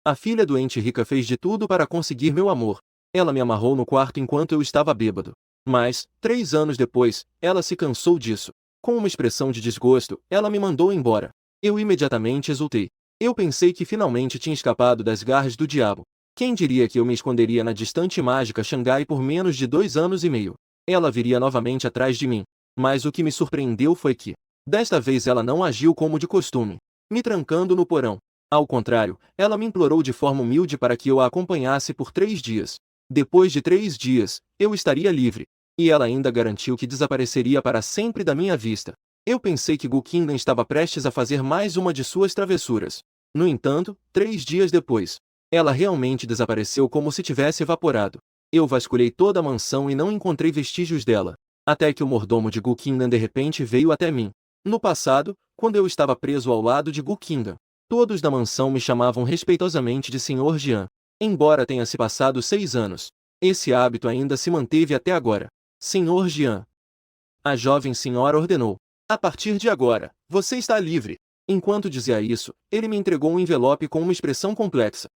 A filha doente rica fez de tudo para conseguir meu amor. Ela me amarrou no quarto enquanto eu estava bêbado. Mas, 3 anos depois, ela se cansou disso. Com uma expressão de desgosto, ela me mandou embora. Eu imediatamente exultei. Eu pensei que finalmente tinha escapado das garras do diabo. Quem diria que eu me esconderia na distante e mágica Xangai por menos de 2 anos e meio? Ela viria novamente atrás de mim. Mas o que me surpreendeu foi que, desta vez ela não agiu como de costume, me trancando no porão. Ao contrário, ela me implorou de forma humilde para que eu a acompanhasse por 3 dias. Depois de 3 dias, eu estaria livre. E ela ainda garantiu que desapareceria para sempre da minha vista. Eu pensei que Gu Qingdan estava prestes a fazer mais uma de suas travessuras. No entanto, 3 dias depois, ela realmente desapareceu como se tivesse evaporado. Eu vasculhei toda a mansão e não encontrei vestígios dela. Até que o mordomo de Gu Qingdan de repente veio até mim. No passado, quando eu estava preso ao lado de Gu Qingdan, todos da mansão me chamavam respeitosamente de Senhor Jian. Embora tenha se passado 6 anos, esse hábito ainda se manteve até agora. Senhor Jian. A jovem senhora ordenou. A partir de agora, você está livre. Enquanto dizia isso, ele me entregou um envelope com uma expressão complexa.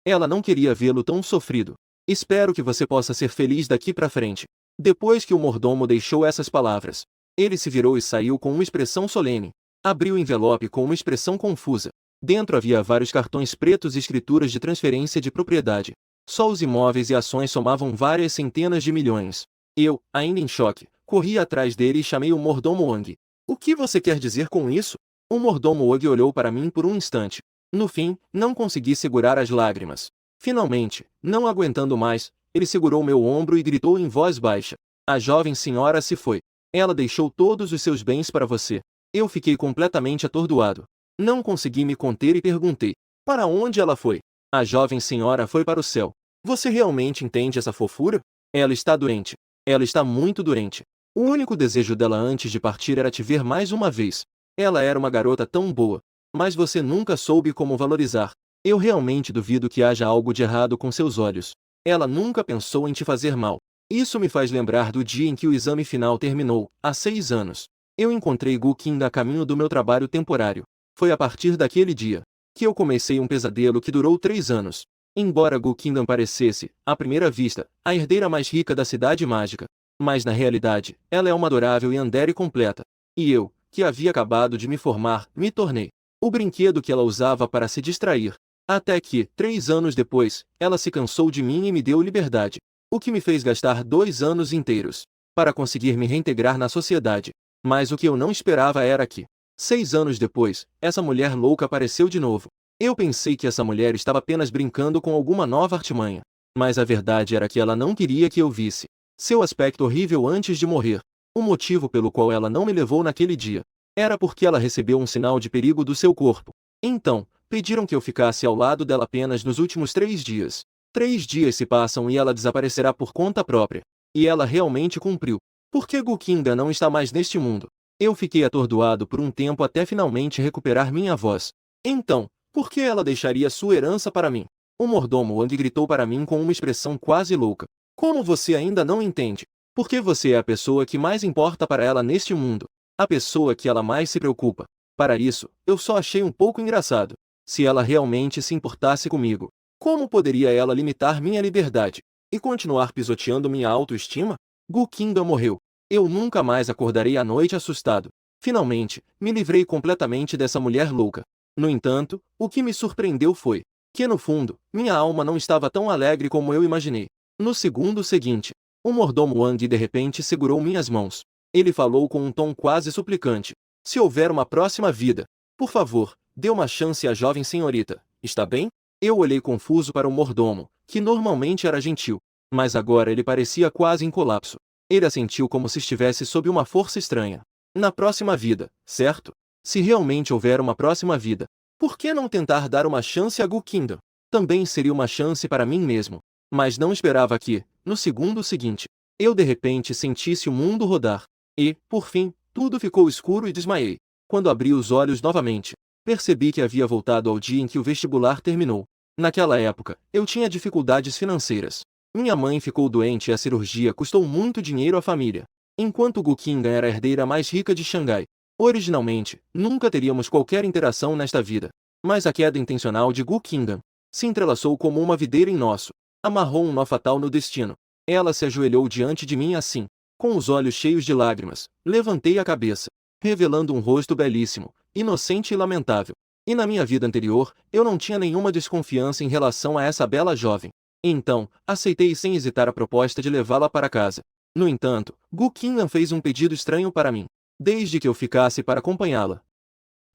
Ela não queria vê-lo tão sofrido. Espero que você possa ser feliz daqui para frente. Depois que o mordomo deixou essas palavras, ele se virou e saiu com uma expressão solene. Abriu o envelope com uma expressão confusa. Dentro havia vários cartões pretos e escrituras de transferência de propriedade. Só os imóveis e ações somavam várias centenas de milhões. Eu, ainda em choque, corri atrás dele e chamei o mordomo Wang. O que você quer dizer com isso? O mordomo Wang olhou para mim por um instante. No fim, não consegui segurar as lágrimas. Finalmente, não aguentando mais, ele segurou meu ombro e gritou em voz baixa. A jovem senhora se foi. Ela deixou todos os seus bens para você. Eu fiquei completamente atordoado. Não consegui me conter e perguntei. Para onde ela foi? A jovem senhora foi para o céu. Você realmente entende essa fofura? Ela está doente. Ela está muito doente. O único desejo dela antes de partir era te ver mais uma vez. Ela era uma garota tão boa. Mas você nunca soube como valorizar. Eu realmente duvido que haja algo de errado com seus olhos. Ela nunca pensou em te fazer mal. Isso me faz lembrar do dia em que o exame final terminou, há 6 anos. Eu encontrei Gu Qingdan a caminho do meu trabalho temporário. Foi a partir daquele dia que eu comecei um pesadelo que durou 3 anos. Embora Gu Qingdan parecesse, à primeira vista, a herdeira mais rica da cidade mágica, mas na realidade, ela é uma adorável yandere completa. E eu, que havia acabado de me formar, me tornei o brinquedo que ela usava para se distrair. Até que, 3 anos depois, ela se cansou de mim e me deu liberdade. O que me fez gastar 2 anos inteiros para conseguir me reintegrar na sociedade. Mas o que eu não esperava era que, 6 anos depois, essa mulher louca apareceu de novo. Eu pensei que essa mulher estava apenas brincando com alguma nova artimanha. Mas a verdade era que ela não queria que eu visse seu aspecto horrível antes de morrer. O motivo pelo qual ela não me levou naquele dia era porque ela recebeu um sinal de perigo do seu corpo. Então, pediram que eu ficasse ao lado dela apenas nos últimos 3 dias. 3 dias se passam e ela desaparecerá por conta própria. E ela realmente cumpriu. Por que Gu Qingdan não está mais neste mundo? Eu fiquei atordoado por um tempo até finalmente recuperar minha voz. Então, por que ela deixaria sua herança para mim? O mordomo Wang gritou para mim com uma expressão quase louca. Como você ainda não entende? Porque você é a pessoa que mais importa para ela neste mundo. A pessoa que ela mais se preocupa. Para isso, eu só achei um pouco engraçado. Se ela realmente se importasse comigo, como poderia ela limitar minha liberdade e continuar pisoteando minha autoestima? Gu Qingdan morreu. Eu nunca mais acordarei à noite assustado. Finalmente, me livrei completamente dessa mulher louca. No entanto, o que me surpreendeu foi que, no fundo, minha alma não estava tão alegre como eu imaginei. No segundo seguinte, o mordomo Wang de repente segurou minhas mãos. Ele falou com um tom quase suplicante. Se houver uma próxima vida, por favor, dê uma chance à jovem senhorita, está bem? Eu olhei confuso para o mordomo, que normalmente era gentil, mas agora ele parecia quase em colapso. Ele assentiu como se estivesse sob uma força estranha. Na próxima vida, certo? Se realmente houver uma próxima vida, por que não tentar dar uma chance a Gu Qingdan? Também seria uma chance para mim mesmo. Mas não esperava que, no segundo seguinte, eu de repente sentisse o mundo rodar. E, por fim, tudo ficou escuro e desmaiei. Quando abri os olhos novamente, percebi que havia voltado ao dia em que o vestibular terminou. Naquela época, eu tinha dificuldades financeiras. Minha mãe ficou doente e a cirurgia custou muito dinheiro à família. Enquanto Gu Qingdan era a herdeira mais rica de Xangai, Originalmente, nunca teríamos qualquer interação nesta vida. Mas a queda intencional de Gu Qingdan se entrelaçou como uma videira em nosso. Amarrou um nó fatal no destino. Ela se ajoelhou diante de mim assim, com os olhos cheios de lágrimas. Levantei a cabeça, revelando um rosto belíssimo, inocente e lamentável. E na minha vida anterior, eu não tinha nenhuma desconfiança em relação a essa bela jovem. Então, aceitei sem hesitar a proposta de levá-la para casa. No entanto, Gu Qingdan fez um pedido estranho para mim. Desde que eu ficasse para acompanhá-la.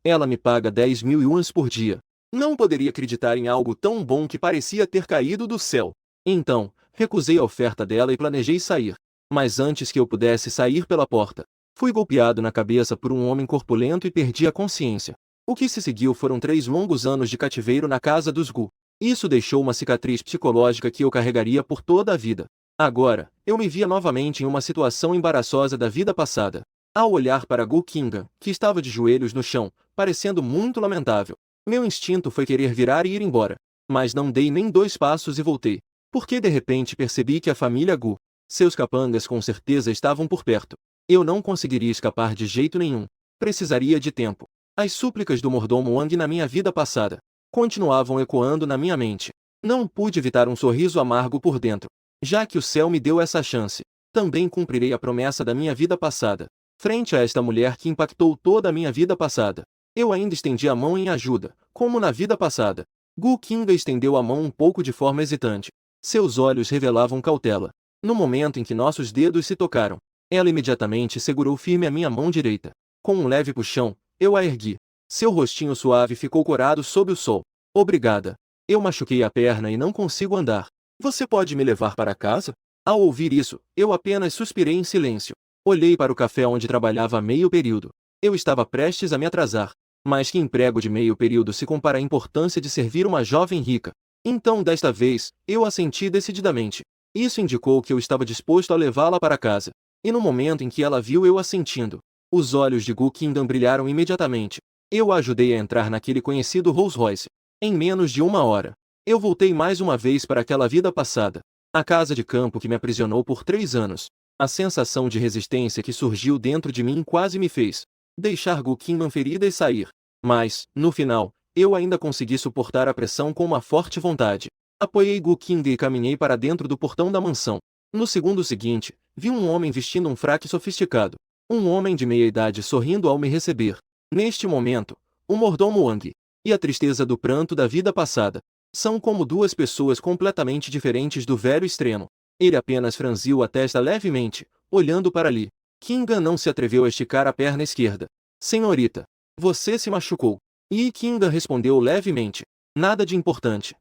Ela me paga 10.000 yuans por dia. Não poderia acreditar em algo tão bom que parecia ter caído do céu. Então, recusei a oferta dela e planejei sair. Mas antes que eu pudesse sair pela porta, fui golpeado na cabeça por um homem corpulento e perdi a consciência. O que se seguiu foram 3 longos anos de cativeiro na casa dos Gu. Isso deixou uma cicatriz psicológica que eu carregaria por toda a vida. Agora, eu me via novamente em uma situação embaraçosa da vida passada. Ao olhar para Gu Qingdan, que estava de joelhos no chão, parecendo muito lamentável, meu instinto foi querer virar e ir embora. Mas não dei nem 2 passos e voltei. Porque de repente percebi que a família Gu, seus capangas com certeza estavam por perto. Eu não conseguiria escapar de jeito nenhum. Precisaria de tempo. As súplicas do mordomo Wang na minha vida passada continuavam ecoando na minha mente. Não pude evitar um sorriso amargo por dentro. Já que o céu me deu essa chance, também cumprirei a promessa da minha vida passada. Frente a esta mulher que impactou toda a minha vida passada, eu ainda estendi a mão em ajuda, como na vida passada. Gu Qingdan estendeu a mão um pouco de forma hesitante. Seus olhos revelavam cautela. No momento em que nossos dedos se tocaram, ela imediatamente segurou firme a minha mão direita. Com um leve puxão, eu a ergui. Seu rostinho suave ficou corado sob o sol. Obrigada. Eu machuquei a perna e não consigo andar. Você pode me levar para casa? Ao ouvir isso, eu apenas suspirei em silêncio. Olhei para o café onde trabalhava a meio período. Eu estava prestes a me atrasar. Mas que emprego de meio período se compara à importância de servir uma jovem rica? Então desta vez, eu assenti decididamente. Isso indicou que eu estava disposto a levá-la para casa. E no momento em que ela viu eu assentindo, os olhos de Gu Qingdan brilharam imediatamente. Eu a ajudei a entrar naquele conhecido Rolls Royce. Em menos de 1 hora, eu voltei mais uma vez para aquela vida passada. A casa de campo que me aprisionou por 3 anos. A sensação de resistência que surgiu dentro de mim quase me fez deixar Gu Qingdan ferida e sair. Mas, no final, eu ainda consegui suportar a pressão com uma forte vontade. Apoiei Gu Qingdan e caminhei para dentro do portão da mansão. No segundo seguinte, vi um homem vestindo um fraque sofisticado. Um homem de meia idade sorrindo ao me receber. Neste momento, o mordomo Wang e a tristeza do pranto da vida passada são como 2 pessoas completamente diferentes do velho extremo. Ele apenas franziu a testa levemente, olhando para ali. Qingdan não se atreveu a esticar a perna esquerda. Senhorita, você se machucou. E Qingdan respondeu levemente. Nada de importante.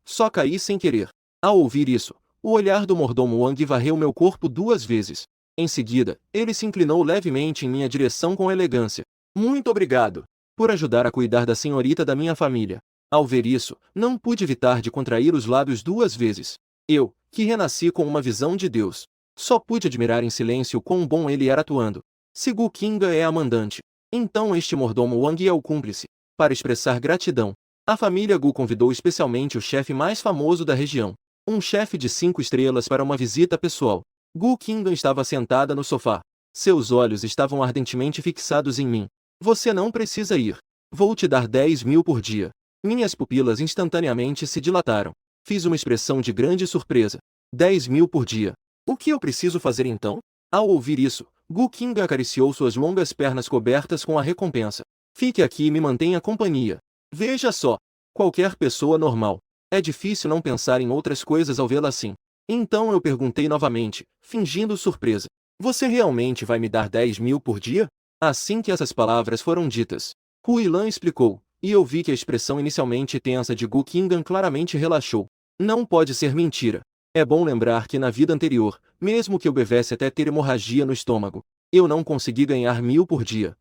Só caí sem querer. Ao ouvir isso, o olhar do mordomo Wang varreu meu corpo 2 vezes. Em seguida, ele se inclinou levemente em minha direção com elegância. Muito obrigado por ajudar a cuidar da senhorita da minha família. Ao ver isso, não pude evitar de contrair os lábios 2 vezes. Eu, que renasci com uma visão de Deus, só pude admirar em silêncio quão bom ele era atuando. Se Gu Qingdan é a mandante, então este mordomo Wang é o cúmplice. Para expressar gratidão, a família Gu convidou especialmente o chefe mais famoso da região, um chefe de 5 estrelas para uma visita pessoal. Gu Qingdan estava sentada no sofá. Seus olhos estavam ardentemente fixados em mim. Você não precisa ir. Vou te dar 10.000 por dia. Minhas pupilas instantaneamente se dilataram. Fiz uma expressão de grande surpresa. 10.000 por dia. O que eu preciso fazer então? Ao ouvir isso, Gu Qingdan acariciou suas longas pernas cobertas com a recompensa. Fique aqui e me mantenha companhia. Veja só. Qualquer pessoa normal. É difícil não pensar em outras coisas ao vê-la assim. Então eu perguntei novamente, fingindo surpresa. Você realmente vai me dar 10.000 por dia? Assim que essas palavras foram ditas, Huilan explicou, e eu vi que a expressão inicialmente tensa de Gu Qingdan claramente relaxou. Não pode ser mentira. É bom lembrar que na vida anterior, mesmo que eu bebesse até ter hemorragia no estômago, eu não consegui ganhar 1.000 por dia.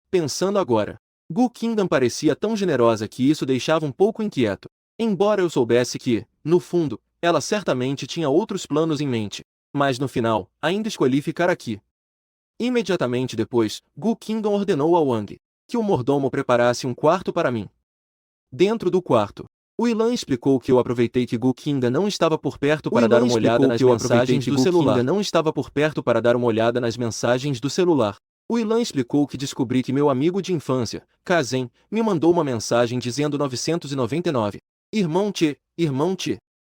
Pensando agora, Gu Qingdan parecia tão generosa que isso deixava um pouco inquieto. Embora eu soubesse que, no fundo, ela certamente tinha outros planos em mente. Mas no final, ainda escolhi ficar aqui. Imediatamente depois, Gu Qingdan ordenou ao Wang que o mordomo preparasse um quarto para mim. Dentro do quarto, Huilan explicou que eu aproveitei que Gu Qingdan não estava por perto para dar uma olhada nas mensagens do celular. O Ilan explicou que descobri que meu amigo de infância, Kazem, me mandou uma mensagem dizendo 999. Irmão Tchê,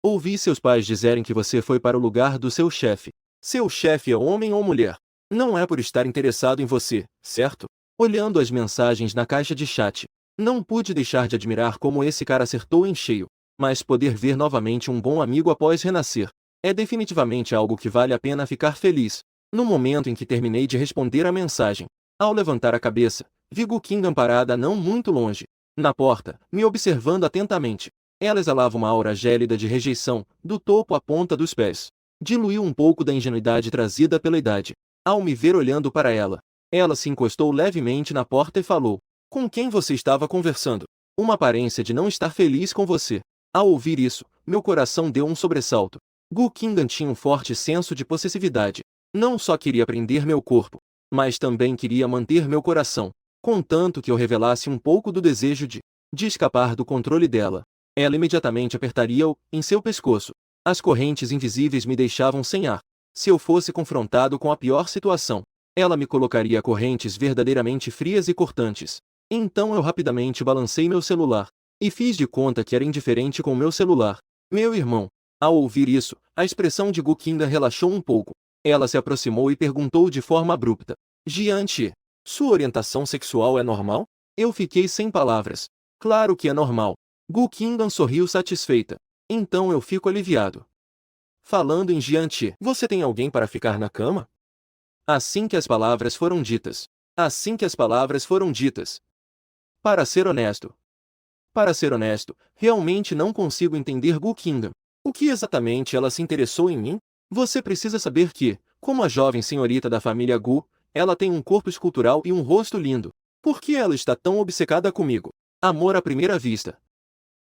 ouvi seus pais dizerem que você foi para o lugar do seu chefe. Seu chefe é homem ou mulher? Não é por estar interessado em você, certo? Olhando as mensagens na caixa de chat, não pude deixar de admirar como esse cara acertou em cheio. Mas poder ver novamente um bom amigo após renascer é definitivamente algo que vale a pena ficar feliz. No momento em que terminei de responder a mensagem, ao levantar a cabeça, vi Gu Qingdan parada não muito longe, na porta, me observando atentamente. Ela exalava uma aura gélida de rejeição, do topo à ponta dos pés. Diluiu um pouco da ingenuidade trazida pela idade. Ao me ver olhando para ela, ela se encostou levemente na porta e falou: "Com quem você estava conversando? Uma aparência de não estar feliz com você." Ao ouvir isso, meu coração deu um sobressalto. Gu Qingdan tinha um forte senso de possessividade. Não só queria prender meu corpo, mas também queria manter meu coração, contanto que eu revelasse um pouco do desejo de escapar do controle dela. Ela imediatamente apertaria-o em seu pescoço. As correntes invisíveis me deixavam sem ar. Se eu fosse confrontado com a pior situação, ela me colocaria correntes verdadeiramente frias e cortantes. Então eu rapidamente balancei meu celular e fiz de conta que era indiferente com meu celular. Meu irmão. Ao ouvir isso, a expressão de Gu Qingdan relaxou um pouco. Ela se aproximou e perguntou de forma abrupta: "Jiante, sua orientação sexual é normal?" Eu fiquei sem palavras. Claro que é normal. Gu Qingdan sorriu satisfeita. Então eu fico aliviado. Falando em Jiante, você tem alguém para ficar na cama? Assim que as palavras foram ditas. Assim que as palavras foram ditas. Para ser honesto. Para ser honesto, realmente não consigo entender Gu Qingdan. O que exatamente ela se interessou em mim? Você precisa saber que, como a jovem senhorita da família Gu, ela tem um corpo escultural e um rosto lindo. Por que ela está tão obcecada comigo? Amor à primeira vista.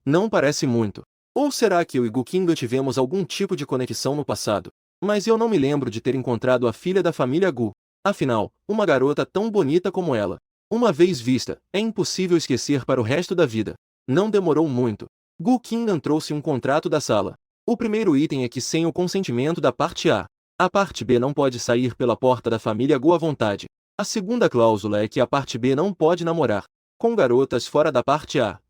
Não parece muito. Ou será que eu e Gu Qingdan tivemos algum tipo de conexão no passado? Mas eu não me lembro de ter encontrado a filha da família Gu. Afinal, uma garota tão bonita como ela, uma vez vista, é impossível esquecer para o resto da vida. Não demorou muito. Gu Qingdan trouxe um contrato da sala. O primeiro item é que sem o consentimento da parte a parte B não pode sair pela porta da família Gu à vontade. A segunda cláusula é que a parte B não pode namorar com garotas fora da parte A.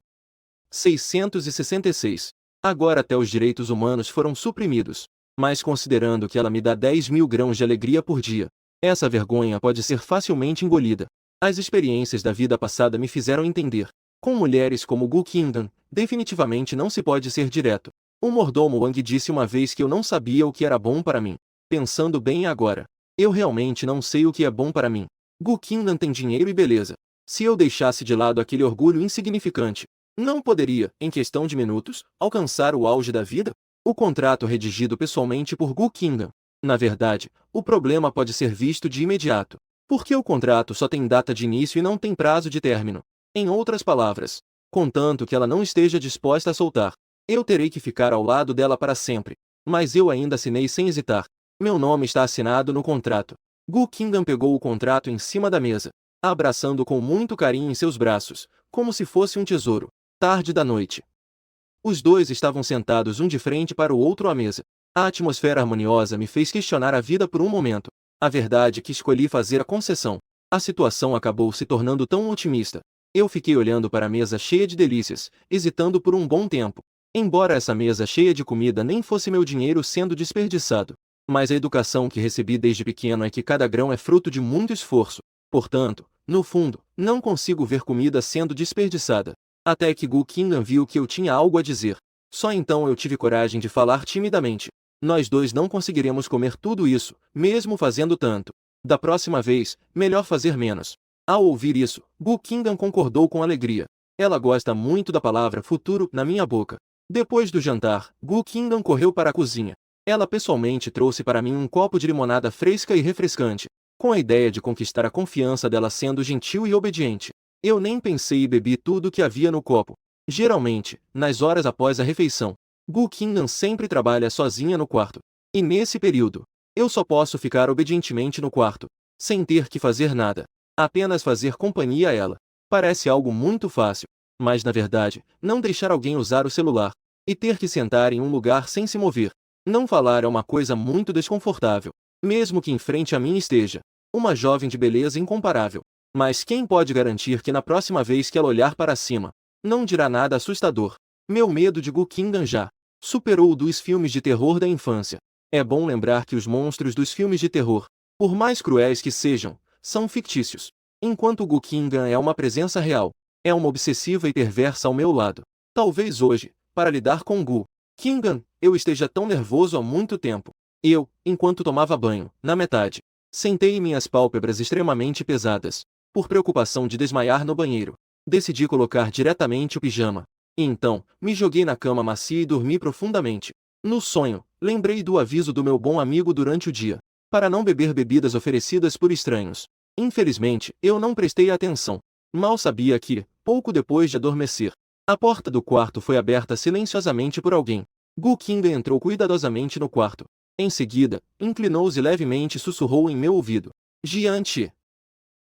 666. Agora até os direitos humanos foram suprimidos. Mas considerando que ela me dá 10.000 grãos de alegria por dia, essa vergonha pode ser facilmente engolida. As experiências da vida passada me fizeram entender. Com mulheres como Gu Qingdan, definitivamente não se pode ser direto. O mordomo Wang disse uma vez que eu não sabia o que era bom para mim. Pensando bem agora, eu realmente não sei o que é bom para mim. Gu Qingdan tem dinheiro e beleza. Se eu deixasse de lado aquele orgulho insignificante, não poderia, em questão de minutos, alcançar o auge da vida? O contrato redigido pessoalmente por Gu Qingdan. Na verdade, o problema pode ser visto de imediato. Porque o contrato só tem data de início e não tem prazo de término. Em outras palavras, contanto que ela não esteja disposta a soltar, eu terei que ficar ao lado dela para sempre. Mas eu ainda assinei sem hesitar. Meu nome está assinado no contrato. Gu Qingdan pegou o contrato em cima da mesa, abraçando com muito carinho em seus braços, como se fosse um tesouro. Tarde da noite. Os dois estavam sentados um de frente para o outro à mesa. A atmosfera harmoniosa me fez questionar a vida por um momento. A verdade é que escolhi fazer a concessão. A situação acabou se tornando tão otimista. Eu fiquei olhando para a mesa cheia de delícias, hesitando por um bom tempo. Embora essa mesa cheia de comida nem fosse meu dinheiro sendo desperdiçado, mas a educação que recebi desde pequeno é que cada grão é fruto de muito esforço. Portanto, no fundo, não consigo ver comida sendo desperdiçada. Até que Gu Qingdan viu que eu tinha algo a dizer. Só então eu tive coragem de falar timidamente. Nós dois não conseguiremos comer tudo isso, mesmo fazendo tanto. Da próxima vez, melhor fazer menos. Ao ouvir isso, Gu Qingdan concordou com alegria. Ela gosta muito da palavra futuro na minha boca. Depois do jantar, Gu Qingdan correu para a cozinha. Ela pessoalmente trouxe para mim um copo de limonada fresca e refrescante, com a ideia de conquistar a confiança dela sendo gentil e obediente. Eu nem pensei e bebi tudo que havia no copo. Geralmente, nas horas após a refeição, Gu Qingdan sempre trabalha sozinha no quarto. E nesse período, eu só posso ficar obedientemente no quarto, sem ter que fazer nada. Apenas fazer companhia a ela. Parece algo muito fácil, mas na verdade, não deixar alguém usar o celular e ter que sentar em um lugar sem se mover. Não falar é uma coisa muito desconfortável, mesmo que em frente a mim esteja Uma jovem de beleza incomparável. Mas quem pode garantir que na próxima vez que ela olhar para cima, não dirá nada assustador? Meu medo de Gu Qingdan já superou o dos filmes de terror da infância. É bom lembrar que os monstros dos filmes de terror, por mais cruéis que sejam, são fictícios. Enquanto Gu Qingdan é uma presença real, é uma obsessiva e perversa ao meu lado. Talvez hoje, para lidar com Gu Qingdan, eu esteja tão nervoso há muito tempo. Eu, enquanto tomava banho, na metade, sentei minhas pálpebras extremamente pesadas, por preocupação de desmaiar no banheiro. Decidi colocar diretamente o pijama. E então, me joguei na cama macia e dormi profundamente. No sonho, lembrei do aviso do meu bom amigo durante o dia, para não beber bebidas oferecidas por estranhos. Infelizmente, eu não prestei atenção. Mal sabia que, pouco depois de adormecer, a porta do quarto foi aberta silenciosamente por alguém. Gu Qingdan entrou cuidadosamente no quarto. Em seguida, inclinou-se levemente e sussurrou em meu ouvido. Jian-Ti.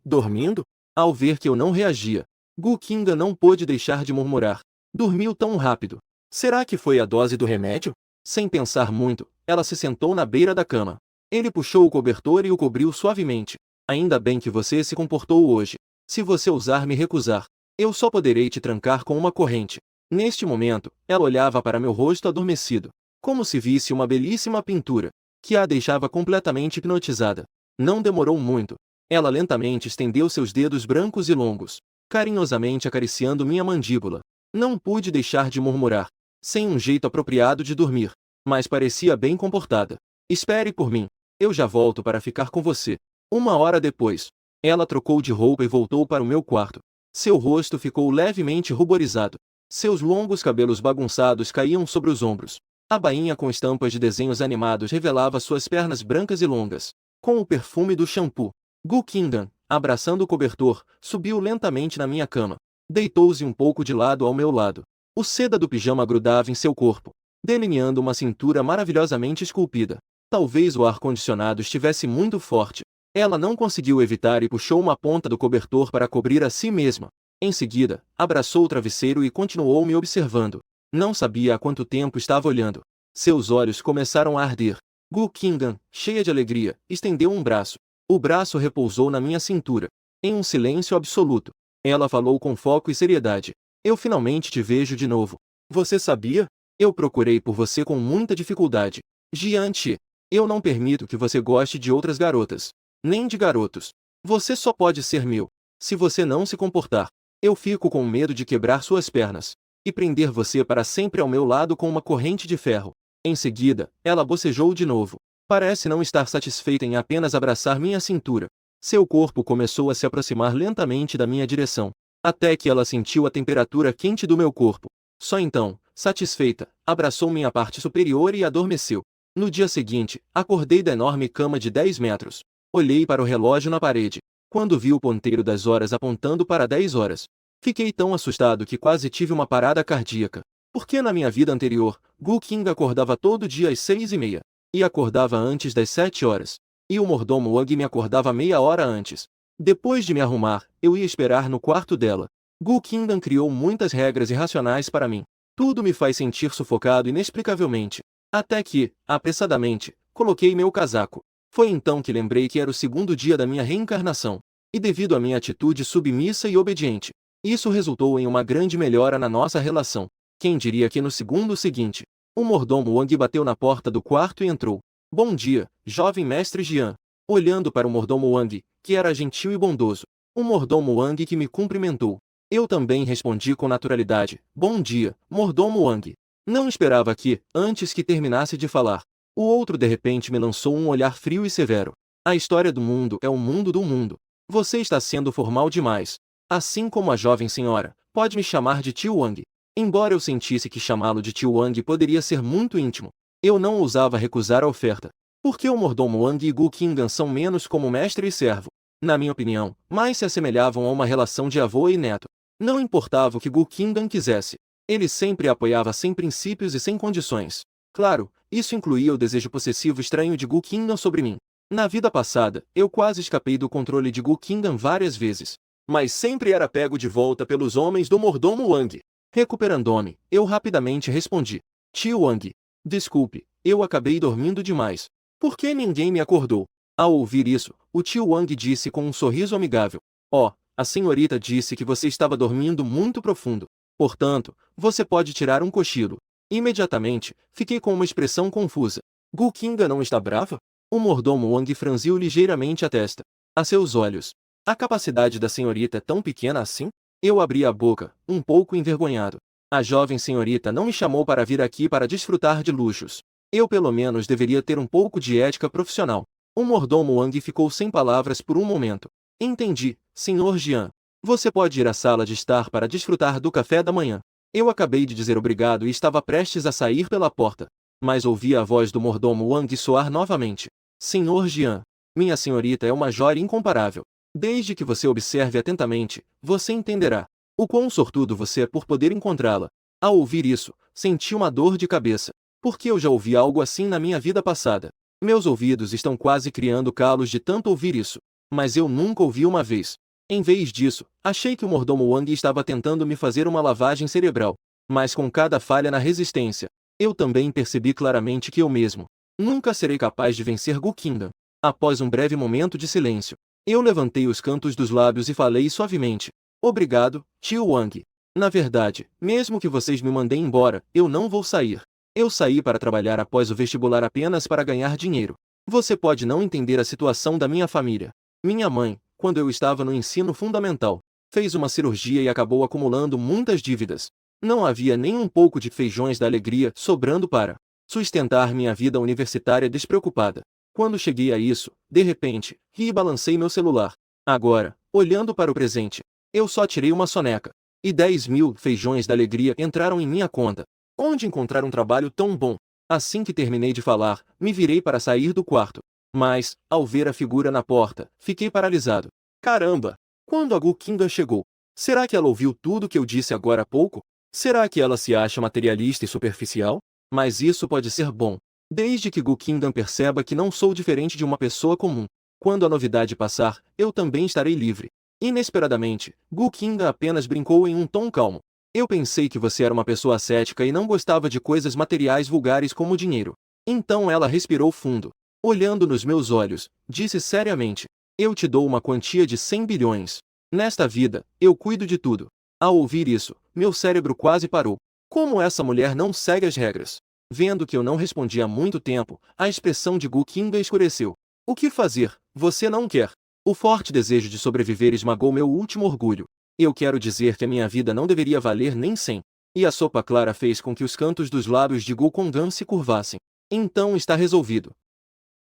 Dormindo? Ao ver que eu não reagia, Gu Qingdan não pôde deixar de murmurar. Dormiu tão rápido. Será que foi a dose do remédio? Sem pensar muito, ela se sentou na beira da cama. Ele puxou o cobertor e o cobriu suavemente. Ainda bem que você se comportou hoje. Se você ousar me recusar, eu só poderei te trancar com uma corrente. Neste momento, ela olhava para meu rosto adormecido, como se visse uma belíssima pintura, que a deixava completamente hipnotizada. Não demorou muito. Ela lentamente estendeu seus dedos brancos e longos, carinhosamente acariciando minha mandíbula. Não pude deixar de murmurar, sem um jeito apropriado de dormir, mas parecia bem comportada. Espere por mim. Eu já volto para ficar com você. 1 hora depois, ela trocou de roupa e voltou para o meu quarto. Seu rosto ficou levemente ruborizado. Seus longos cabelos bagunçados caíam sobre os ombros. A bainha com estampas de desenhos animados revelava suas pernas brancas e longas, com o perfume do shampoo. Gu Qingdan, abraçando o cobertor, subiu lentamente na minha cama. Deitou-se um pouco de lado ao meu lado. O seda do pijama grudava em seu corpo, delineando uma cintura maravilhosamente esculpida. Talvez o ar-condicionado estivesse muito forte. Ela não conseguiu evitar e puxou uma ponta do cobertor para cobrir a si mesma. Em seguida, abraçou o travesseiro e continuou me observando. Não sabia há quanto tempo estava olhando. Seus olhos começaram a arder. Gu Qingdan, cheia de alegria, estendeu um braço. O braço repousou na minha cintura. Em um silêncio absoluto, ela falou com foco e seriedade. Eu finalmente te vejo de novo. Você sabia? Eu procurei por você com muita dificuldade. Jian-Ti, eu não permito que você goste de outras garotas. Nem de garotos. Você só pode ser meu. Se você não se comportar, eu fico com medo de quebrar suas pernas e prender você para sempre ao meu lado com uma corrente de ferro. Em seguida, ela bocejou de novo. Parece não estar satisfeita em apenas abraçar minha cintura. Seu corpo começou a se aproximar lentamente da minha direção, até que ela sentiu a temperatura quente do meu corpo. Só então, satisfeita, abraçou minha parte superior e adormeceu. No dia seguinte, acordei da enorme cama de 10 metros. Olhei para o relógio na parede. Quando vi o ponteiro das horas apontando para 10 horas, fiquei tão assustado que quase tive uma parada cardíaca. Porque na minha vida anterior, Gu Qingdan acordava todo dia às 6h30. E acordava antes das 7 horas. E o mordomo Wang me acordava meia hora antes. Depois de me arrumar, eu ia esperar no quarto dela. Gu Qingdan criou muitas regras irracionais para mim. Tudo me faz sentir sufocado inexplicavelmente. Até que, apressadamente, coloquei meu casaco. Foi então que lembrei que era o segundo dia da minha reencarnação. E devido à minha atitude submissa e obediente, isso resultou em uma grande melhora na nossa relação. Quem diria que no segundo seguinte, o mordomo Wang bateu na porta do quarto e entrou. Bom dia, jovem mestre Jian. Olhando para o mordomo Wang, que era gentil e bondoso. O mordomo Wang que me cumprimentou. Eu também respondi com naturalidade. Bom dia, mordomo Wang. Não esperava que, antes que terminasse de falar, o outro de repente me lançou um olhar frio e severo. A história do mundo é o mundo do mundo. Você está sendo formal demais. Assim como a jovem senhora, pode me chamar de tio Wang. Embora eu sentisse que chamá-lo de tio Wang poderia ser muito íntimo, eu não ousava recusar a oferta. Porque o mordomo Wang e Gu Qingdan são menos como mestre e servo. Na minha opinião, mais se assemelhavam a uma relação de avô e neto. Não importava o que Gu Qingdan quisesse. Ele sempre a apoiava sem princípios e sem condições. Claro, isso incluía o desejo possessivo estranho de Gu Qingdan sobre mim. Na vida passada, eu quase escapei do controle de Gu Qingdan várias vezes. Mas sempre era pego de volta pelos homens do mordomo Wang. Recuperando-me, eu rapidamente respondi. Tio Wang. Desculpe, eu acabei dormindo demais. Por que ninguém me acordou? Ao ouvir isso, o tio Wang disse com um sorriso amigável: "Oh, a senhorita disse que você estava dormindo muito profundo. Portanto, você pode tirar um cochilo." Imediatamente, fiquei com uma expressão confusa. Gu Qingdan não está brava? O mordomo Wang franziu ligeiramente a testa. A seus olhos, a capacidade da senhorita é tão pequena assim? Eu abri a boca, um pouco envergonhado. A jovem senhorita não me chamou para vir aqui para desfrutar de luxos. Eu pelo menos deveria ter um pouco de ética profissional. O mordomo Wang ficou sem palavras por um momento. Entendi, Sr. Jian. Você pode ir à sala de estar para desfrutar do café da manhã. Eu acabei de dizer obrigado e estava prestes a sair pela porta. Mas ouvi a voz do mordomo Wang soar novamente. Sr. Jian, minha senhorita é uma joia incomparável. Desde que você observe atentamente, você entenderá o quão sortudo você é por poder encontrá-la. Ao ouvir isso, senti uma dor de cabeça. Porque eu já ouvi algo assim na minha vida passada. Meus ouvidos estão quase criando calos de tanto ouvir isso. Mas eu nunca ouvi uma vez. Em vez disso, achei que o mordomo Wang estava tentando me fazer uma lavagem cerebral. Mas com cada falha na resistência, eu também percebi claramente que eu mesmo nunca serei capaz de vencer Gu Qingdan. Após um breve momento de silêncio, eu levantei os cantos dos lábios e falei suavemente: "Obrigado, tio Wang. Na verdade, mesmo que vocês me mandem embora, eu não vou sair. Eu saí para trabalhar após o vestibular apenas para ganhar dinheiro. Você pode não entender a situação da minha família. Minha mãe, quando eu estava no ensino fundamental, fez uma cirurgia e acabou acumulando muitas dívidas. Não havia nem um pouco de feijões da alegria sobrando para sustentar minha vida universitária despreocupada. Quando cheguei a isso, de repente, ri e balancei meu celular. Agora, olhando para o presente, eu só tirei uma soneca. E 10.000 feijões da alegria entraram em minha conta. Onde encontrar um trabalho tão bom?" Assim que terminei de falar, me virei para sair do quarto. Mas, ao ver a figura na porta, fiquei paralisado. Caramba! Quando a Gu Qingdan chegou, será que ela ouviu tudo que eu disse agora há pouco? Será que ela se acha materialista e superficial? Mas isso pode ser bom, desde que Gu Qingdan perceba que não sou diferente de uma pessoa comum. Quando a novidade passar, eu também estarei livre. Inesperadamente, Gu Qingdan apenas brincou em um tom calmo. Eu pensei que você era uma pessoa cética e não gostava de coisas materiais vulgares como dinheiro. Então ela respirou fundo. Olhando nos meus olhos, disse seriamente: "Eu te dou uma quantia de 100 bilhões. Nesta vida, eu cuido de tudo." Ao ouvir isso, meu cérebro quase parou. Como essa mulher não segue as regras? Vendo que eu não respondi há muito tempo, a expressão de Gu Qingdan escureceu. O que fazer? Você não quer. O forte desejo de sobreviver esmagou meu último orgulho. Eu quero dizer que a minha vida não deveria valer nem 100. E a sopa clara fez com que os cantos dos lábios de Gu Qingdan se curvassem. Então está resolvido.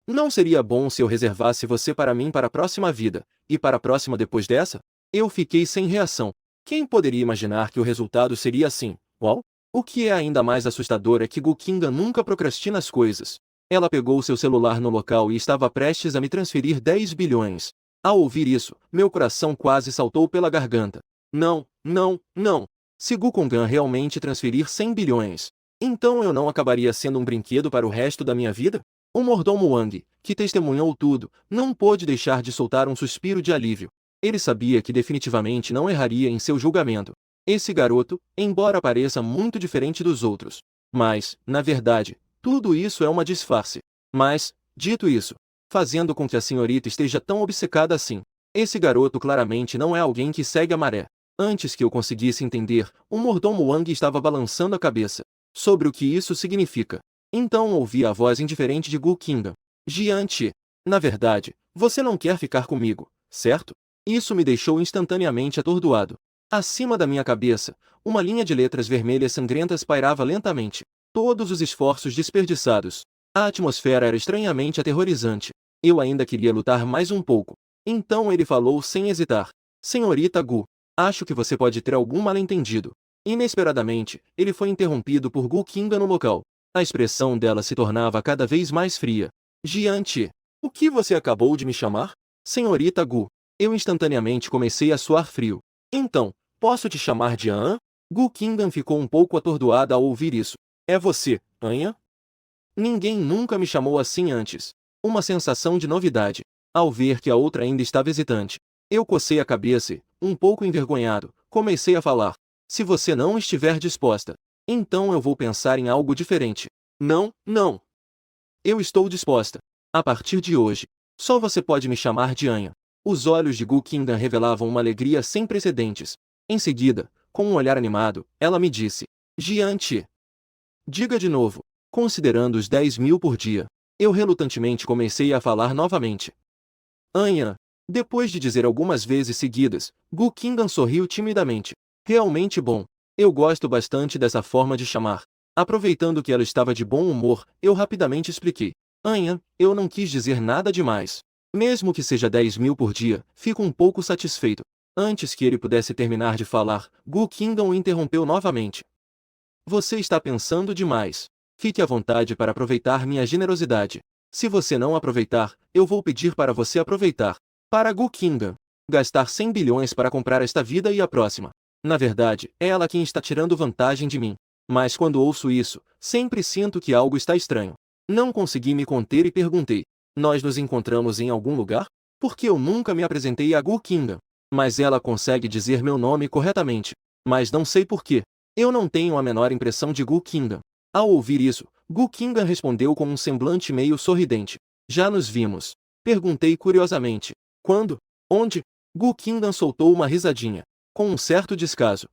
Não seria bom se eu reservasse você para mim para a próxima vida, e para a próxima depois dessa? Eu fiquei sem reação. Quem poderia imaginar que o resultado seria assim? Uau! O que é ainda mais assustador é que Gu Qingdan nunca procrastina as coisas. Ela pegou seu celular no local e estava prestes a me transferir 10 bilhões. Ao ouvir isso, meu coração quase saltou pela garganta. Não, não, não. Se Gu Qingdan realmente transferir 100 bilhões, então eu não acabaria sendo um brinquedo para o resto da minha vida? O mordomo Wang, que testemunhou tudo, não pôde deixar de soltar um suspiro de alívio. Ele sabia que definitivamente não erraria em seu julgamento. Esse garoto, embora pareça muito diferente dos outros, mas, na verdade, tudo isso é uma disfarce. Mas, dito isso, fazendo com que a senhorita esteja tão obcecada assim, esse garoto claramente não é alguém que segue a maré. Antes que eu conseguisse entender, o mordomo Wang estava balançando a cabeça sobre o que isso significa. Então ouvi a voz indiferente de Gu Qingdan. "Jian Qi, na verdade, você não quer ficar comigo, certo?" Isso me deixou instantaneamente atordoado. Acima da minha cabeça, uma linha de letras vermelhas sangrentas pairava lentamente. Todos os esforços desperdiçados. A atmosfera era estranhamente aterrorizante. Eu ainda queria lutar mais um pouco. Então ele falou sem hesitar: "Senhorita Gu, acho que você pode ter algum mal-entendido." Inesperadamente, ele foi interrompido por Gu Qingdan no local. A expressão dela se tornava cada vez mais fria. "Jian Qi, o que você acabou de me chamar?" "Senhorita Gu." Eu instantaneamente comecei a suar frio. "Então, posso te chamar de An?" Gu Qingdan ficou um pouco atordoada ao ouvir isso. "É você, Anya?" Ninguém nunca me chamou assim antes. Uma sensação de novidade. Ao ver que a outra ainda estava hesitante, eu cocei a cabeça e, um pouco envergonhado, comecei a falar: "Se você não estiver disposta, então eu vou pensar em algo diferente." "Não, não. Eu estou disposta. A partir de hoje, Só você pode me chamar de Anya. Os olhos de Gu Qingdan revelavam uma alegria sem precedentes. Em seguida, com um olhar animado, ela me disse: Jian-Ti. Diga de novo. Considerando os 10.000 por dia, eu relutantemente comecei a falar novamente. Anya. Depois de dizer algumas vezes seguidas, Gu Qingdan sorriu timidamente. Realmente bom. Eu gosto bastante dessa forma de chamar. Aproveitando que ela estava de bom humor, eu rapidamente expliquei. Anya, eu não quis dizer nada demais. Mesmo que seja 10.000 por dia, fico um pouco satisfeito. Antes que ele pudesse terminar de falar, Gu Qingdan o interrompeu novamente. Você está pensando demais. Fique à vontade para aproveitar minha generosidade. Se você não aproveitar, eu vou pedir para você aproveitar. Para Gu Qingdan, gastar 100 bilhões para comprar esta vida e a próxima. Na verdade, é ela quem está tirando vantagem de mim. Mas quando ouço isso, sempre sinto que algo está estranho. Não consegui me conter e perguntei. Nós nos encontramos em algum lugar? Porque eu nunca me apresentei a Gu Qingdan. Mas ela consegue dizer meu nome corretamente. Mas não sei porquê. Eu não tenho a menor impressão de Gu Qingdan. Ao ouvir isso, Gu Qingdan respondeu com um semblante meio sorridente. Já nos vimos. Perguntei curiosamente. Quando? Onde? Gu Qingdan soltou uma risadinha, com um certo descaso.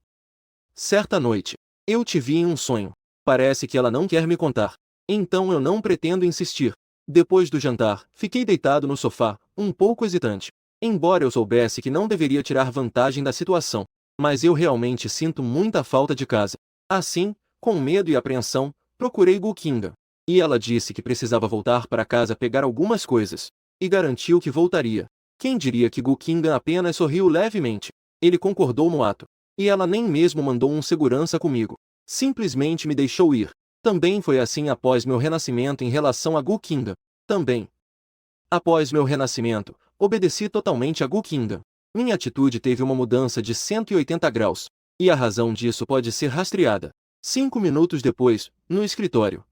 Certa noite. Eu te vi em um sonho. Parece que ela não quer me contar. Então eu não pretendo insistir. Depois do jantar, fiquei deitado no sofá, um pouco hesitante. Embora eu soubesse que não deveria tirar vantagem da situação, mas eu realmente sinto muita falta de casa. Assim, com medo e apreensão, procurei Gu Qingdan. E ela disse que precisava voltar para casa pegar algumas coisas. E garantiu que voltaria. Quem diria que Gu Qingdan apenas sorriu levemente. Ele concordou no ato. E ela nem mesmo mandou um segurança comigo. Simplesmente me deixou ir. Também foi assim após meu renascimento em relação a Gu Qingdan. Também. Após meu renascimento, obedeci totalmente a Gu Qingdan. Minha atitude teve uma mudança de 180 graus. E a razão disso pode ser rastreada. 5 minutos depois, no escritório.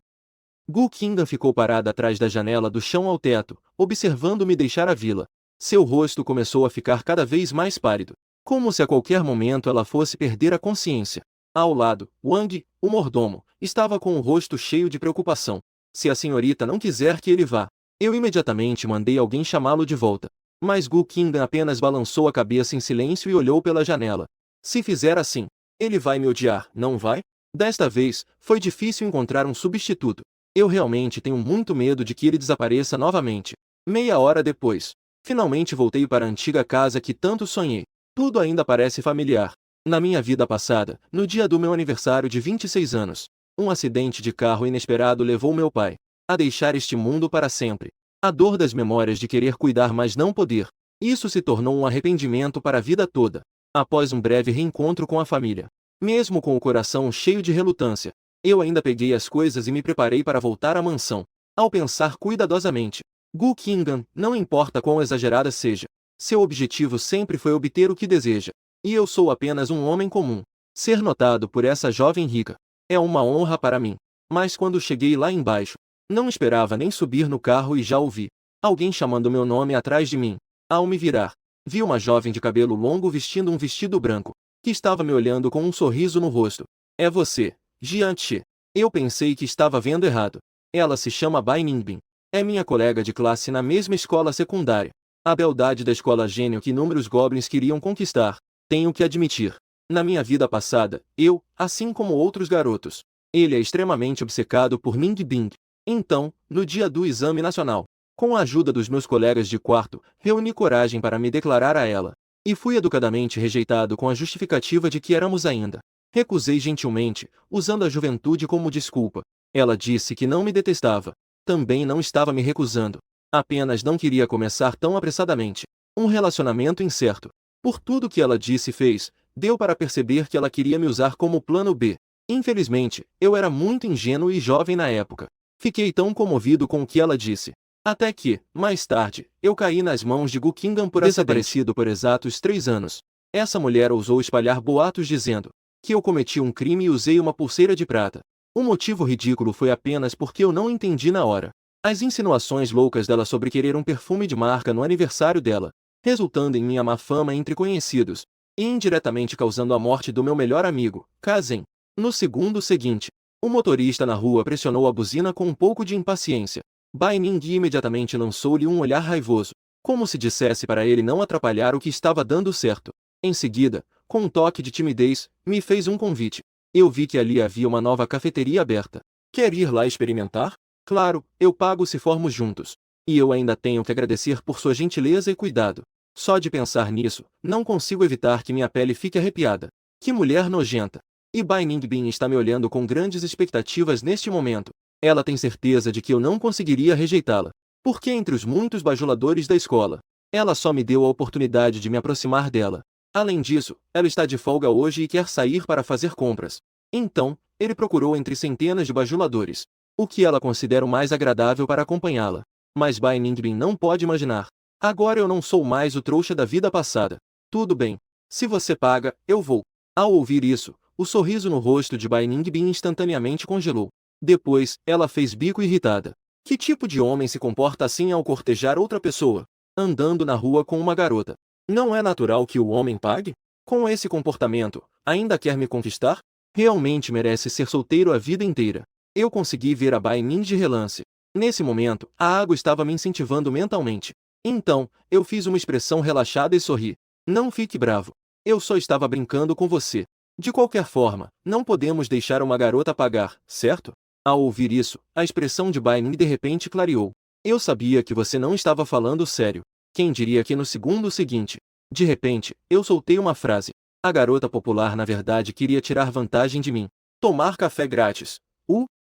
Gu Qingdan ficou parada atrás da janela do chão ao teto, observando-me deixar a vila. Seu rosto começou a ficar cada vez mais pálido, como se a qualquer momento ela fosse perder a consciência. Ao lado, Wang, o mordomo, estava com o rosto cheio de preocupação. Se a senhorita não quiser que ele vá, eu imediatamente mandei alguém chamá-lo de volta. Mas Gu Qingdan apenas balançou a cabeça em silêncio e olhou pela janela. Se fizer assim, ele vai me odiar, não vai? Desta vez, foi difícil encontrar um substituto. Eu realmente tenho muito medo de que ele desapareça novamente. Meia hora depois, finalmente voltei para a antiga casa que tanto sonhei. Tudo ainda parece familiar. Na minha vida passada, no dia do meu aniversário de 26 anos, um acidente de carro inesperado levou meu pai a deixar este mundo para sempre. A dor das memórias de querer cuidar mas não poder. Isso se tornou um arrependimento para a vida toda. Após um breve reencontro com a família, mesmo com o coração cheio de relutância, eu ainda peguei as coisas e me preparei para voltar à mansão. Ao pensar cuidadosamente, Gu Qingdan, não importa quão exagerada seja, seu objetivo sempre foi obter o que deseja. E eu sou apenas um homem comum. Ser notado por essa jovem rica é uma honra para mim. Mas quando cheguei lá embaixo, não esperava nem subir no carro e já ouvi alguém chamando meu nome atrás de mim. Ao me virar, vi uma jovem de cabelo longo vestindo um vestido branco, que estava me olhando com um sorriso no rosto. É você, Jian-Ti. Eu pensei que estava vendo errado. Ela se chama Bai Ningbin. É minha colega de classe na mesma escola secundária. A beldade da escola gênio que inúmeros goblins queriam conquistar. Tenho que admitir. Na minha vida passada, eu, assim como outros garotos, ele é extremamente obcecado por Ningbing. Então, no dia do exame nacional, com a ajuda dos meus colegas de quarto, reuni coragem para me declarar a ela. E fui educadamente rejeitado com a justificativa de que éramos ainda. Recusei gentilmente, usando a juventude como desculpa. Ela disse que não me detestava. Também não estava me recusando. Apenas não queria começar tão apressadamente. Um relacionamento incerto. Por tudo que ela disse e fez, deu para perceber que ela queria me usar como plano B. Infelizmente, eu era muito ingênuo e jovem na época. Fiquei tão comovido com o que ela disse. Até que, mais tarde, eu caí nas mãos de Gu Qingdan por desaparecido por exatos 3 anos. Essa mulher ousou espalhar boatos dizendo que eu cometi um crime e usei uma pulseira de prata. O motivo ridículo foi apenas porque eu não entendi na hora. As insinuações loucas dela sobre querer um perfume de marca no aniversário dela, resultando em minha má fama entre conhecidos, e indiretamente causando a morte do meu melhor amigo, Kazen. No segundo seguinte, o motorista na rua pressionou a buzina com um pouco de impaciência. Bai Ning imediatamente lançou-lhe um olhar raivoso, como se dissesse para ele não atrapalhar o que estava dando certo. Em seguida, com um toque de timidez, me fez um convite. Eu vi que ali havia uma nova cafeteria aberta. Quer ir lá experimentar? Claro, eu pago se formos juntos. E eu ainda tenho que agradecer por sua gentileza e cuidado. Só de pensar nisso, não consigo evitar que minha pele fique arrepiada. Que mulher nojenta! E Bai Ningbin está me olhando com grandes expectativas neste momento. Ela tem certeza de que eu não conseguiria rejeitá-la. Porque entre os muitos bajuladores da escola, ela só me deu a oportunidade de me aproximar dela. Além disso, ela está de folga hoje e quer sair para fazer compras. Então, ele procurou entre centenas de bajuladores o que ela considera o mais agradável para acompanhá-la. Mas Bai Ningbin não pode imaginar. Agora eu não sou mais o trouxa da vida passada. Tudo bem. Se você paga, eu vou. Ao ouvir isso, o sorriso no rosto de Bai Ningbin instantaneamente congelou. Depois, ela fez bico irritada. Que tipo de homem se comporta assim ao cortejar outra pessoa? Andando na rua com uma garota. Não é natural que o homem pague? Com esse comportamento, ainda quer me conquistar? Realmente merece ser solteiro a vida inteira. Eu consegui ver a Bai Ning de relance. Nesse momento, a água estava me incentivando mentalmente. Então, eu fiz uma expressão relaxada e sorri. Não fique bravo. Eu só estava brincando com você. De qualquer forma, não podemos deixar uma garota pagar, certo? Ao ouvir isso, a expressão de Bai Ning de repente clareou. Eu sabia que você não estava falando sério. Quem diria que no segundo seguinte, de repente, eu soltei uma frase. A garota popular na verdade queria tirar vantagem de mim. Tomar café grátis.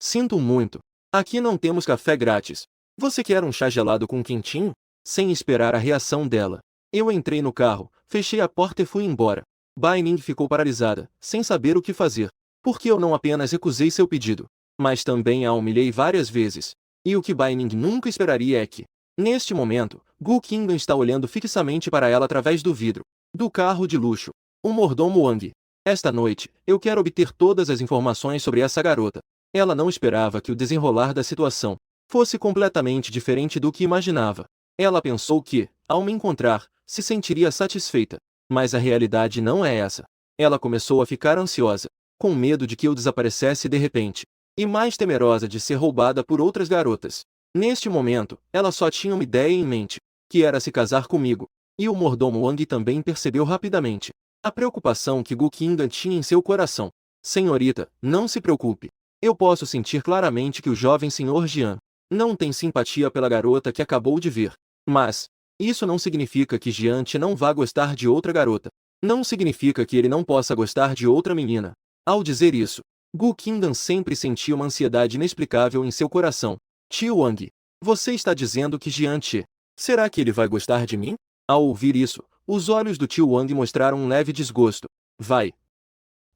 Sinto muito. Aqui não temos café grátis. Você quer um chá gelado com quentinho? Sem esperar a reação dela, eu entrei no carro, fechei a porta e fui embora. Bai Ning ficou paralisada, sem saber o que fazer. Porque eu não apenas recusei seu pedido, mas também a humilhei várias vezes. E o que Bai Ning nunca esperaria é que, neste momento, Gu Qingdan está olhando fixamente para ela através do vidro do carro de luxo. O mordomo Wang. Esta noite, eu quero obter todas as informações sobre essa garota. Ela não esperava que o desenrolar da situação fosse completamente diferente do que imaginava. Ela pensou que, ao me encontrar, se sentiria satisfeita. Mas a realidade não é essa. Ela começou a ficar ansiosa, com medo de que eu desaparecesse de repente, e mais temerosa de ser roubada por outras garotas. Neste momento, ela só tinha uma ideia em mente, que era se casar comigo. E o mordomo Wang também percebeu rapidamente a preocupação que Gu Qingdan tinha em seu coração. Senhorita, não se preocupe. Eu posso sentir claramente que o jovem senhor Jian não tem simpatia pela garota que acabou de ver. Mas, isso não significa que Jian Te não vá gostar de outra garota. Não significa que ele não possa gostar de outra menina. Ao dizer isso, Gu Qingdan sempre sentia uma ansiedade inexplicável em seu coração. Tio Wang, você está dizendo que Jian Te, será que ele vai gostar de mim? Ao ouvir isso, os olhos do tio Wang mostraram um leve desgosto. Vai.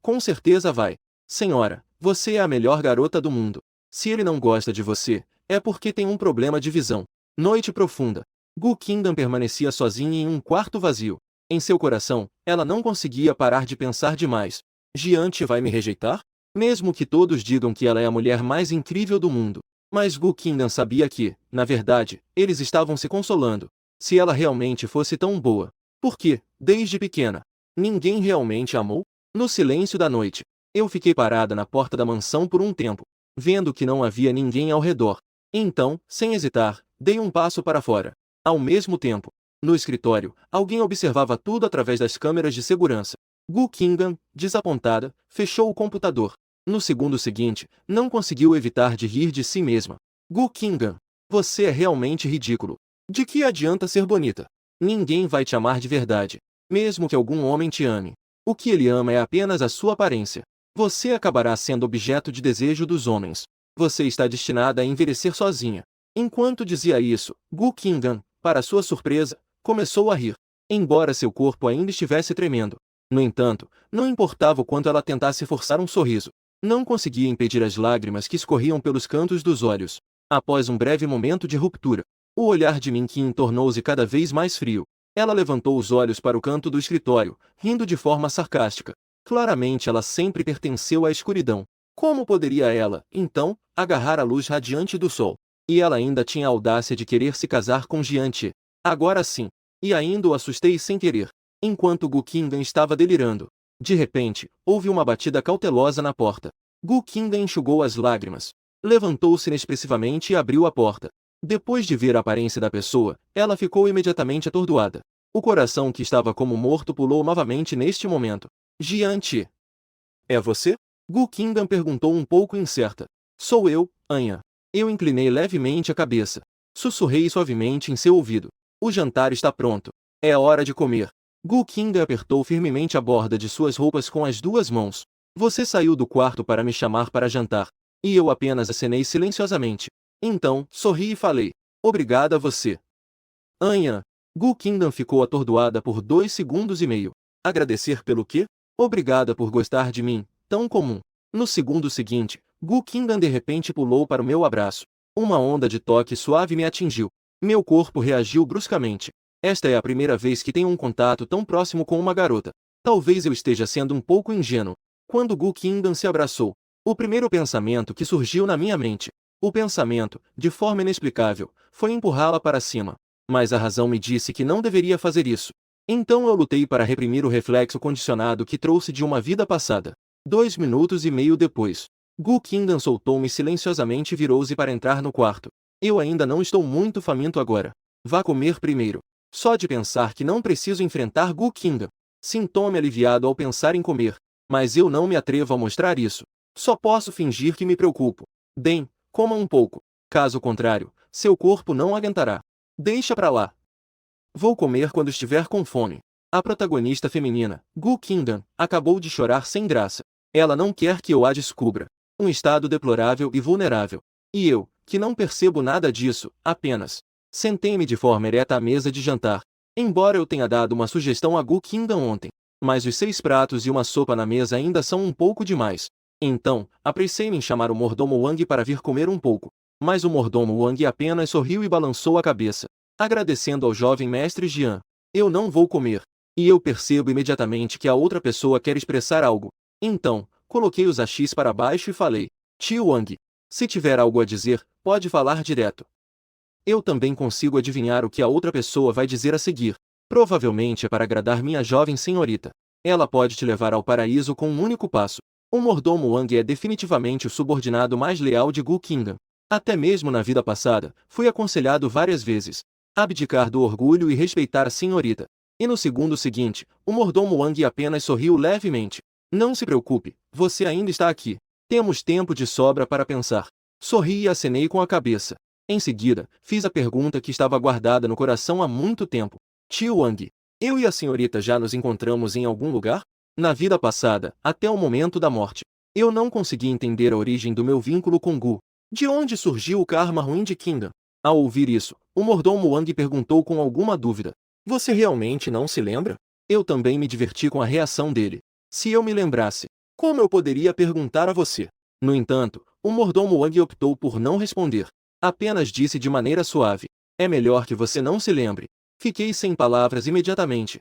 Com certeza vai. Senhora, você é a melhor garota do mundo. Se ele não gosta de você, é porque tem um problema de visão. Noite profunda. Gu Qingdan permanecia sozinha em um quarto vazio. Em seu coração, ela não conseguia parar de pensar demais. Jian Te vai me rejeitar? Mesmo que todos digam que ela é a mulher mais incrível do mundo. Mas Gu Qingdan sabia que, na verdade, eles estavam se consolando. Se ela realmente fosse tão boa. Porque, desde pequena, ninguém realmente a amou? No silêncio da noite, eu fiquei parada na porta da mansão por um tempo, vendo que não havia ninguém ao redor. Então, sem hesitar, dei um passo para fora. Ao mesmo tempo, no escritório, alguém observava tudo através das câmeras de segurança. Gu Qingdan, desapontada, fechou o computador. No segundo seguinte, não conseguiu evitar de rir de si mesma. Gu Qingdan, você é realmente ridículo. De que adianta ser bonita? Ninguém vai te amar de verdade, mesmo que algum homem te ame. O que ele ama é apenas a sua aparência. Você acabará sendo objeto de desejo dos homens. Você está destinada a envelhecer sozinha. Enquanto dizia isso, Gu Qingdan, para sua surpresa, começou a rir, embora seu corpo ainda estivesse tremendo. No entanto, não importava o quanto ela tentasse forçar um sorriso. Não conseguia impedir as lágrimas que escorriam pelos cantos dos olhos. Após um breve momento de ruptura, o olhar de Min Qin tornou-se cada vez mais frio. Ela levantou os olhos para o canto do escritório, rindo de forma sarcástica. Claramente ela sempre pertenceu à escuridão. Como poderia ela, então, agarrar a luz radiante do sol? E ela ainda tinha a audácia de querer se casar com Jian Te. Agora sim. E ainda o assustei sem querer. Enquanto Gu Qingdan estava delirando. De repente, houve uma batida cautelosa na porta. Gu Qingdan enxugou as lágrimas. Levantou-se inexpressivamente e abriu a porta. Depois de ver a aparência da pessoa, ela ficou imediatamente atordoada. O coração que estava como morto pulou novamente neste momento. Jian-Ti. É você? Gu Qingdan perguntou um pouco incerta. Sou eu, Anya. Eu inclinei levemente a cabeça. Sussurrei suavemente em seu ouvido. O jantar está pronto. É hora de comer. Gu Qingdan apertou firmemente a borda de suas roupas com as duas mãos. Você saiu do quarto para me chamar para jantar. E eu apenas acenei silenciosamente. Então, sorri e falei. Obrigada a você. Anya. Gu Qingdan ficou atordoada por 2 segundos e meio. Agradecer pelo quê? Obrigada por gostar de mim, tão comum. No segundo seguinte, Gu Qingdan de repente pulou para o meu abraço. Uma onda de toque suave me atingiu. Meu corpo reagiu bruscamente. Esta é a primeira vez que tenho um contato tão próximo com uma garota. Talvez eu esteja sendo um pouco ingênuo. Quando Gu Qingdan se abraçou, o primeiro pensamento que surgiu na minha mente, o pensamento, de forma inexplicável, foi empurrá-la para cima. Mas a razão me disse que não deveria fazer isso. Então eu lutei para reprimir o reflexo condicionado que trouxe de uma vida passada. 2 minutos e meio depois, Gu Qingdan soltou-me silenciosamente e virou-se para entrar no quarto. Eu ainda não estou muito faminto agora. Vá comer primeiro. Só de pensar que não preciso enfrentar Gu Qingdan. Sinto-me aliviado ao pensar em comer. Mas eu não me atrevo a mostrar isso. Só posso fingir que me preocupo. Bem, coma um pouco. Caso contrário, seu corpo não aguentará. Deixa pra lá. Vou comer quando estiver com fome. A protagonista feminina, Gu Qingdan, acabou de chorar sem graça. Ela não quer que eu a descubra. Um estado deplorável e vulnerável. E eu, que não percebo nada disso, apenas sentei-me de forma ereta à mesa de jantar. Embora eu tenha dado uma sugestão a Gu Qingdan ontem, mas os 6 pratos e uma sopa na mesa ainda são um pouco demais. Então, apressei-me em chamar o mordomo Wang para vir comer um pouco. Mas o mordomo Wang apenas sorriu e balançou a cabeça, agradecendo ao jovem mestre Jian. Eu não vou comer. E eu percebo imediatamente que a outra pessoa quer expressar algo. Então, coloquei os hashis para baixo e falei. Tio Wang, se tiver algo a dizer, pode falar direto. Eu também consigo adivinhar o que a outra pessoa vai dizer a seguir. Provavelmente é para agradar minha jovem senhorita. Ela pode te levar ao paraíso com um único passo. O mordomo Wang é definitivamente o subordinado mais leal de Gu Qingdan. Até mesmo na vida passada, fui aconselhado várias vezes abdicar do orgulho e respeitar a senhorita. E no segundo seguinte, o mordomo Wang apenas sorriu levemente. Não se preocupe, você ainda está aqui. Temos tempo de sobra para pensar. Sorri e acenei com a cabeça. Em seguida, fiz a pergunta que estava guardada no coração há muito tempo. Tio Wang, eu e a senhorita já nos encontramos em algum lugar? Na vida passada, até o momento da morte. Eu não consegui entender a origem do meu vínculo com Gu. De onde surgiu o karma ruim de Qingdan? Ao ouvir isso, o mordomo Wang perguntou com alguma dúvida. Você realmente não se lembra? Eu também me diverti com a reação dele. Se eu me lembrasse, como eu poderia perguntar a você? No entanto, o mordomo Wang optou por não responder. Apenas disse de maneira suave. É melhor que você não se lembre. Fiquei sem palavras imediatamente.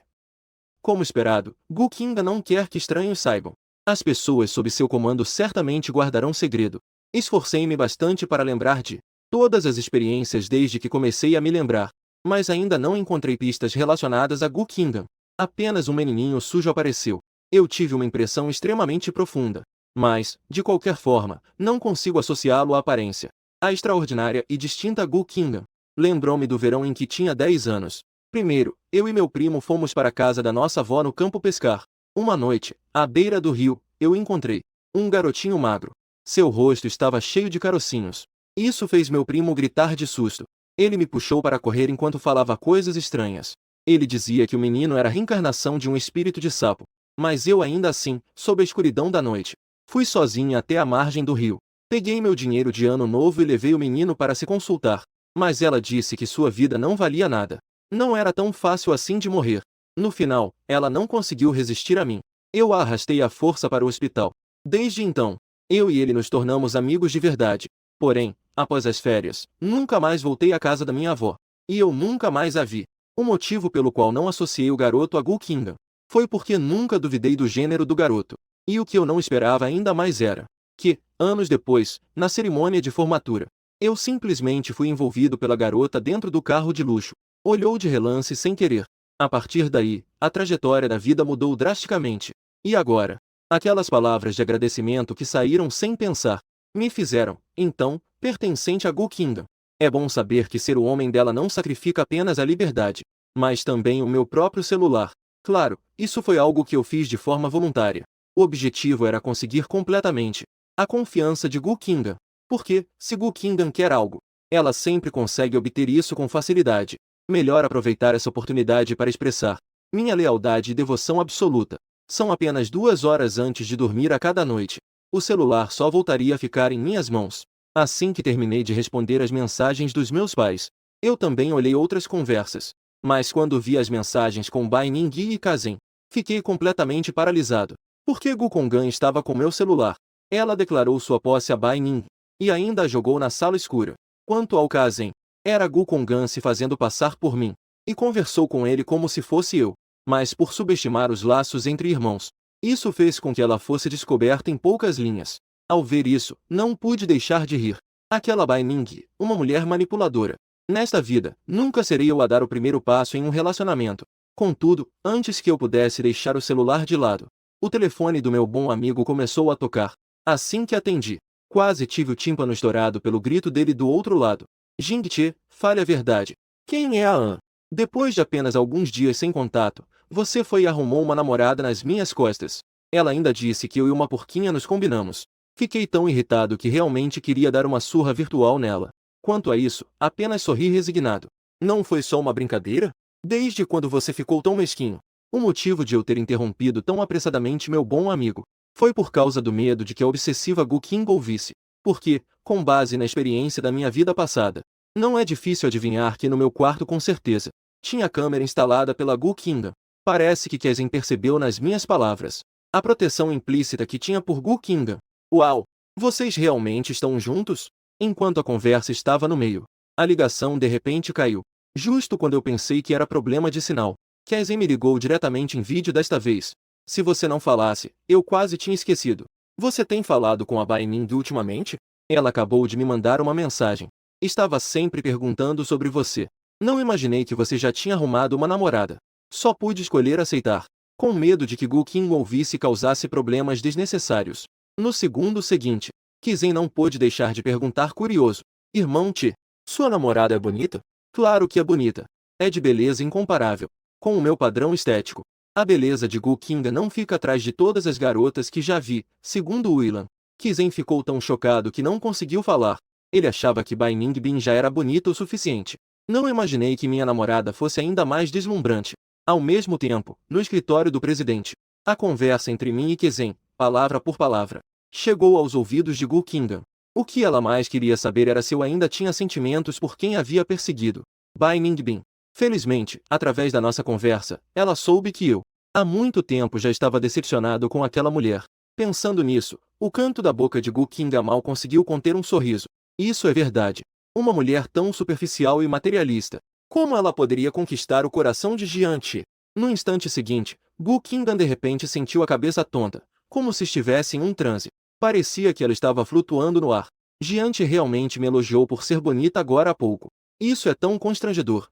Como esperado, Gu Qingdan não quer que estranhos saibam. As pessoas sob seu comando certamente guardarão segredo. Esforcei-me bastante para lembrar de todas as experiências desde que comecei a me lembrar, mas ainda não encontrei pistas relacionadas a Gu Qingdan. Apenas um menininho sujo apareceu. Eu tive uma impressão extremamente profunda. Mas, de qualquer forma, não consigo associá-lo à aparência. A extraordinária e distinta Gu Qingdan. Lembrou-me do verão em que tinha 10 anos. Primeiro, eu e meu primo fomos para a casa da nossa avó no campo pescar. Uma noite, à beira do rio, eu encontrei um garotinho magro. Seu rosto estava cheio de carocinhos. Isso fez meu primo gritar de susto. Ele me puxou para correr enquanto falava coisas estranhas. Ele dizia que o menino era a reencarnação de um espírito de sapo. Mas eu ainda assim, sob a escuridão da noite, fui sozinha até a margem do rio. Peguei meu dinheiro de ano novo e levei o menino para se consultar. Mas ela disse que sua vida não valia nada. Não era tão fácil assim de morrer. No final, ela não conseguiu resistir a mim. Eu a arrastei à força para o hospital. Desde então, eu e ele nos tornamos amigos de verdade. Porém, após as férias, nunca mais voltei à casa da minha avó. E eu nunca mais a vi. O motivo pelo qual não associei o garoto a Gu Qingdan foi porque nunca duvidei do gênero do garoto. E o que eu não esperava ainda mais era que, anos depois, na cerimônia de formatura, eu simplesmente fui envolvido pela garota dentro do carro de luxo. Olhou de relance sem querer. A partir daí, a trajetória da vida mudou drasticamente. E agora? Aquelas palavras de agradecimento que saíram sem pensar, me fizeram, então, pertencente a Gu Qingdan. É bom saber que ser o homem dela não sacrifica apenas a liberdade, mas também o meu próprio celular. Claro, isso foi algo que eu fiz de forma voluntária. O objetivo era conseguir completamente a confiança de Gu Qingdan. Porque, se Gu Qingdan quer algo, ela sempre consegue obter isso com facilidade. Melhor aproveitar essa oportunidade para expressar minha lealdade e devoção absoluta. São apenas 2 horas antes de dormir a cada noite. O celular só voltaria a ficar em minhas mãos assim que terminei de responder as mensagens dos meus pais. Eu também olhei outras conversas. Mas quando vi as mensagens com Bai Ningyi e Kazen, fiquei completamente paralisado. Porque Gu Konggan estava com meu celular. Ela declarou sua posse a Bai Ning e ainda a jogou na sala escura. Quanto ao Kazen, era Gu Konggan se fazendo passar por mim e conversou com ele como se fosse eu, mas por subestimar os laços entre irmãos. Isso fez com que ela fosse descoberta em poucas linhas. Ao ver isso, não pude deixar de rir. Aquela Bai Ning, uma mulher manipuladora. Nesta vida, nunca serei eu a dar o primeiro passo em um relacionamento. Contudo, antes que eu pudesse deixar o celular de lado, o telefone do meu bom amigo começou a tocar. Assim que atendi, quase tive o tímpano estourado pelo grito dele do outro lado. Jing-che, fale a verdade. Quem é a An? Depois de apenas alguns dias sem contato, você foi e arrumou uma namorada nas minhas costas. Ela ainda disse que eu e uma porquinha nos combinamos. Fiquei tão irritado que realmente queria dar uma surra virtual nela. Quanto a isso, apenas sorri resignado. Não foi só uma brincadeira? Desde quando você ficou tão mesquinho? O motivo de eu ter interrompido tão apressadamente meu bom amigo foi por causa do medo de que a obsessiva Gu Qingdan ouvisse. Porque, com base na experiência da minha vida passada, não é difícil adivinhar que no meu quarto com certeza tinha câmera instalada pela Gu Qingdan. Parece que Kazen percebeu nas minhas palavras a proteção implícita que tinha por Gu Qingdan. Uau! Vocês realmente estão juntos? Enquanto a conversa estava no meio, a ligação de repente caiu. Justo quando eu pensei que era problema de sinal, Kazen me ligou diretamente em vídeo desta vez. Se você não falasse, eu quase tinha esquecido. Você tem falado com a Bai Ning ultimamente? Ela acabou de me mandar uma mensagem. Estava sempre perguntando sobre você. Não imaginei que você já tinha arrumado uma namorada. Só pude escolher aceitar, com medo de que Gu Qingdan ouvisse e causasse problemas desnecessários. No segundo seguinte, Kazen não pôde deixar de perguntar curioso. Irmão Ti, sua namorada é bonita? Claro que é bonita. É de beleza incomparável. Com o meu padrão estético, a beleza de Gu Qingdan não fica atrás de todas as garotas que já vi, segundo Willan. Kazen ficou tão chocado que não conseguiu falar. Ele achava que Bai Ningbin já era bonita o suficiente. Não imaginei que minha namorada fosse ainda mais deslumbrante. Ao mesmo tempo, no escritório do presidente, a conversa entre mim e Kazen, palavra por palavra, chegou aos ouvidos de Gu Qingdan. O que ela mais queria saber era se eu ainda tinha sentimentos por quem havia perseguido Bai Ningbin. Felizmente, através da nossa conversa, ela soube que eu, há muito tempo já estava decepcionado com aquela mulher. Pensando nisso, o canto da boca de Gu Qingdan mal conseguiu conter um sorriso. Isso é verdade. Uma mulher tão superficial e materialista. Como ela poderia conquistar o coração de Jian Qi? No instante seguinte, Gu Qingdan de repente sentiu a cabeça tonta, como se estivesse em um transe. Parecia que ela estava flutuando no ar. Jian Qi realmente me elogiou por ser bonita agora há pouco. Isso é tão constrangedor.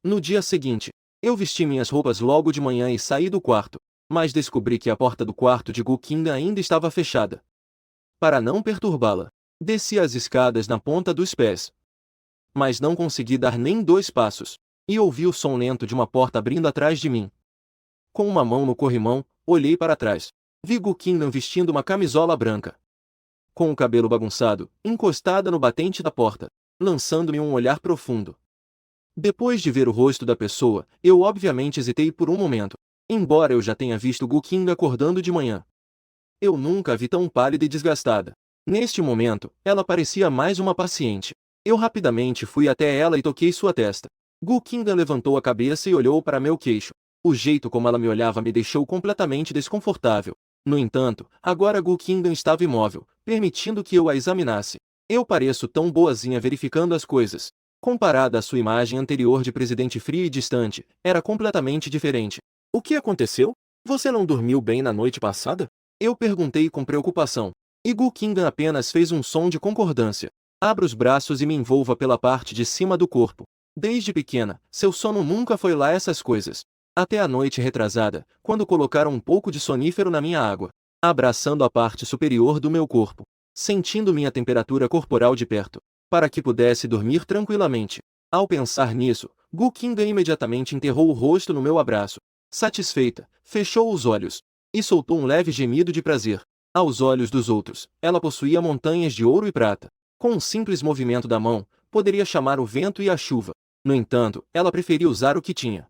No dia seguinte, eu vesti minhas roupas logo de manhã e saí do quarto, mas descobri que a porta do quarto de Gu Qingdan ainda estava fechada. Para não perturbá-la, desci as escadas na ponta dos pés. Mas não consegui dar nem 2 passos, e ouvi o som lento de uma porta abrindo atrás de mim. Com uma mão no corrimão, olhei para trás. Vi Gu Qingdan vestindo uma camisola branca, com o cabelo bagunçado, encostada no batente da porta, lançando-me um olhar profundo. Depois de ver o rosto da pessoa, eu obviamente hesitei por um momento, embora eu já tenha visto Gu Qingdan acordando de manhã. Eu nunca a vi tão pálida e desgastada. Neste momento, ela parecia mais uma paciente. Eu rapidamente fui até ela e toquei sua testa. Gu Qingdan levantou a cabeça e olhou para meu queixo. O jeito como ela me olhava me deixou completamente desconfortável. No entanto, agora Gu Qingdan estava imóvel, permitindo que eu a examinasse. Eu pareço tão boazinha verificando as coisas. Comparada à sua imagem anterior de presidente frio e distante, era completamente diferente. O que aconteceu? Você não dormiu bem na noite passada? Eu perguntei com preocupação. E Gu Qingdan apenas fez um som de concordância. Abra os braços e me envolva pela parte de cima do corpo. Desde pequena, seu sono nunca foi lá essas coisas. Até a noite retrasada, quando colocaram um pouco de sonífero na minha água, abraçando a parte superior do meu corpo, sentindo minha temperatura corporal de perto. para que pudesse dormir tranquilamente. Ao pensar nisso, Gu Qinggan imediatamente enterrou o rosto no meu abraço. Satisfeita, fechou os olhos e soltou um leve gemido de prazer. Aos olhos dos outros, ela possuía montanhas de ouro e prata. Com um simples movimento da mão, poderia chamar o vento e a chuva. No entanto, ela preferia usar o que tinha.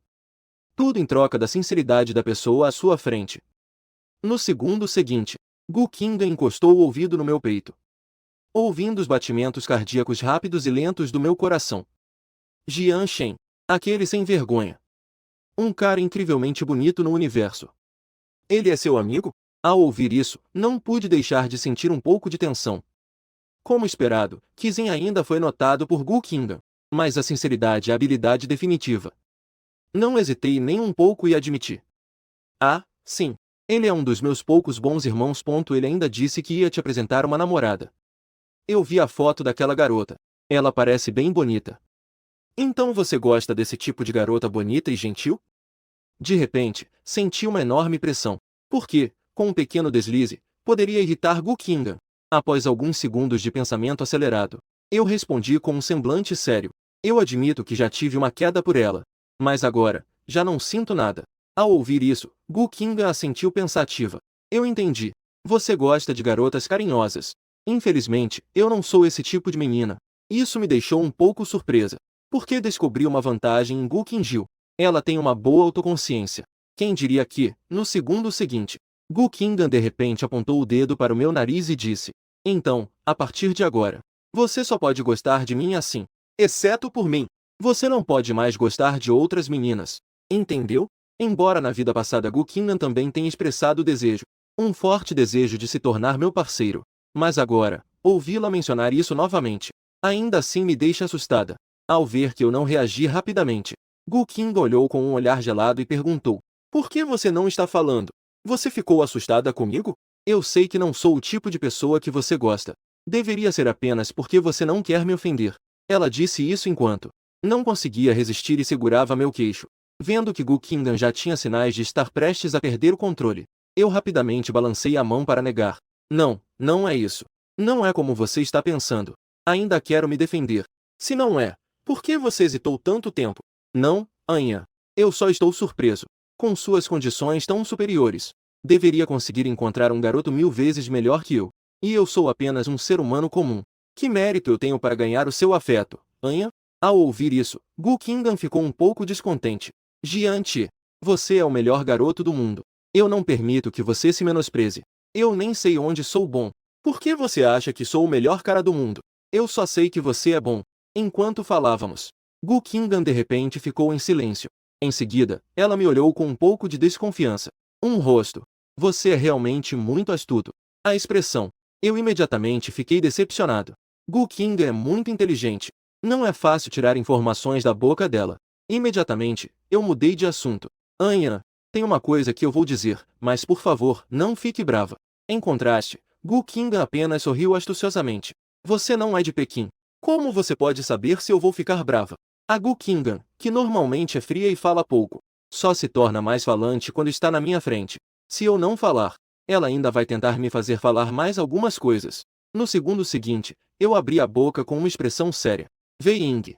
Tudo em troca da sinceridade da pessoa à sua frente. No segundo seguinte, Gu Qinggan encostou o ouvido no meu peito, ouvindo os batimentos cardíacos rápidos e lentos do meu coração. Jian Shen, aquele sem vergonha. Um cara incrivelmente bonito no universo. Ele é seu amigo? Ao ouvir isso, não pude deixar de sentir um pouco de tensão. Como esperado, Qizhen ainda foi notado por Gu Qinggan, mas a sinceridade é a habilidade definitiva. Não hesitei nem um pouco e admiti. Ah, sim. Ele é um dos meus poucos bons irmãos. Ele ainda disse que ia te apresentar uma namorada. Eu vi a foto daquela garota. Ela parece bem bonita. Então você gosta desse tipo de garota bonita e gentil? De repente, senti uma enorme pressão. Porque, com um pequeno deslize, poderia irritar Gu Qinggan. Após alguns segundos de pensamento acelerado, eu respondi com um semblante sério. Eu admito que já tive uma queda por ela. Mas agora, já não sinto nada. Ao ouvir isso, Gu Qinggan assentiu pensativa. Eu entendi. Você gosta de garotas carinhosas. Infelizmente, eu não sou esse tipo de menina. Isso me deixou um pouco surpresa. Porque descobri uma vantagem em Gu Qingjiu. Ela tem uma boa autoconsciência. Quem diria que, no segundo seguinte, Gu Qinggan de repente apontou o dedo para o meu nariz e disse: Então, a partir de agora, você só pode gostar de mim assim. Exceto por mim. Você não pode mais gostar de outras meninas. Entendeu? Embora na vida passada Gu Qinggan também tenha expressado o desejo, um forte desejo de se tornar meu parceiro. Mas agora, ouvi-la mencionar isso novamente, ainda assim me deixa assustada. Ao ver que eu não reagi rapidamente, Gu Qinggan olhou com um olhar gelado e perguntou: Por que você não está falando? Você ficou assustada comigo? Eu sei que não sou o tipo de pessoa que você gosta. Deveria ser apenas porque você não quer me ofender. Ela disse isso enquanto não conseguia resistir e segurava meu queixo. Vendo que Gu Qinggan já tinha sinais de estar prestes a perder o controle, eu rapidamente balancei a mão para negar. Não, não é isso. Não é como você está pensando. Ainda quero me defender. Se não é, por que você hesitou tanto tempo? Não, Anya. Eu só estou surpreso. Com suas condições tão superiores, deveria conseguir encontrar um garoto 1000 vezes melhor que eu. E eu sou apenas um ser humano comum. Que mérito eu tenho para ganhar o seu afeto, Anya? Ao ouvir isso, Gu Qinggan ficou um pouco descontente. Jian Ti, você é o melhor garoto do mundo. Eu não permito que você se menospreze. Eu nem sei onde sou bom. Por que você acha que sou o melhor cara do mundo? Eu só sei que você é bom. Enquanto falávamos, Gu Qinggan de repente ficou em silêncio. Em seguida, ela me olhou com um pouco de desconfiança. Um rosto. Você é realmente muito astuto. A expressão. Eu imediatamente fiquei decepcionado. Gu Qinggan é muito inteligente. Não é fácil tirar informações da boca dela. Imediatamente, eu mudei de assunto. Anya, tem uma coisa que eu vou dizer, mas por favor, não fique brava. Em contraste, Gu Qinggan apenas sorriu astuciosamente. Você não é de Pequim. Como você pode saber se eu vou ficar brava? A Gu Qinggan, que normalmente é fria e fala pouco, só se torna mais falante quando está na minha frente. Se eu não falar, ela ainda vai tentar me fazer falar mais algumas coisas. No segundo seguinte, eu abri a boca com uma expressão séria. Wei Ying.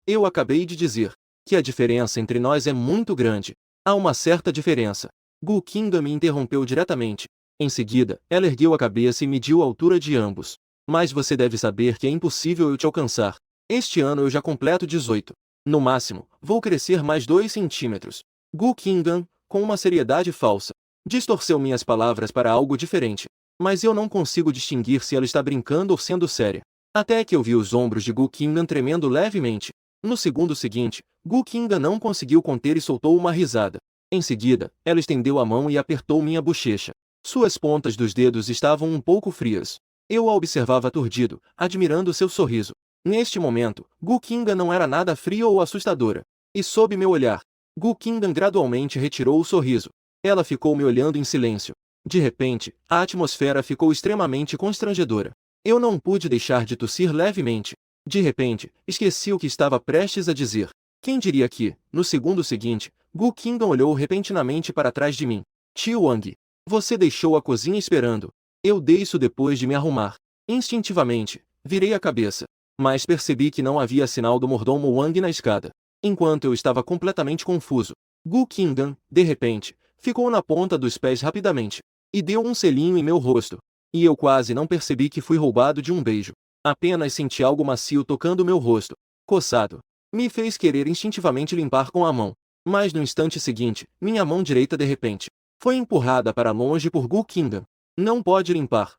Eu acabei de dizer que a diferença entre nós é muito grande. Há uma certa diferença. Gu Qinggan me interrompeu diretamente. Em seguida, ela ergueu a cabeça e mediu a altura de ambos. Mas você deve saber que é impossível eu te alcançar. Este ano eu já completo 18. No máximo, vou crescer mais 2 centímetros. Gu Qinggan, com uma seriedade falsa, distorceu minhas palavras para algo diferente. Mas eu não consigo distinguir se ela está brincando ou sendo séria. Até que eu vi os ombros de Gu Qinggan tremendo levemente. No segundo seguinte, Gu Qinggan não conseguiu conter e soltou uma risada. Em seguida, ela estendeu a mão e apertou minha bochecha. Suas pontas dos dedos estavam um pouco frias. Eu a observava aturdido, admirando seu sorriso. Neste momento, Gu Qinggan não era nada fria ou assustadora. E sob meu olhar, Gu Qinggan gradualmente retirou o sorriso. Ela ficou me olhando em silêncio. De repente, a atmosfera ficou extremamente constrangedora. Eu não pude deixar de tossir levemente. De repente, esqueci o que estava prestes a dizer. Quem diria que, no segundo seguinte, Gu Qinggan olhou repentinamente para trás de mim. Tio Wang, você deixou a cozinha esperando. Eu dei isso depois de me arrumar. Instintivamente, virei a cabeça. mas percebi que não havia sinal do mordomo Wang na escada. Enquanto eu estava completamente confuso, Gu Qingdan, de repente, ficou na ponta dos pés rapidamente e deu um selinho em meu rosto. E eu quase não percebi que fui roubado de um beijo. Apenas senti algo macio tocando meu rosto, coçado. Me fez querer instintivamente limpar com a mão. Mas no instante seguinte, minha mão direita de repente foi empurrada para longe por Gu Qingdan. Não pode limpar.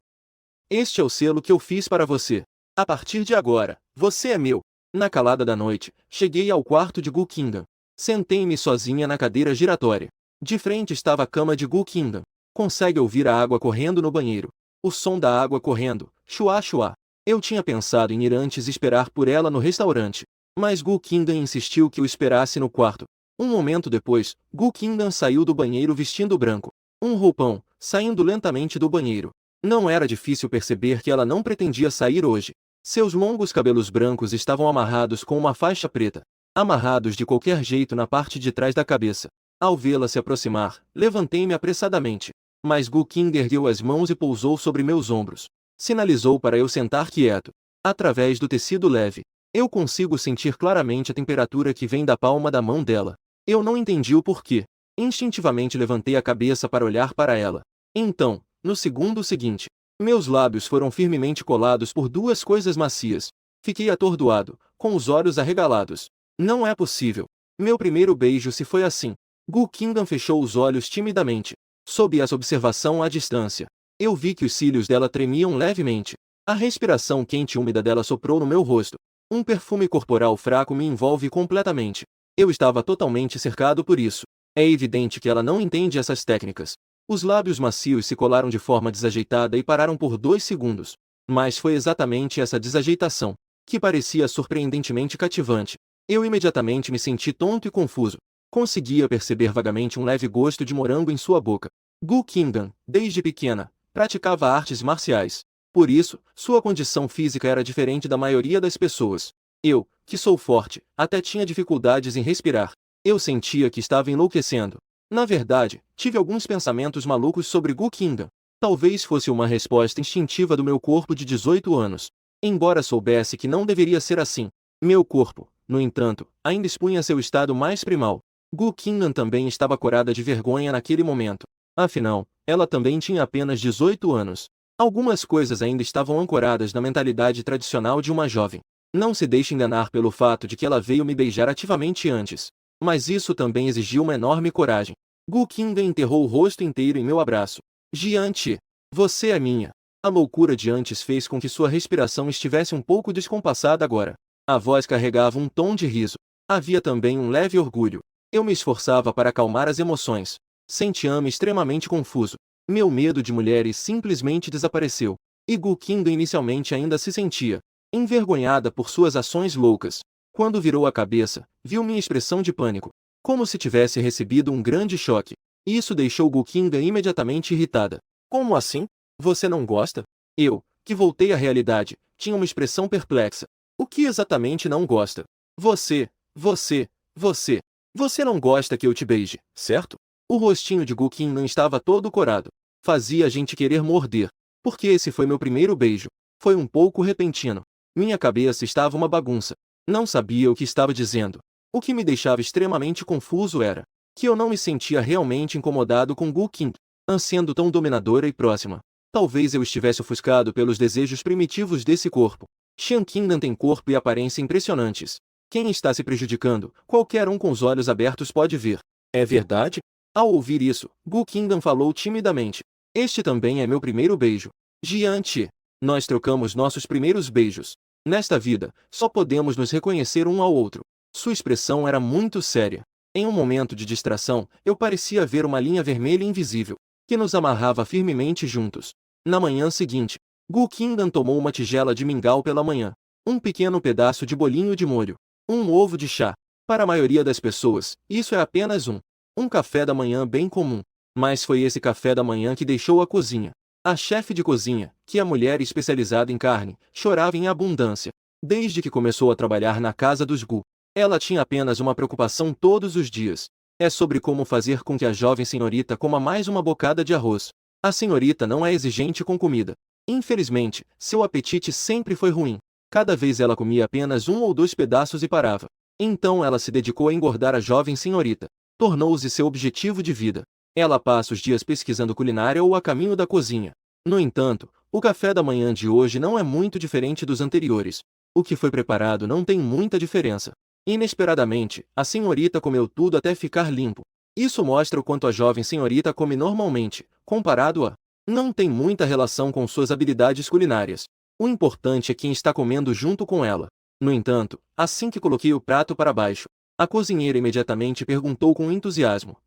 Este é o selo que eu fiz para você. A partir de agora, você é meu. Na calada da noite, cheguei ao quarto de Gu Qingdan. Sentei-me sozinha na cadeira giratória. De frente estava a cama de Gu Qingdan. Consegue ouvir a água correndo no banheiro. O som da água correndo, chua chua. Eu tinha pensado em ir antes esperar por ela no restaurante. Mas Gu Qingdan insistiu que eu esperasse no quarto. Um momento depois, Gu Qingdan saiu do banheiro vestindo branco. Um roupão, saindo lentamente do banheiro. Não era difícil perceber que ela não pretendia sair hoje. Seus longos cabelos brancos estavam amarrados com uma faixa preta. Amarrados de qualquer jeito na parte de trás da cabeça. Ao vê-la se aproximar, levantei-me apressadamente. Mas Gu Qingdan ergueu as mãos e pousou sobre meus ombros. Sinalizou para eu sentar quieto. Através do tecido leve, eu consigo sentir claramente a temperatura que vem da palma da mão dela. Eu não entendi o porquê. Instintivamente levantei a cabeça para olhar para ela. Então, no segundo seguinte, meus lábios foram firmemente colados por duas coisas macias. Fiquei atordoado, com os olhos arregalados. Não é possível. Meu primeiro beijo se foi assim. Gu Qingdan fechou os olhos timidamente. Sob essa observação à distância, eu vi que os cílios dela tremiam levemente. A respiração quente e úmida dela soprou no meu rosto. Um perfume corporal fraco me envolve completamente. Eu estava totalmente cercado por isso. É evidente que ela não entende essas técnicas. Os lábios macios se colaram de forma desajeitada e pararam por 2 segundos. Mas foi exatamente essa desajeitação, que parecia surpreendentemente cativante. Eu imediatamente me senti tonto e confuso. Conseguia perceber vagamente um leve gosto de morango em sua boca. Gu Qingdan, desde pequena, praticava artes marciais. Por isso, sua condição física era diferente da maioria das pessoas. Eu, que sou forte, até tinha dificuldades em respirar. Eu sentia que estava enlouquecendo. Na verdade, tive alguns pensamentos malucos sobre Gu Qingdan. Talvez fosse uma resposta instintiva do meu corpo de 18 anos. Embora soubesse que não deveria ser assim, meu corpo, no entanto, ainda expunha seu estado mais primal. Gu Qingdan também estava corada de vergonha naquele momento. Afinal, ela também tinha apenas 18 anos. Algumas coisas ainda estavam ancoradas na mentalidade tradicional de uma jovem. Não se deixe enganar pelo fato de que ela veio me beijar ativamente antes. Mas isso também exigiu uma enorme coragem. Gu Qingdan enterrou o rosto inteiro em meu abraço. Jian-Ti, você é minha. A loucura de antes fez com que sua respiração estivesse um pouco descompassada agora. A voz carregava um tom de riso. Havia também um leve orgulho. Eu me esforçava para acalmar as emoções. Sentia-me extremamente confuso. Meu medo de mulheres simplesmente desapareceu. E Gu Qingdan inicialmente ainda se sentia envergonhada por suas ações loucas. Quando virou a cabeça, viu minha expressão de pânico. Como se tivesse recebido um grande choque. Isso deixou Gu Qingdan imediatamente irritada. Como assim? Você não gosta? Eu, que voltei à realidade, tinha uma expressão perplexa. O que exatamente não gosta? Você não gosta que eu te beije, certo? O rostinho de Gu Qingdan estava todo corado. Fazia a gente querer morder. Porque esse foi meu primeiro beijo. Foi um pouco repentino. Minha cabeça estava uma bagunça. Não sabia o que estava dizendo. O que me deixava extremamente confuso era que eu não me sentia realmente incomodado com Gu Qingdan, sendo tão dominadora e próxima. Talvez eu estivesse ofuscado pelos desejos primitivos desse corpo. Xian Qingdan tem corpo e aparência impressionantes. Quem está se prejudicando, qualquer um com os olhos abertos pode ver. É verdade? Ao ouvir isso, Gu Qingdan falou timidamente. Este também é meu primeiro beijo. Jian-Ti, nós trocamos nossos primeiros beijos. Nesta vida, só podemos nos reconhecer um ao outro. Sua expressão era muito séria. Em um momento de distração, eu parecia ver uma linha vermelha invisível, que nos amarrava firmemente juntos. Na manhã seguinte, Gu Qingdan tomou uma tigela de mingau pela manhã, um pequeno pedaço de bolinho de molho, um ovo de chá. Para a maioria das pessoas, isso é apenas um café da manhã bem comum. Mas foi esse café da manhã que deixou a cozinha. A chefe de cozinha, que é mulher especializada em carne, chorava em abundância. Desde que começou a trabalhar na casa dos Gu, ela tinha apenas uma preocupação todos os dias. É sobre como fazer com que a jovem senhorita coma mais uma bocada de arroz. A senhorita não é exigente com comida. Infelizmente, seu apetite sempre foi ruim. Cada vez ela comia apenas 1 ou 2 pedaços e parava. Então ela se dedicou a engordar a jovem senhorita. Tornou-se seu objetivo de vida. Ela passa os dias pesquisando culinária ou a caminho da cozinha. No entanto, o café da manhã de hoje não é muito diferente dos anteriores. O que foi preparado não tem muita diferença. Inesperadamente, a senhorita comeu tudo até ficar limpo. Isso mostra o quanto a jovem senhorita come normalmente, comparado a... Não tem muita relação com suas habilidades culinárias. O importante é quem está comendo junto com ela. No entanto, assim que coloquei o prato para baixo, a cozinheira imediatamente perguntou com entusiasmo: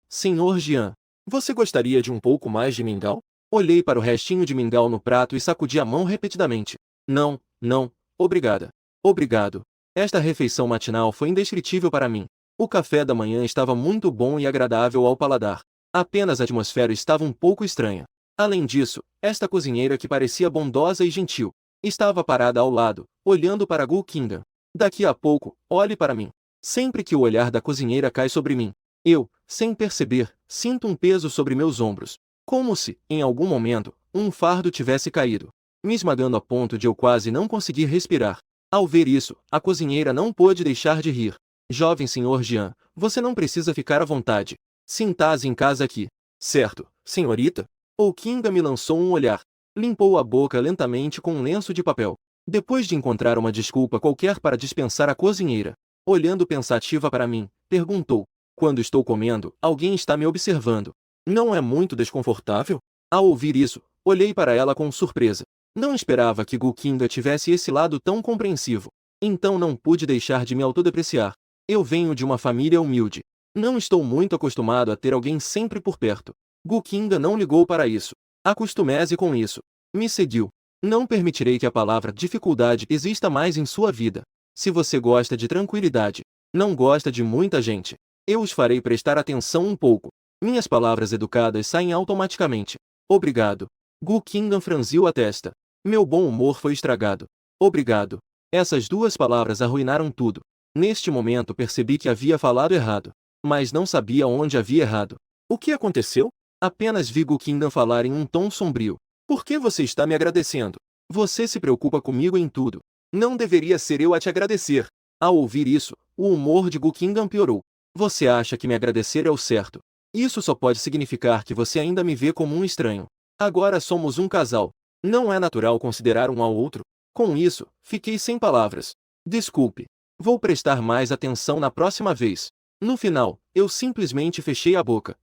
Senhor Jean, você gostaria de um pouco mais de mingau? Olhei para o restinho de mingau no prato e sacudi a mão repetidamente. Não, não, obrigada. Obrigado. Esta refeição matinal foi indescritível para mim. O café da manhã estava muito bom e agradável ao paladar. Apenas a atmosfera estava um pouco estranha. Além disso, esta cozinheira que parecia bondosa e gentil, estava parada ao lado, olhando para Gu Qingdan. Daqui a pouco, olhe para mim. Sempre que o olhar da cozinheira cai sobre mim, eu, sem perceber, sinto um peso sobre meus ombros. Como se, em algum momento, um fardo tivesse caído, me esmagando a ponto de eu quase não conseguir respirar. Ao ver isso, a cozinheira não pôde deixar de rir. Jovem senhor Jean, você não precisa ficar à vontade. Sinta-se em casa aqui. Certo, senhorita? O Qingdan me lançou um olhar. Limpou a boca lentamente com um lenço de papel. Depois de encontrar uma desculpa qualquer para dispensar a cozinheira, olhando pensativa para mim, perguntou: Quando estou comendo, alguém está me observando. Não é muito desconfortável? Ao ouvir isso, olhei para ela com surpresa. Não esperava que Gu Qingdan tivesse esse lado tão compreensivo. Então não pude deixar de me autodepreciar. Eu venho de uma família humilde. Não estou muito acostumado a ter alguém sempre por perto. Gu Qingdan não ligou para isso. Acostume-se com isso. Me seguiu. Não permitirei que a palavra dificuldade exista mais em sua vida. Se você gosta de tranquilidade, não gosta de muita gente, eu os farei prestar atenção um pouco. Minhas palavras educadas saem automaticamente. Obrigado. Gu Qingdan franziu a testa. Meu bom humor foi estragado. Obrigado. Essas 2 palavras arruinaram tudo. Neste momento percebi que havia falado errado, mas não sabia onde havia errado. O que aconteceu? Apenas vi Gu Qingdan falar em um tom sombrio. Por que você está me agradecendo? Você se preocupa comigo em tudo. Não deveria ser eu a te agradecer. Ao ouvir isso, o humor de Gu Qingdan piorou. Você acha que me agradecer é o certo? Isso só pode significar que você ainda me vê como um estranho. Agora somos um casal. Não é natural considerar um ao outro? Com isso, fiquei sem palavras. Desculpe. Vou prestar mais atenção na próxima vez. No final, eu simplesmente fechei a boca.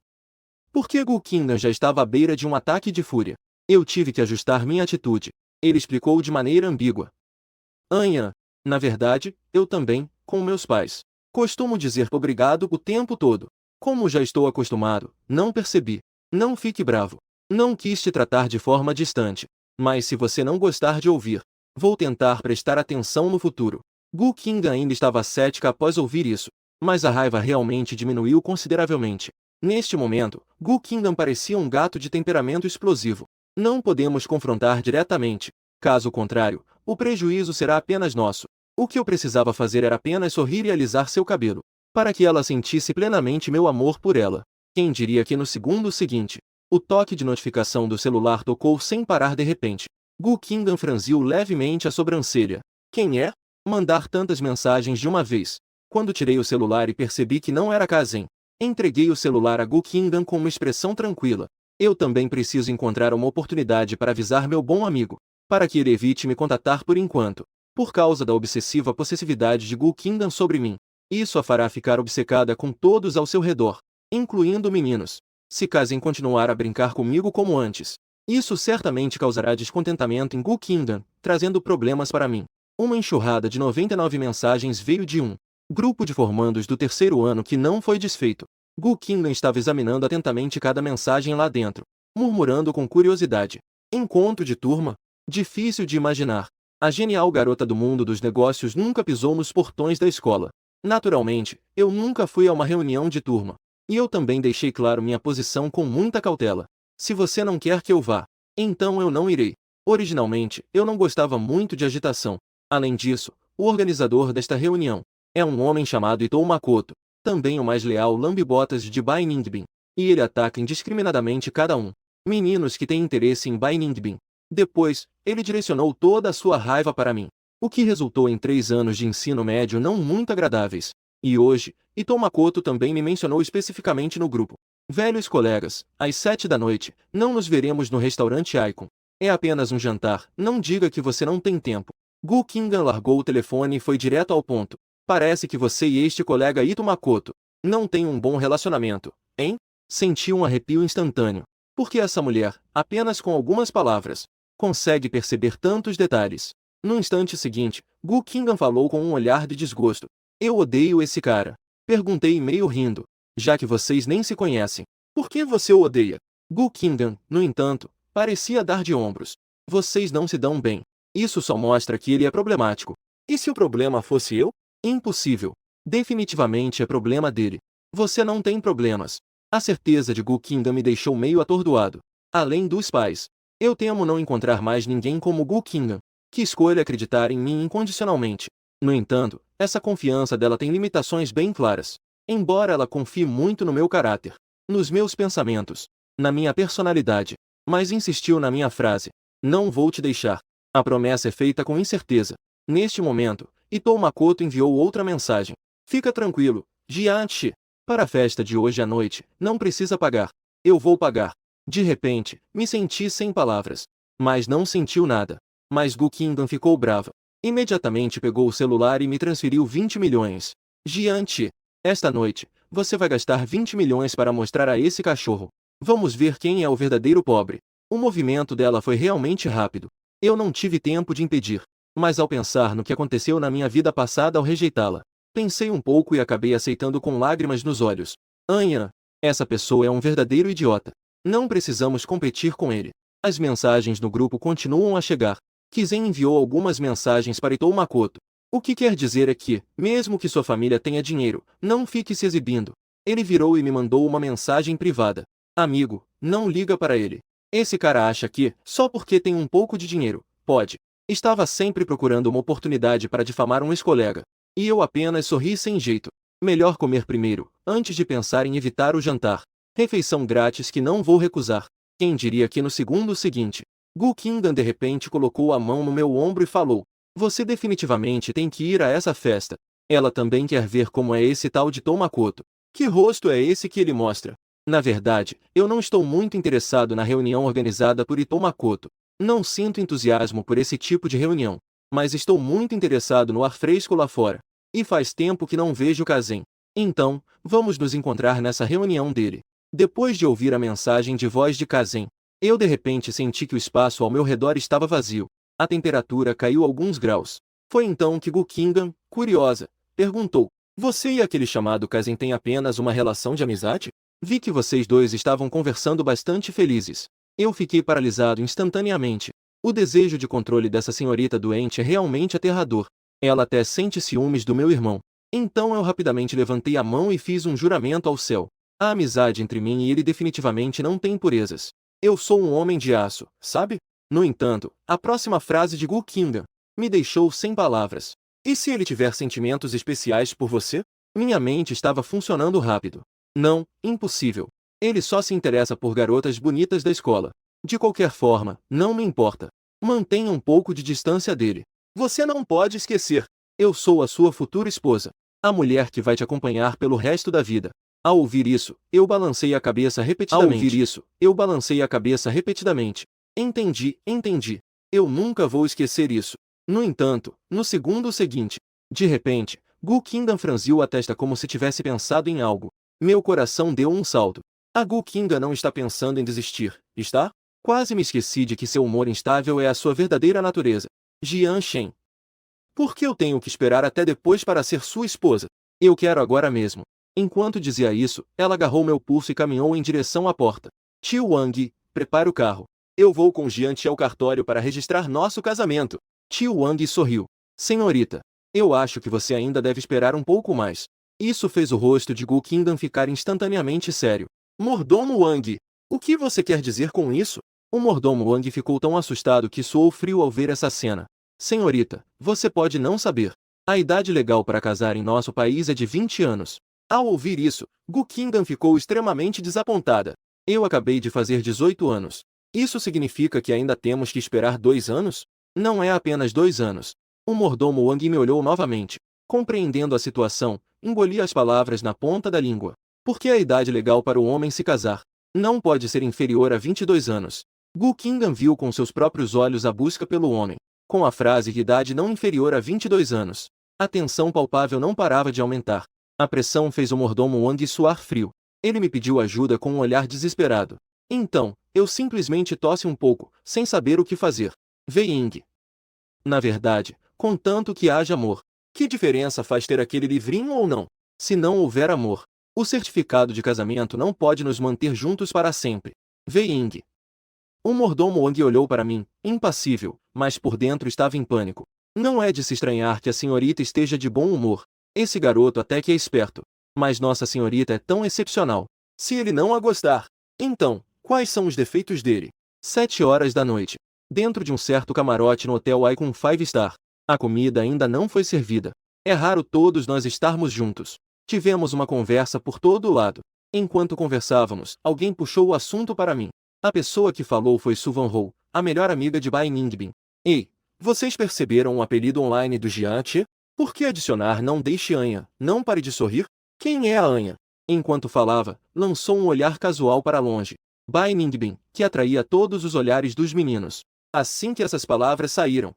Porque Gu Qingdan já estava à beira de um ataque de fúria. Eu tive que ajustar minha atitude. Ele explicou de maneira ambígua. Anha. Na verdade, eu também, com meus pais, costumo dizer obrigado o tempo todo. Como já estou acostumado, não percebi. Não fique bravo. Não quis te tratar de forma distante. Mas se você não gostar de ouvir, vou tentar prestar atenção no futuro. Gu Qingdan ainda estava cética após ouvir isso, mas a raiva realmente diminuiu consideravelmente. Neste momento, Gu Qingdan parecia um gato de temperamento explosivo. Não podemos confrontar diretamente. Caso contrário, o prejuízo será apenas nosso. O que eu precisava fazer era apenas sorrir e alisar seu cabelo, para que ela sentisse plenamente meu amor por ela. Quem diria que no segundo seguinte, o toque de notificação do celular tocou sem parar de repente. Gu Qingdan franziu levemente a sobrancelha. Quem é? Mandar tantas mensagens de uma vez. Quando tirei o celular e percebi que não era Kazem, entreguei o celular a Gu Qingdan com uma expressão tranquila. Eu também preciso encontrar uma oportunidade para avisar meu bom amigo, para que ele evite me contatar por enquanto, por causa da obsessiva possessividade de Gu Qingdan sobre mim. Isso a fará ficar obcecada com todos ao seu redor, incluindo meninos. Se Kazem continuar a brincar comigo como antes, isso certamente causará descontentamento em Gu Qingdan, trazendo problemas para mim. Uma enxurrada de 99 mensagens veio de um grupo de formandos do 3º ano que não foi desfeito. Gu Qingdan estava examinando atentamente cada mensagem lá dentro, murmurando com curiosidade. Encontro de turma? Difícil de imaginar. A genial garota do mundo dos negócios nunca pisou nos portões da escola. Naturalmente, eu nunca fui a uma reunião de turma. E eu também deixei claro minha posição com muita cautela. Se você não quer que eu vá, então eu não irei. Originalmente, eu não gostava muito de agitação. Além disso, o organizador desta reunião é um homem chamado Itou Makoto, também o mais leal lambe-botas de Bai Ningbin, e ele ataca indiscriminadamente cada um. Meninos que têm interesse em Bai Ningbin. Depois, ele direcionou toda a sua raiva para mim. o que resultou em 3 anos de ensino médio não muito agradáveis. E hoje, Ito Makoto também me mencionou especificamente no grupo. Velhos colegas, às 7 da noite, não nos veremos no restaurante Icon. É apenas um jantar, não diga que você não tem tempo. Gu Kingan largou o telefone e foi direto ao ponto. Parece que você e este colega Ito Makoto não têm um bom relacionamento, hein? Senti um arrepio instantâneo. Porque essa mulher, apenas com algumas palavras, consegue perceber tantos detalhes. No instante seguinte, Gu Kingan falou com um olhar de desgosto. Eu odeio esse cara. Perguntei meio rindo. Já que vocês nem se conhecem, por que você o odeia? Gu Kingan, no entanto, parecia dar de ombros. Vocês não se dão bem. Isso só mostra que ele é problemático. E se o problema fosse eu? Impossível. Definitivamente é problema dele. Você não tem problemas. A certeza de Gu Kingan me deixou meio atordoado. Além dos pais, eu temo não encontrar mais ninguém como Gu Kingan, que escolhe acreditar em mim incondicionalmente. No entanto, essa confiança dela tem limitações bem claras. Embora ela confie muito no meu caráter, nos meus pensamentos, na minha personalidade, mas insistiu na minha frase. Não vou te deixar. A promessa é feita com incerteza. Neste momento, Ito Makoto enviou outra mensagem. Fica tranquilo, Jian-chi. Para a festa de hoje à noite, não precisa pagar. Eu vou pagar. De repente, me senti sem palavras. Mas não sentiu nada. Mas Gu Kingan ficou brava. Imediatamente pegou o celular e me transferiu 20 milhões. Jian-chi, esta noite, você vai gastar 20 milhões para mostrar a esse cachorro. Vamos ver quem é o verdadeiro pobre. O movimento dela foi realmente rápido. Eu não tive tempo de impedir. Mas ao pensar no que aconteceu na minha vida passada ao rejeitá-la, pensei um pouco e acabei aceitando com lágrimas nos olhos. Anha, essa pessoa é um verdadeiro idiota. Não precisamos competir com ele. As mensagens no grupo continuam a chegar. Kizen enviou algumas mensagens para Ito Makoto. O que quer dizer é que, mesmo que sua família tenha dinheiro, não fique se exibindo. Ele virou e me mandou uma mensagem privada. Amigo, não liga para ele. Esse cara acha que, só porque tem um pouco de dinheiro, pode. Estava sempre procurando uma oportunidade para difamar um ex-colega. E eu apenas sorri sem jeito. Melhor comer primeiro, antes de pensar em evitar o jantar. Refeição grátis que não vou recusar. Quem diria que no segundo seguinte, Gu Kingan de repente colocou a mão no meu ombro e falou: você definitivamente tem que ir a essa festa. Ela também quer ver como é esse tal de Ito Makoto. Que rosto é esse que ele mostra? Na verdade, eu não estou muito interessado na reunião organizada por Ito Makoto. Não sinto entusiasmo por esse tipo de reunião. Mas estou muito interessado no ar fresco lá fora. E faz tempo que não vejo Kazen. Então, vamos nos encontrar nessa reunião dele. Depois de ouvir a mensagem de voz de Kazen, eu de repente senti que o espaço ao meu redor estava vazio. A temperatura caiu alguns graus. Foi então que Gu Kingan, curiosa, perguntou: você e aquele chamado Kazen têm apenas uma relação de amizade? Vi que vocês dois estavam conversando bastante felizes. Eu fiquei paralisado instantaneamente. O desejo de controle dessa senhorita doente é realmente aterrador. Ela até sente ciúmes do meu irmão. Então eu rapidamente levantei a mão e fiz um juramento ao céu. A amizade entre mim e ele definitivamente não tem impurezas. Eu sou um homem de aço, sabe? No entanto, a próxima frase de Gu Kingan me deixou sem palavras. E se ele tiver sentimentos especiais por você? Minha mente estava funcionando rápido. Não, impossível. Ele só se interessa por garotas bonitas da escola. De qualquer forma, não me importa. Mantenha um pouco de distância dele. Você não pode esquecer. Eu sou a sua futura esposa. A mulher que vai te acompanhar pelo resto da vida. Ao ouvir isso, eu balancei a cabeça repetidamente. Entendi. Eu nunca vou esquecer isso. No entanto, no segundo seguinte, de repente, Gu Kingan franziu a testa como se tivesse pensado em algo. Meu coração deu um salto. A Gu Kingan não está pensando em desistir, está? Quase me esqueci de que seu humor instável é a sua verdadeira natureza. Jian Shen. Por que eu tenho que esperar até depois para ser sua esposa? Eu quero agora mesmo. Enquanto dizia isso, ela agarrou meu pulso e caminhou em direção à porta. Tio Wang, prepare o carro. Eu vou com Jian-chi ao cartório para registrar nosso casamento. Tio Wang sorriu. Senhorita, eu acho que você ainda deve esperar um pouco mais. Isso fez o rosto de Gu Kingan ficar instantaneamente sério. Mordomo Wang, o que você quer dizer com isso? O mordomo Wang ficou tão assustado que suou frio ao ver essa cena. Senhorita, você pode não saber. A idade legal para casar em nosso país é de 20 anos. Ao ouvir isso, Gu Kingan ficou extremamente desapontada. Eu acabei de fazer 18 anos. Isso significa que ainda temos que esperar 2 anos? Não é apenas 2 anos. O mordomo Wang me olhou novamente. Compreendendo a situação, engoli as palavras na ponta da língua. Porque a idade legal para o homem se casar não pode ser inferior a 22 anos. Gu Qingdan viu com seus próprios olhos a busca pelo homem. Com a frase de idade não inferior a 22 anos, a tensão palpável não parava de aumentar. A pressão fez o mordomo Wang suar frio. Ele me pediu ajuda com um olhar desesperado. Então, eu simplesmente tosse um pouco, sem saber o que fazer. Wei Ying. Na verdade, contanto que haja amor. Que diferença faz ter aquele livrinho ou não? Se não houver amor, o certificado de casamento não pode nos manter juntos para sempre. Wei Ying. O mordomo Wang olhou para mim, impassível, mas por dentro estava em pânico. Não é de se estranhar que a senhorita esteja de bom humor. Esse garoto até que é esperto. Mas nossa senhorita é tão excepcional. Se ele não a gostar, então, quais são os defeitos dele? 7 horas da noite. Dentro de um certo camarote no Hotel Icon 5 Star. A comida ainda não foi servida. É raro todos nós estarmos juntos. Tivemos uma conversa por todo o lado. Enquanto conversávamos, alguém puxou o assunto para mim. A pessoa que falou foi Su Vanhou, a melhor amiga de Bai Ningbin. Ei, vocês perceberam o apelido online do Jiante? Por que adicionar não deixe Anha, não pare de sorrir? Quem é a Anha? Enquanto falava, lançou um olhar casual para longe. Bai Ningbin, que atraía todos os olhares dos meninos. Assim que essas palavras saíram,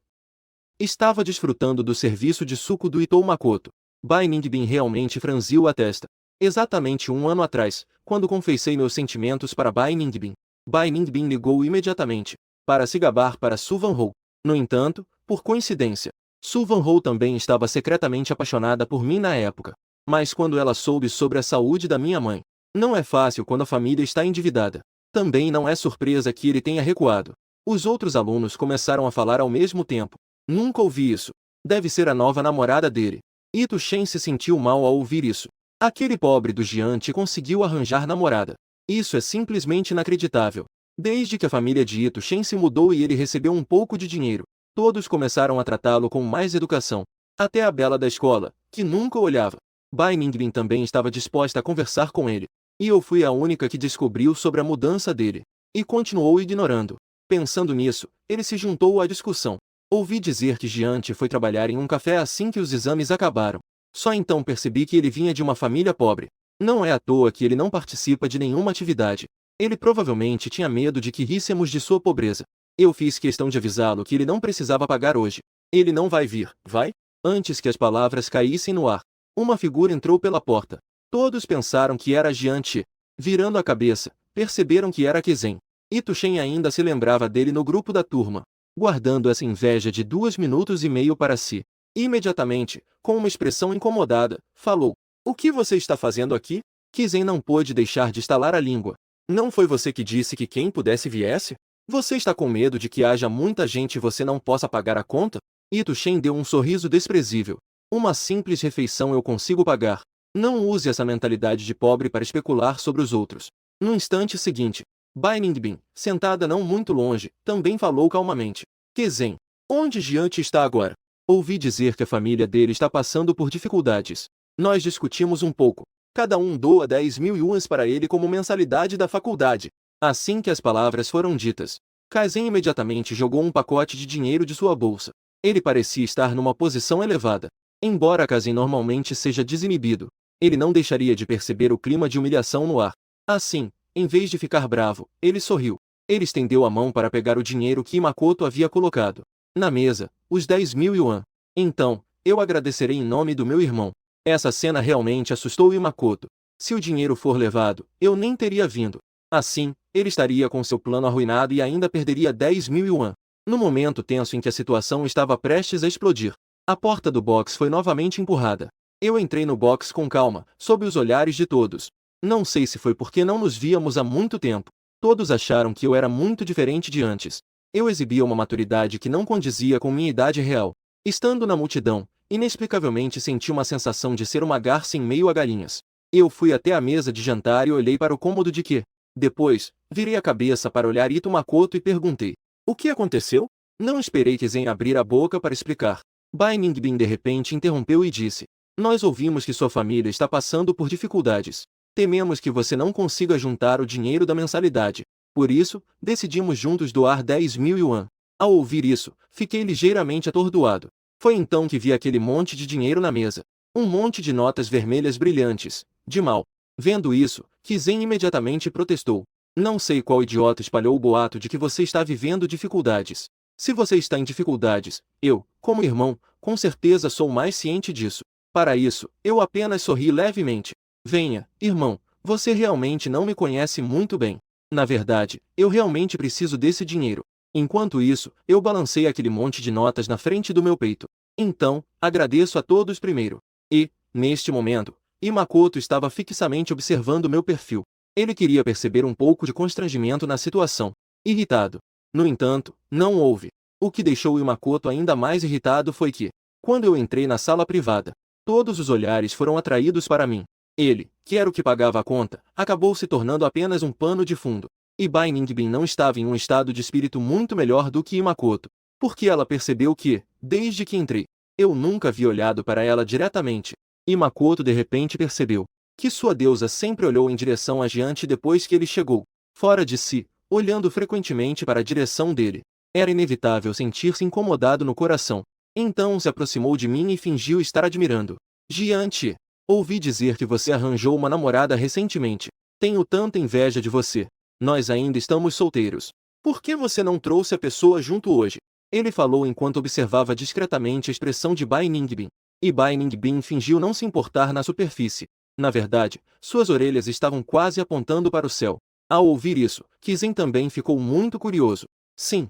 estava desfrutando do serviço de suco do Itou Makoto. Bai Ningbin realmente franziu a testa. Exatamente um ano atrás, quando confessei meus sentimentos para Bai Ningbin, Bai Ningbin ligou imediatamente, para se gabar para Su Vanhou. No entanto, por coincidência, Su Vanhou também estava secretamente apaixonada por mim na época. Mas quando ela soube sobre a saúde da minha mãe, não é fácil quando a família está endividada. Também não é surpresa que ele tenha recuado. Os outros alunos começaram a falar ao mesmo tempo. Nunca ouvi isso. Deve ser a nova namorada dele. Ito Shen se sentiu mal ao ouvir isso. Aquele pobre do Jiante conseguiu arranjar namorada. Isso é simplesmente inacreditável. Desde que a família de Ito Shen se mudou e ele recebeu um pouco de dinheiro, todos começaram a tratá-lo com mais educação. Até a bela da escola, que nunca o olhava. Bai Ningbin também estava disposta a conversar com ele. E eu fui a única que descobriu sobre a mudança dele. E continuou ignorando. Pensando nisso, ele se juntou à discussão. Ouvi dizer que Jiante foi trabalhar em um café assim que os exames acabaram. Só então percebi que ele vinha de uma família pobre. Não é à toa que ele não participa de nenhuma atividade. Ele provavelmente tinha medo de que ríssemos de sua pobreza. Eu fiz questão de avisá-lo que ele não precisava pagar hoje. Ele não vai vir, vai? Antes que as palavras caíssem no ar, uma figura entrou pela porta. Todos pensaram que era Jiante. Virando a cabeça, perceberam que era Kizen. Ito Shen ainda se lembrava dele no grupo da turma, guardando essa inveja de 2 minutos e meio para si. Imediatamente, com uma expressão incomodada, falou: "O que você está fazendo aqui?" Kizen não pôde deixar de estalar a língua. "Não foi você que disse que quem pudesse viesse? Você está com medo de que haja muita gente e você não possa pagar a conta?" Ito Shen deu um sorriso desprezível. "Uma simples refeição eu consigo pagar. Não use essa mentalidade de pobre para especular sobre os outros." No instante seguinte, Bai Ningbin, sentada não muito longe, também falou calmamente: "Kizen, onde Jiante está agora? Ouvi dizer que a família dele está passando por dificuldades. Nós discutimos um pouco. Cada um doa 10.000 yuans para ele como mensalidade da faculdade." Assim que as palavras foram ditas, Kaizen imediatamente jogou um pacote de dinheiro de sua bolsa. Ele parecia estar numa posição elevada. Embora Kaizen normalmente seja desinibido, ele não deixaria de perceber o clima de humilhação no ar. Assim, em vez de ficar bravo, ele sorriu. Ele estendeu a mão para pegar o dinheiro que Makoto havia colocado na mesa, os 10.000 yuan. "Então, eu agradecerei em nome do meu irmão." Essa cena realmente assustou Makoto. Se o dinheiro for levado, eu nem teria vindo. Assim, ele estaria com seu plano arruinado e ainda perderia 10.000 yuan. No momento tenso em que a situação estava prestes a explodir, a porta do box foi novamente empurrada. Eu entrei no box com calma, sob os olhares de todos. Não sei se foi porque não nos víamos há muito tempo. Todos acharam que eu era muito diferente de antes. Eu exibia uma maturidade que não condizia com minha idade real. Estando na multidão, inexplicavelmente senti uma sensação de ser uma garça em meio a galinhas. Eu fui até a mesa de jantar e olhei para o cômodo de que. Depois, virei a cabeça para olhar Ito Makoto e perguntei: "O que aconteceu?" Não esperei que Zen abrir a boca para explicar. Bai Ningbin de repente interrompeu e disse: "Nós ouvimos que sua família está passando por dificuldades. Tememos que você não consiga juntar o dinheiro da mensalidade. Por isso, decidimos juntos doar 10.000 yuan." Ao ouvir isso, fiquei ligeiramente atordoado. Foi então que vi aquele monte de dinheiro na mesa. Um monte de notas vermelhas brilhantes, de mal. Vendo isso, Kizen imediatamente protestou. Não sei qual idiota espalhou o boato de que você está vivendo dificuldades. Se você está em dificuldades, eu, como irmão, com certeza sou mais ciente disso. Para isso, eu apenas sorri levemente. Venha, irmão, você realmente não me conhece muito bem. Na verdade, eu realmente preciso desse dinheiro. Enquanto isso, eu balancei aquele monte de notas na frente do meu peito. Então, agradeço a todos primeiro. E, neste momento, Imakoto estava fixamente observando meu perfil. Ele queria perceber um pouco de constrangimento na situação. Irritado. No entanto, não houve. O que deixou Imakoto ainda mais irritado foi que, quando eu entrei na sala privada, todos os olhares foram atraídos para mim. Ele, que era o que pagava a conta, acabou se tornando apenas um pano de fundo. E Bai Ningbin não estava em um estado de espírito muito melhor do que Imakoto, porque ela percebeu que, desde que entrei, eu nunca havia olhado para ela diretamente. Imakoto de repente percebeu que sua deusa sempre olhou em direção a Jiante depois que ele chegou, fora de si, olhando frequentemente para a direção dele. Era inevitável sentir-se incomodado no coração. Então se aproximou de mim e fingiu estar admirando. Jiante, ouvi dizer que você arranjou uma namorada recentemente. Tenho tanta inveja de você. Nós ainda estamos solteiros. Por que você não trouxe a pessoa junto hoje? Ele falou enquanto observava discretamente a expressão de Bai Ningbin. E Bai Ningbin fingiu não se importar na superfície. Na verdade, suas orelhas estavam quase apontando para o céu. Ao ouvir isso, Kizen também ficou muito curioso. Sim.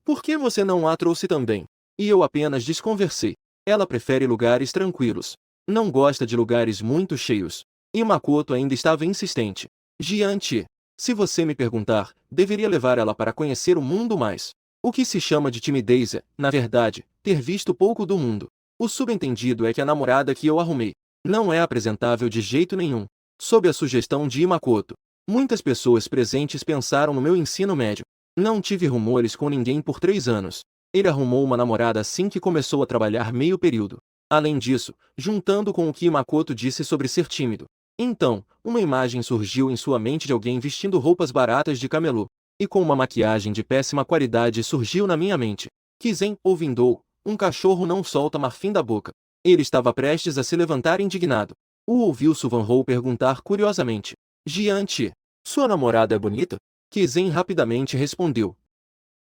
Por que você não a trouxe também? E eu apenas desconversei. Ela prefere lugares tranquilos. Não gosta de lugares muito cheios. E Makoto ainda estava insistente. Jiante, se você me perguntar, deveria levar ela para conhecer o mundo mais. O que se chama de timidez é, na verdade, ter visto pouco do mundo. O subentendido é que a namorada que eu arrumei não é apresentável de jeito nenhum. Sob a sugestão de Imakoto, muitas pessoas presentes pensaram no meu ensino médio. Não tive rumores com ninguém por 3 anos. Ele arrumou uma namorada assim que começou a trabalhar meio período. Além disso, juntando com o que Imakoto disse sobre ser tímido. Então, uma imagem surgiu em sua mente de alguém vestindo roupas baratas de camelô. E com uma maquiagem de péssima qualidade surgiu na minha mente. Kizen ouvindo, um cachorro não solta marfim da boca. Ele estava prestes a se levantar indignado. O ouviu Suvanhou perguntar curiosamente. Jiante, sua namorada é bonita? Kizen rapidamente respondeu.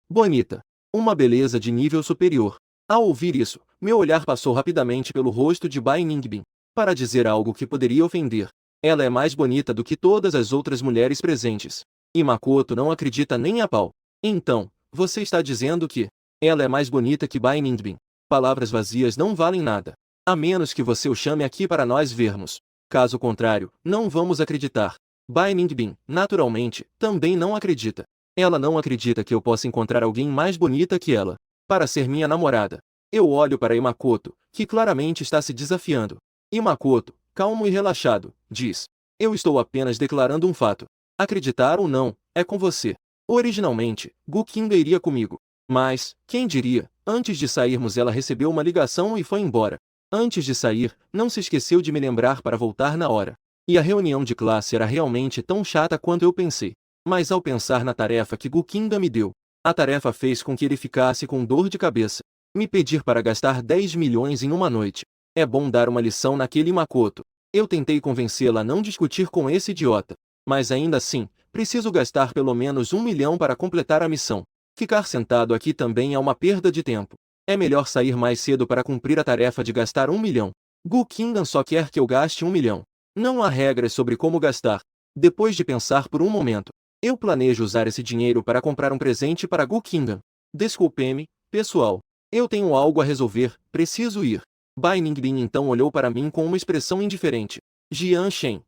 Bonita. Uma beleza de nível superior. Ao ouvir isso, meu olhar passou rapidamente pelo rosto de Bai Ningbin, para dizer algo que poderia ofender. Ela é mais bonita do que todas as outras mulheres presentes. E Makoto não acredita nem a pau. Então, você está dizendo que ela é mais bonita que Bai Ningbin. Palavras vazias não valem nada. A menos que você o chame aqui para nós vermos. Caso contrário, não vamos acreditar. Bai Ningbin, naturalmente, também não acredita. Ela não acredita que eu possa encontrar alguém mais bonita que ela, para ser minha namorada. Eu olho para Imakoto, que claramente está se desafiando. Imakoto, calmo e relaxado, diz. Eu estou apenas declarando um fato. Acreditar ou não, é com você. Originalmente, Gukinga iria comigo. Mas, quem diria, antes de sairmos ela recebeu uma ligação e foi embora. Antes de sair, não se esqueceu de me lembrar para voltar na hora. E a reunião de classe era realmente tão chata quanto eu pensei. Mas ao pensar na tarefa que Gukinga me deu, a tarefa fez com que ele ficasse com dor de cabeça. Me pedir para gastar 10 milhões em uma noite. É bom dar uma lição naquele Makoto. Eu tentei convencê-la a não discutir com esse idiota. Mas ainda assim, preciso gastar pelo menos 1 milhão para completar a missão. Ficar sentado aqui também é uma perda de tempo. É melhor sair mais cedo para cumprir a tarefa de gastar 1 milhão. Gukinga só quer que eu gaste 1 milhão. Não há regras sobre como gastar. Depois de pensar por um momento, eu planejo usar esse dinheiro para comprar um presente para Gukinga. Desculpe-me, pessoal. Eu tenho algo a resolver, preciso ir. Bai Ningbin então olhou para mim com uma expressão indiferente. Jian Shen.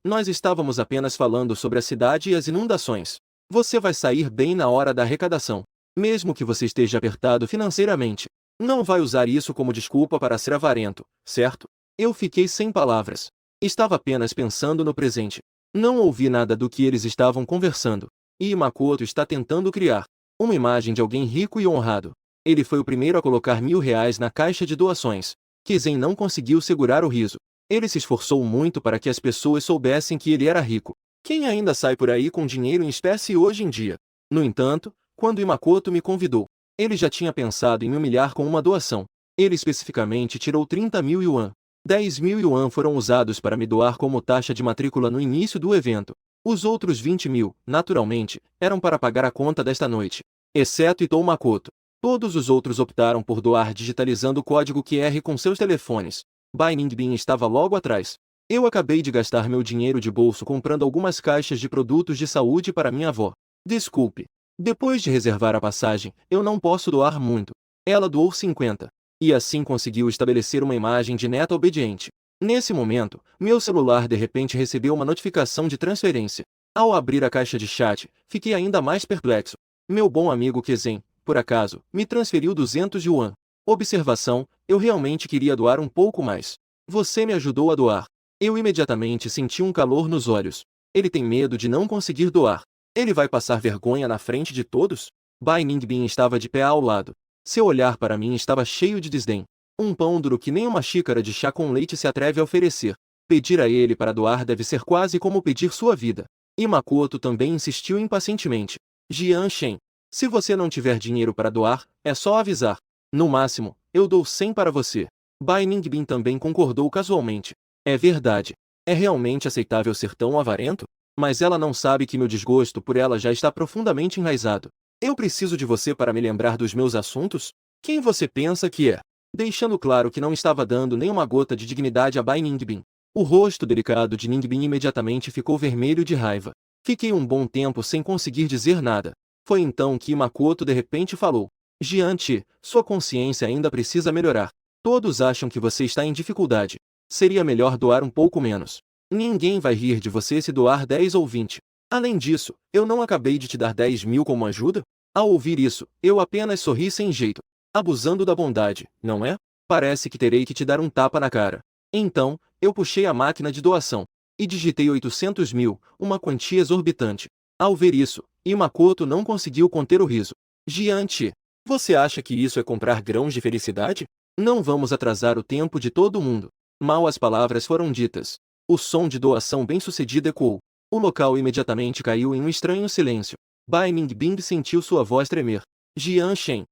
Nós estávamos apenas falando sobre a cidade e as inundações. Você vai sair bem na hora da arrecadação. Mesmo que você esteja apertado financeiramente. Não vai usar isso como desculpa para ser avarento, certo? Eu fiquei sem palavras. Estava apenas pensando no presente. Não ouvi nada do que eles estavam conversando. E Makoto está tentando criar uma imagem de alguém rico e honrado. Ele foi o primeiro a colocar R$ 1.000 na caixa de doações. Kizen não conseguiu segurar o riso. Ele se esforçou muito para que as pessoas soubessem que ele era rico. Quem ainda sai por aí com dinheiro em espécie hoje em dia? No entanto, quando Imakoto me convidou, ele já tinha pensado em me humilhar com uma doação. Ele especificamente tirou 30.000 yuan. 10.000 yuan foram usados para me doar como taxa de matrícula no início do evento. Os outros 20.000, naturalmente, eram para pagar a conta desta noite. Exceto Itou Makoto. Todos os outros optaram por doar digitalizando o código QR com seus telefones. Bai Ningbin estava logo atrás. Eu acabei de gastar meu dinheiro de bolso comprando algumas caixas de produtos de saúde para minha avó. Desculpe. Depois de reservar a passagem, eu não posso doar muito. Ela doou 50. E assim conseguiu estabelecer uma imagem de neta obediente. Nesse momento, meu celular de repente recebeu uma notificação de transferência. Ao abrir a caixa de chat, fiquei ainda mais perplexo. Meu bom amigo Kezen, por acaso, me transferiu 200 yuan. Observação, eu realmente queria doar um pouco mais. Você me ajudou a doar. Eu imediatamente senti um calor nos olhos. Ele tem medo de não conseguir doar. Ele vai passar vergonha na frente de todos? Bai Ningbin estava de pé ao lado. Seu olhar para mim estava cheio de desdém. Um pão duro que nem uma xícara de chá com leite se atreve a oferecer. Pedir a ele para doar deve ser quase como pedir sua vida. E Makoto também insistiu impacientemente. Jian Shen, se você não tiver dinheiro para doar, é só avisar. No máximo, eu dou 100 para você. Bai Ningbin também concordou casualmente. É verdade. É realmente aceitável ser tão avarento? Mas ela não sabe que meu desgosto por ela já está profundamente enraizado. Eu preciso de você para me lembrar dos meus assuntos? Quem você pensa que é? Deixando claro que não estava dando nem uma gota de dignidade a Bai Ningbin. O rosto delicado de Ningbin imediatamente ficou vermelho de raiva. Fiquei um bom tempo sem conseguir dizer nada. Foi então que Makoto de repente falou. Jian-Chi, sua consciência ainda precisa melhorar. Todos acham que você está em dificuldade. Seria melhor doar um pouco menos. Ninguém vai rir de você se doar 10 ou 20. Além disso, eu não acabei de te dar 10.000 como ajuda? Ao ouvir isso, eu apenas sorri sem jeito. Abusando da bondade, não é? Parece que terei que te dar um tapa na cara. Então, eu puxei a máquina de doação. E digitei 800.000, uma quantia exorbitante. Ao ver isso, Makoto não conseguiu conter o riso. Jian-Chi, você acha que isso é comprar grãos de felicidade? Não vamos atrasar o tempo de todo mundo. Mal as palavras foram ditas. O som de doação bem-sucedido ecoou. O local imediatamente caiu em um estranho silêncio. Bai Ningbin sentiu sua voz tremer. Jian Shen,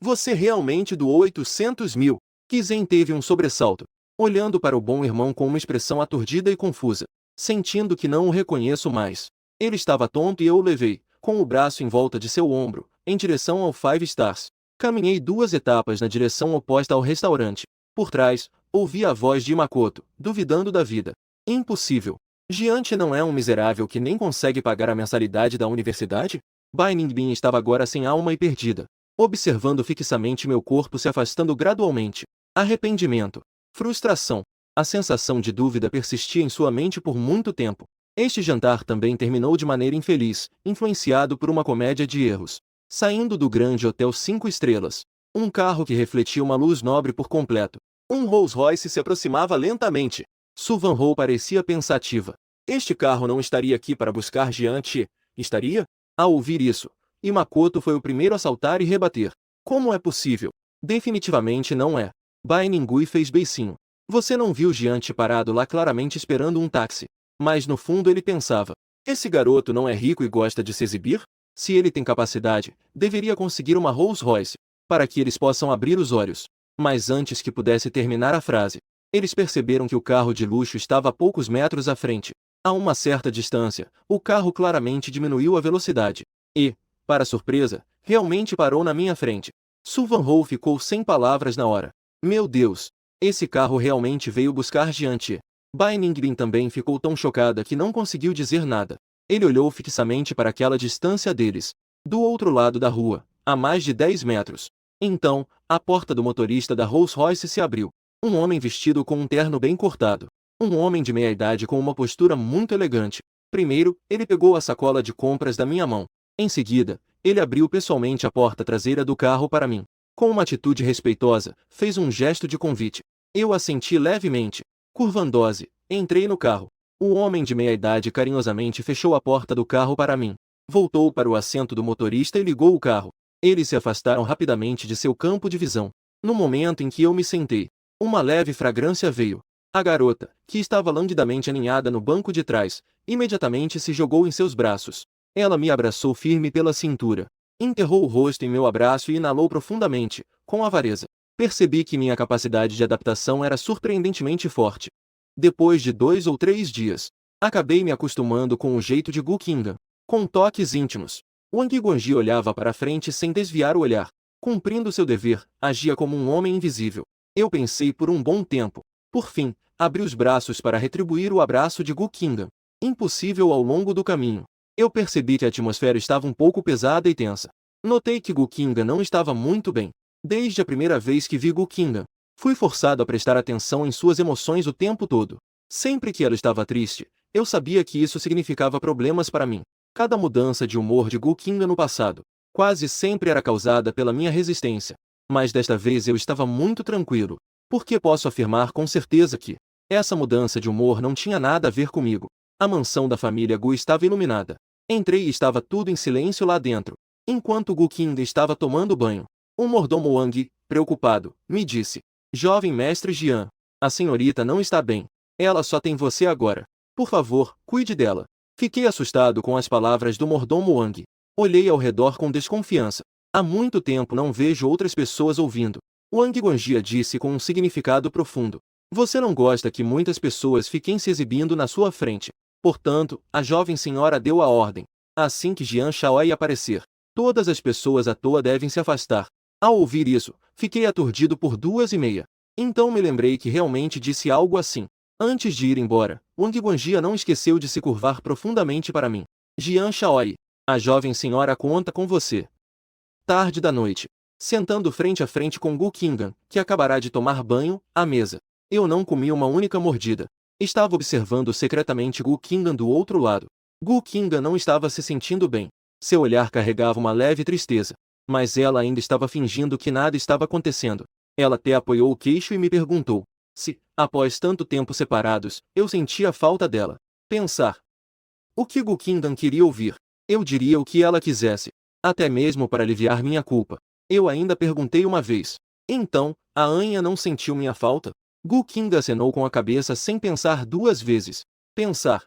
você realmente doou 800.000? Kizen teve um sobressalto, olhando para o bom irmão com uma expressão aturdida e confusa, sentindo que não o reconheço mais. Ele estava tonto e eu o levei, com o braço em volta de seu ombro, em direção ao Five Stars. Caminhei 2 etapas na direção oposta ao restaurante. Por trás, ouvi a voz de Makoto, duvidando da vida. Impossível. Jiante não é um miserável que nem consegue pagar a mensalidade da universidade? Bai Ningbin estava agora sem alma e perdida, observando fixamente meu corpo se afastando gradualmente. Arrependimento. Frustração. A sensação de dúvida persistia em sua mente por muito tempo. Este jantar também terminou de maneira infeliz, influenciado por uma comédia de erros. Saindo do grande hotel 5 estrelas, um carro que refletia uma luz nobre por completo. Um Rolls-Royce se aproximava lentamente. Su Vanhou parecia pensativa. Este carro não estaria aqui para buscar Jian-Chi, estaria? Ao ouvir isso, Makoto foi o primeiro a saltar e rebater. Como é possível? Definitivamente não é. Bai Ningui fez beicinho. Você não viu Jian-Chi parado lá claramente esperando um táxi. Mas no fundo ele pensava. Esse garoto não é rico e gosta de se exibir? Se ele tem capacidade, deveria conseguir uma Rolls-Royce, para que eles possam abrir os olhos. Mas antes que pudesse terminar a frase, eles perceberam que o carro de luxo estava a poucos metros à frente. A uma certa distância, o carro claramente diminuiu a velocidade. E, para surpresa, realmente parou na minha frente. Su Vanhou ficou sem palavras na hora. Meu Deus! Esse carro realmente veio buscar Jian-Chi. Bai Ningbin também ficou tão chocada que não conseguiu dizer nada. Ele olhou fixamente para aquela distância deles. Do outro lado da rua, a mais de 10 metros. Então, a porta do motorista da Rolls-Royce se abriu. Um homem vestido com um terno bem cortado. Um homem de meia-idade com uma postura muito elegante. Primeiro, ele pegou a sacola de compras da minha mão. Em seguida, ele abriu pessoalmente a porta traseira do carro para mim. Com uma atitude respeitosa, fez um gesto de convite. Eu assenti levemente. Curvandose, entrei no carro. O homem de meia-idade carinhosamente fechou a porta do carro para mim. Voltou para o assento do motorista e ligou o carro. Eles se afastaram rapidamente de seu campo de visão. No momento em que eu me sentei, uma leve fragrância veio. A garota, que estava languidamente aninhada no banco de trás, imediatamente se jogou em seus braços. Ela me abraçou firme pela cintura. Enterrou o rosto em meu abraço e inalou profundamente, com avareza. Percebi que minha capacidade de adaptação era surpreendentemente forte. Depois de 2 ou 3 dias, acabei me acostumando com o jeito de Gu Qingdan. Com toques íntimos, Wang Guangji olhava para frente sem desviar o olhar. Cumprindo seu dever, agia como um homem invisível. Eu pensei por um bom tempo. Por fim, abri os braços para retribuir o abraço de Gu Qingdan. Impossível ao longo do caminho. Eu percebi que a atmosfera estava um pouco pesada e tensa. Notei que Gu Qingdan não estava muito bem. Desde a primeira vez que vi Gu Qingdan, fui forçado a prestar atenção em suas emoções o tempo todo. Sempre que ela estava triste, eu sabia que isso significava problemas para mim. Cada mudança de humor de Gu Qingdan no passado, quase sempre era causada pela minha resistência. Mas desta vez eu estava muito tranquilo, porque posso afirmar com certeza que essa mudança de humor não tinha nada a ver comigo. A mansão da família Gu estava iluminada. Entrei e estava tudo em silêncio lá dentro, enquanto Gu Qingdan estava tomando banho. O mordomo Wang, preocupado, me disse: Jovem mestre Jian, a senhorita não está bem. Ela só tem você agora. Por favor, cuide dela. Fiquei assustado com as palavras do mordomo Wang. Olhei ao redor com desconfiança. Há muito tempo não vejo outras pessoas ouvindo. Wang Guanjia disse com um significado profundo. Você não gosta que muitas pessoas fiquem se exibindo na sua frente. Portanto, a jovem senhora deu a ordem. Assim que Jian Shaoai aparecer, todas as pessoas à toa devem se afastar. Ao ouvir isso, fiquei aturdido por 2h30. Então me lembrei que realmente disse algo assim. Antes de ir embora, Wang Guanjia não esqueceu de se curvar profundamente para mim. Jian Shaoai, a jovem senhora conta com você. Tarde da noite. Sentando frente a frente com Gu Qingdan, que acabará de tomar banho, à mesa. Eu não comi uma única mordida. Estava observando secretamente Gu Qingdan do outro lado. Gu Qingdan não estava se sentindo bem. Seu olhar carregava uma leve tristeza. Mas ela ainda estava fingindo que nada estava acontecendo. Ela até apoiou o queixo e me perguntou se, após tanto tempo separados, eu sentia falta dela. Pensar. O que Gu Qingdan queria ouvir? Eu diria o que ela quisesse. Até mesmo para aliviar minha culpa. Eu ainda perguntei uma vez. Então, a Anya não sentiu minha falta? Gu Qingdan acenou com a cabeça sem pensar 2 vezes. Pensar.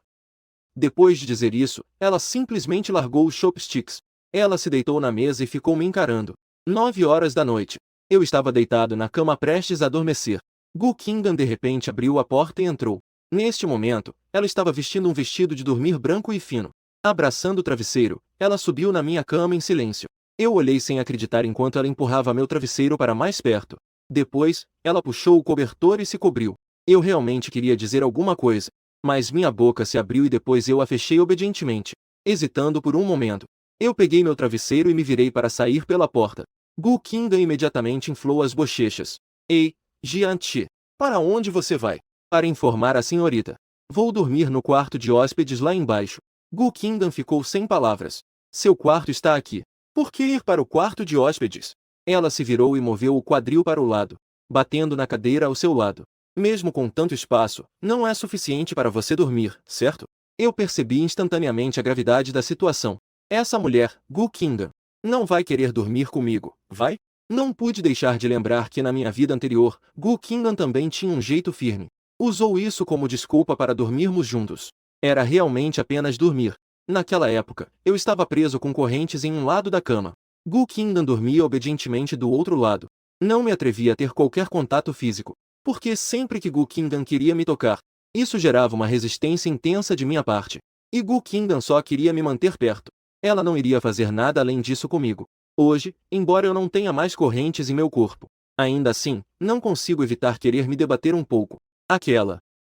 Depois de dizer isso, ela simplesmente largou os chopsticks. Ela se deitou na mesa e ficou me encarando. 9 horas da noite. Eu estava deitado na cama prestes a adormecer. Gu Qingdan de repente abriu a porta e entrou. Neste momento, ela estava vestindo um vestido de dormir branco e fino. Abraçando o travesseiro, ela subiu na minha cama em silêncio. Eu olhei sem acreditar enquanto ela empurrava meu travesseiro para mais perto. Depois, ela puxou o cobertor e se cobriu. Eu realmente queria dizer alguma coisa, mas minha boca se abriu e depois eu a fechei obedientemente. Hesitando por um momento, eu peguei meu travesseiro e me virei para sair pela porta. Gu Qingdan imediatamente inflou as bochechas. Ei, Jian-Chi, para onde você vai? Para informar a senhorita. Vou dormir no quarto de hóspedes lá embaixo. Gu Qingdan ficou sem palavras. Seu quarto está aqui. Por que ir para o quarto de hóspedes? Ela se virou e moveu o quadril para o lado, batendo na cadeira ao seu lado. Mesmo com tanto espaço, não é suficiente para você dormir, certo? Eu percebi instantaneamente a gravidade da situação. Essa mulher, Gu Qingdan, não vai querer dormir comigo, vai? Não pude deixar de lembrar que na minha vida anterior, Gu Qingdan também tinha um jeito firme. Usou isso como desculpa para dormirmos juntos. Era realmente apenas dormir. Naquela época, eu estava preso com correntes em um lado da cama. Gu Qingdan dormia obedientemente do outro lado. Não me atrevia a ter qualquer contato físico, porque sempre que Gu Qingdan queria me tocar, isso gerava uma resistência intensa de minha parte. E Gu Qingdan só queria me manter perto. Ela não iria fazer nada além disso comigo. Hoje, embora eu não tenha mais correntes em meu corpo, ainda assim, não consigo evitar querer me debater um pouco.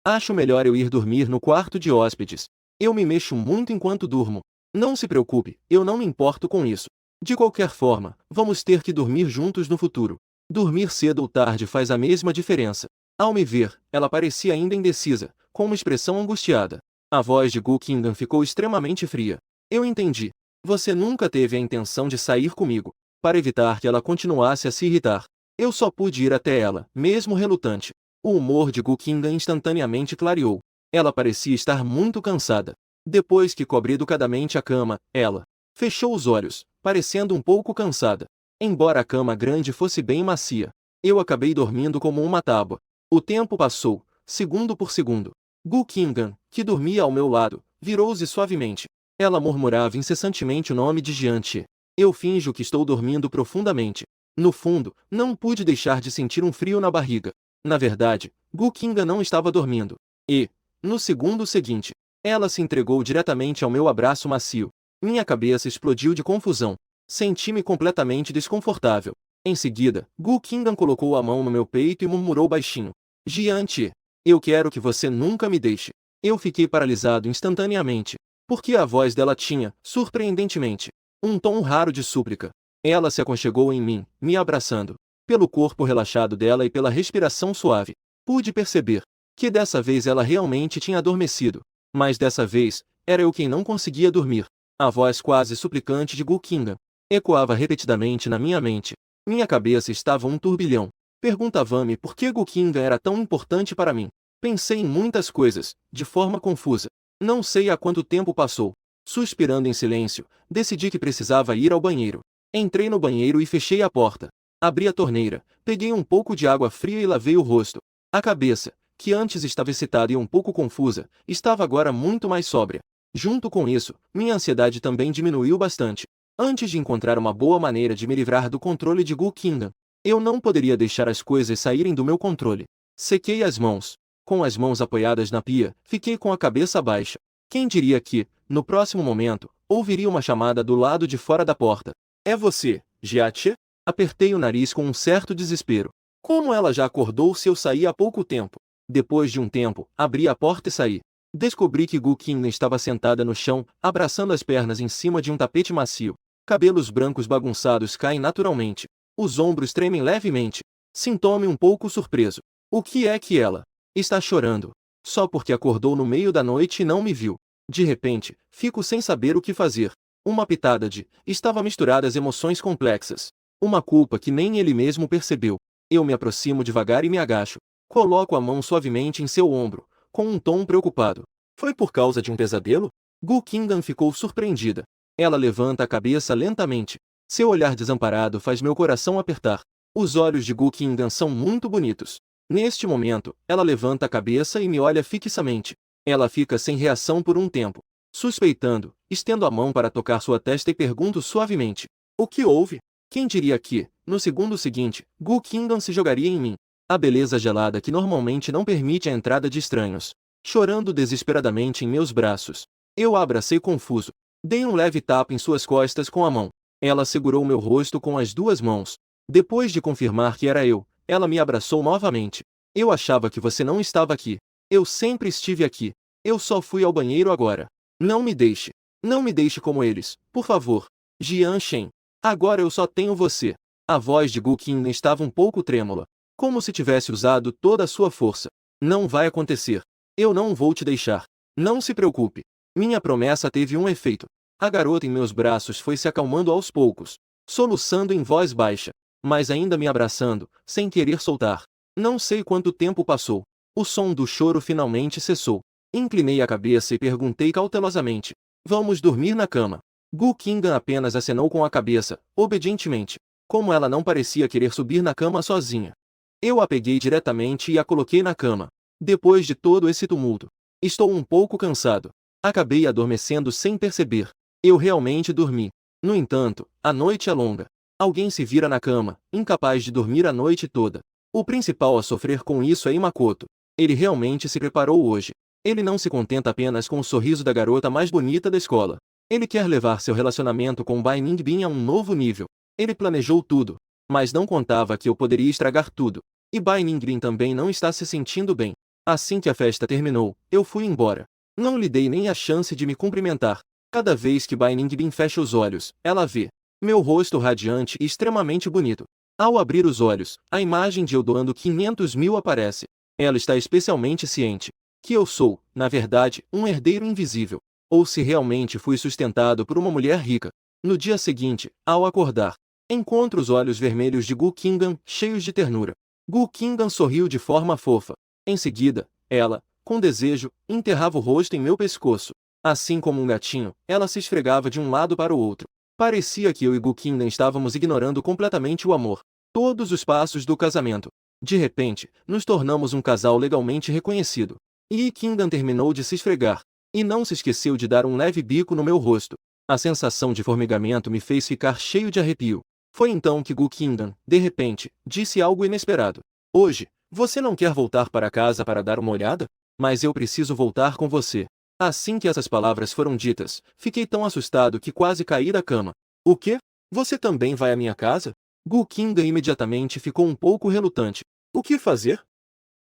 Acho melhor eu ir dormir no quarto de hóspedes. Eu me mexo muito enquanto durmo. Não se preocupe, eu não me importo com isso. De qualquer forma, vamos ter que dormir juntos no futuro. Dormir cedo ou tarde faz a mesma diferença. Ao me ver, ela parecia ainda indecisa, com uma expressão angustiada. A voz de Gu Qingdan ficou extremamente fria. Eu entendi. Você nunca teve a intenção de sair comigo. Para evitar que ela continuasse a se irritar, eu só pude ir até ela, mesmo relutante. O humor de Gu Qingdan instantaneamente clareou. Ela parecia estar muito cansada. Depois que cobri educadamente a cama, ela fechou os olhos, parecendo um pouco cansada. Embora a cama grande fosse bem macia, eu acabei dormindo como uma tábua. O tempo passou, segundo por segundo. Gu Qingdan, que dormia ao meu lado, virou-se suavemente. Ela murmurava incessantemente o nome de Jian-Chi. Eu finjo que estou dormindo profundamente. No fundo, não pude deixar de sentir um frio na barriga. Na verdade, Gu Qingdan não estava dormindo. E, no segundo seguinte, ela se entregou diretamente ao meu abraço macio. Minha cabeça explodiu de confusão. Senti-me completamente desconfortável. Em seguida, Gu Qingdan colocou a mão no meu peito e murmurou baixinho: Jian-Tie, eu quero que você nunca me deixe. Eu fiquei paralisado instantaneamente, porque a voz dela tinha, surpreendentemente, um tom raro de súplica. Ela se aconchegou em mim, me abraçando. Pelo corpo relaxado dela e pela respiração suave, pude perceber que dessa vez ela realmente tinha adormecido. Mas dessa vez, era eu quem não conseguia dormir. A voz quase suplicante de Gu Qingdan ecoava repetidamente na minha mente. Minha cabeça estava um turbilhão. Perguntava-me por que Gu Qingdan era tão importante para mim. Pensei em muitas coisas, de forma confusa. Não sei há quanto tempo passou. Suspirando em silêncio, decidi que precisava ir ao banheiro. Entrei no banheiro e fechei a porta. Abri a torneira, peguei um pouco de água fria e lavei o rosto. A cabeça, que antes estava excitada e um pouco confusa, estava agora muito mais sóbria. Junto com isso, minha ansiedade também diminuiu bastante. Antes de encontrar uma boa maneira de me livrar do controle de Gu Qingdan, eu não poderia deixar as coisas saírem do meu controle. Sequei as mãos. Com as mãos apoiadas na pia, fiquei com a cabeça baixa. Quem diria que, no próximo momento, ouviria uma chamada do lado de fora da porta. É você, Jiatie? Apertei o nariz com um certo desespero. Como ela já acordou se eu saí há pouco tempo? Depois de um tempo, abri a porta e saí. Descobri que Gu Qingdan estava sentada no chão, abraçando as pernas em cima de um tapete macio. Cabelos brancos bagunçados caem naturalmente. Os ombros tremem levemente. Sinto-me um pouco surpreso. O que é que ela está chorando? Só porque acordou no meio da noite e não me viu. De repente, fico sem saber o que fazer. Uma pitada de estava misturadas emoções complexas. Uma culpa que nem ele mesmo percebeu. Eu me aproximo devagar e me agacho. Coloco a mão suavemente em seu ombro, com um tom preocupado. Foi por causa de um pesadelo? Gu Qingdan ficou surpreendida. Ela levanta a cabeça lentamente. Seu olhar desamparado faz meu coração apertar. Os olhos de Gu Qingdan são muito bonitos. Neste momento, ela levanta a cabeça e me olha fixamente. Ela fica sem reação por um tempo. Suspeitando, estendo a mão para tocar sua testa e pergunto suavemente: o que houve? Quem diria que, no segundo seguinte, Gu Qingdan se jogaria em mim? A beleza gelada que normalmente não permite a entrada de estranhos. Chorando desesperadamente em meus braços. Eu a abracei confuso. Dei um leve tapa em suas costas com a mão. Ela segurou meu rosto com as duas mãos. Depois de confirmar que era eu, ela me abraçou novamente. Eu achava que você não estava aqui. Eu sempre estive aqui. Eu só fui ao banheiro agora. Não me deixe. Não me deixe como eles, por favor. Jian Shen. Agora eu só tenho você. A voz de Gu Qingdan estava um pouco trêmula, como se tivesse usado toda a sua força. Não vai acontecer. Eu não vou te deixar. Não se preocupe. Minha promessa teve um efeito. A garota em meus braços foi se acalmando aos poucos, soluçando em voz baixa, mas ainda me abraçando, sem querer soltar. Não sei quanto tempo passou. O som do choro finalmente cessou. Inclinei a cabeça e perguntei cautelosamente: vamos dormir na cama? Gu Qingdan apenas acenou com a cabeça, obedientemente, como ela não parecia querer subir na cama sozinha. Eu a peguei diretamente e a coloquei na cama. Depois de todo esse tumulto, estou um pouco cansado. Acabei adormecendo sem perceber. Eu realmente dormi. No entanto, a noite é longa. Alguém se vira na cama, incapaz de dormir a noite toda. O principal a sofrer com isso é Imakoto. Ele realmente se preparou hoje. Ele não se contenta apenas com o sorriso da garota mais bonita da escola. Ele quer levar seu relacionamento com Bai Ningbin a um novo nível. Ele planejou tudo, mas não contava que eu poderia estragar tudo. E Bai Ningbin também não está se sentindo bem. Assim que a festa terminou, eu fui embora. Não lhe dei nem a chance de me cumprimentar. Cada vez que Bai Ningbin fecha os olhos, ela vê meu rosto radiante e extremamente bonito. Ao abrir os olhos, a imagem de eu doando 500 mil aparece. Ela está especialmente ciente que eu sou, na verdade, um herdeiro invisível. Ou se realmente fui sustentado por uma mulher rica. No dia seguinte, ao acordar, encontro os olhos vermelhos de Gu Qingdan, cheios de ternura. Gu Qingdan sorriu de forma fofa. Em seguida, ela, com desejo, enterrava o rosto em meu pescoço. Assim como um gatinho, ela se esfregava de um lado para o outro. Parecia que eu e Gu Qingdan estávamos ignorando completamente o amor. Todos os passos do casamento. De repente, nos tornamos um casal legalmente reconhecido. E Qingdan terminou de se esfregar. E não se esqueceu de dar um leve bico no meu rosto. A sensação de formigamento me fez ficar cheio de arrepio. Foi então que Gu Qingdan, de repente, disse algo inesperado. Hoje, você não quer voltar para casa para dar uma olhada? Mas eu preciso voltar com você. Assim que essas palavras foram ditas, fiquei tão assustado que quase caí da cama. O quê? Você também vai à minha casa? Gu Qingdan imediatamente ficou um pouco relutante. O que fazer?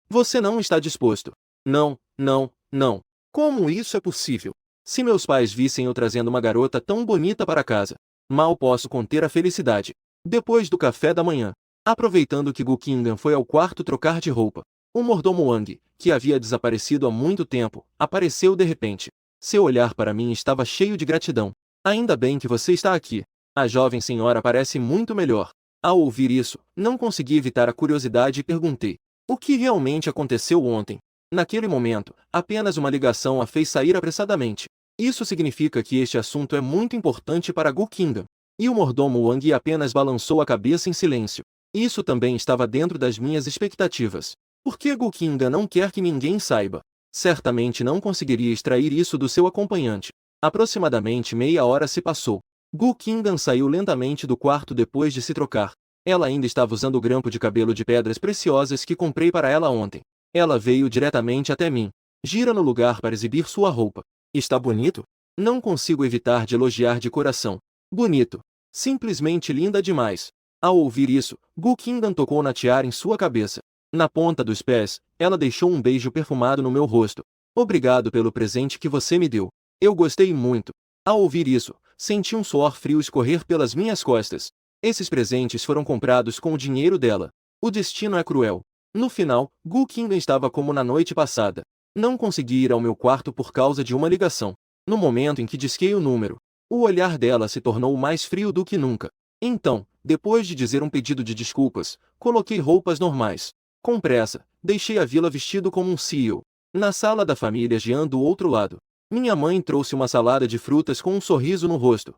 Você não está disposto. Não, não, não. Como isso é possível? Se meus pais vissem eu trazendo uma garota tão bonita para casa, mal posso conter a felicidade. Depois do café da manhã, aproveitando que Gu Qingdan foi ao quarto trocar de roupa, o mordomo Wang, que havia desaparecido há muito tempo, apareceu de repente. Seu olhar para mim estava cheio de gratidão. Ainda bem que você está aqui. A jovem senhora parece muito melhor. Ao ouvir isso, não consegui evitar a curiosidade e perguntei: o que realmente aconteceu ontem? Naquele momento, apenas uma ligação a fez sair apressadamente. Isso significa que este assunto é muito importante para Gu Qingdan. E o mordomo Wang apenas balançou a cabeça em silêncio. Isso também estava dentro das minhas expectativas. Por que Gu Qingdan não quer que ninguém saiba? Certamente não conseguiria extrair isso do seu acompanhante. Aproximadamente meia hora se passou. Gu Qingdan saiu lentamente do quarto depois de se trocar. Ela ainda estava usando o grampo de cabelo de pedras preciosas que comprei para ela ontem. Ela veio diretamente até mim. Gira no lugar para exibir sua roupa. Está bonito? Não consigo evitar de elogiar de coração. Bonito. Simplesmente linda demais. Ao ouvir isso, Gu Qingdan tocou na tiara em sua cabeça. Na ponta dos pés, ela deixou um beijo perfumado no meu rosto. Obrigado pelo presente que você me deu. Eu gostei muito. Ao ouvir isso, senti um suor frio escorrer pelas minhas costas. Esses presentes foram comprados com o dinheiro dela. O destino é cruel. No final, Gu Qingdan estava como na noite passada. Não consegui ir ao meu quarto por causa de uma ligação. No momento em que disquei o número, o olhar dela se tornou mais frio do que nunca. Então, depois de dizer um pedido de desculpas, coloquei roupas normais. Com pressa, deixei a vila vestido como um CEO. Na sala da família Jian do outro lado, minha mãe trouxe uma salada de frutas com um sorriso no rosto.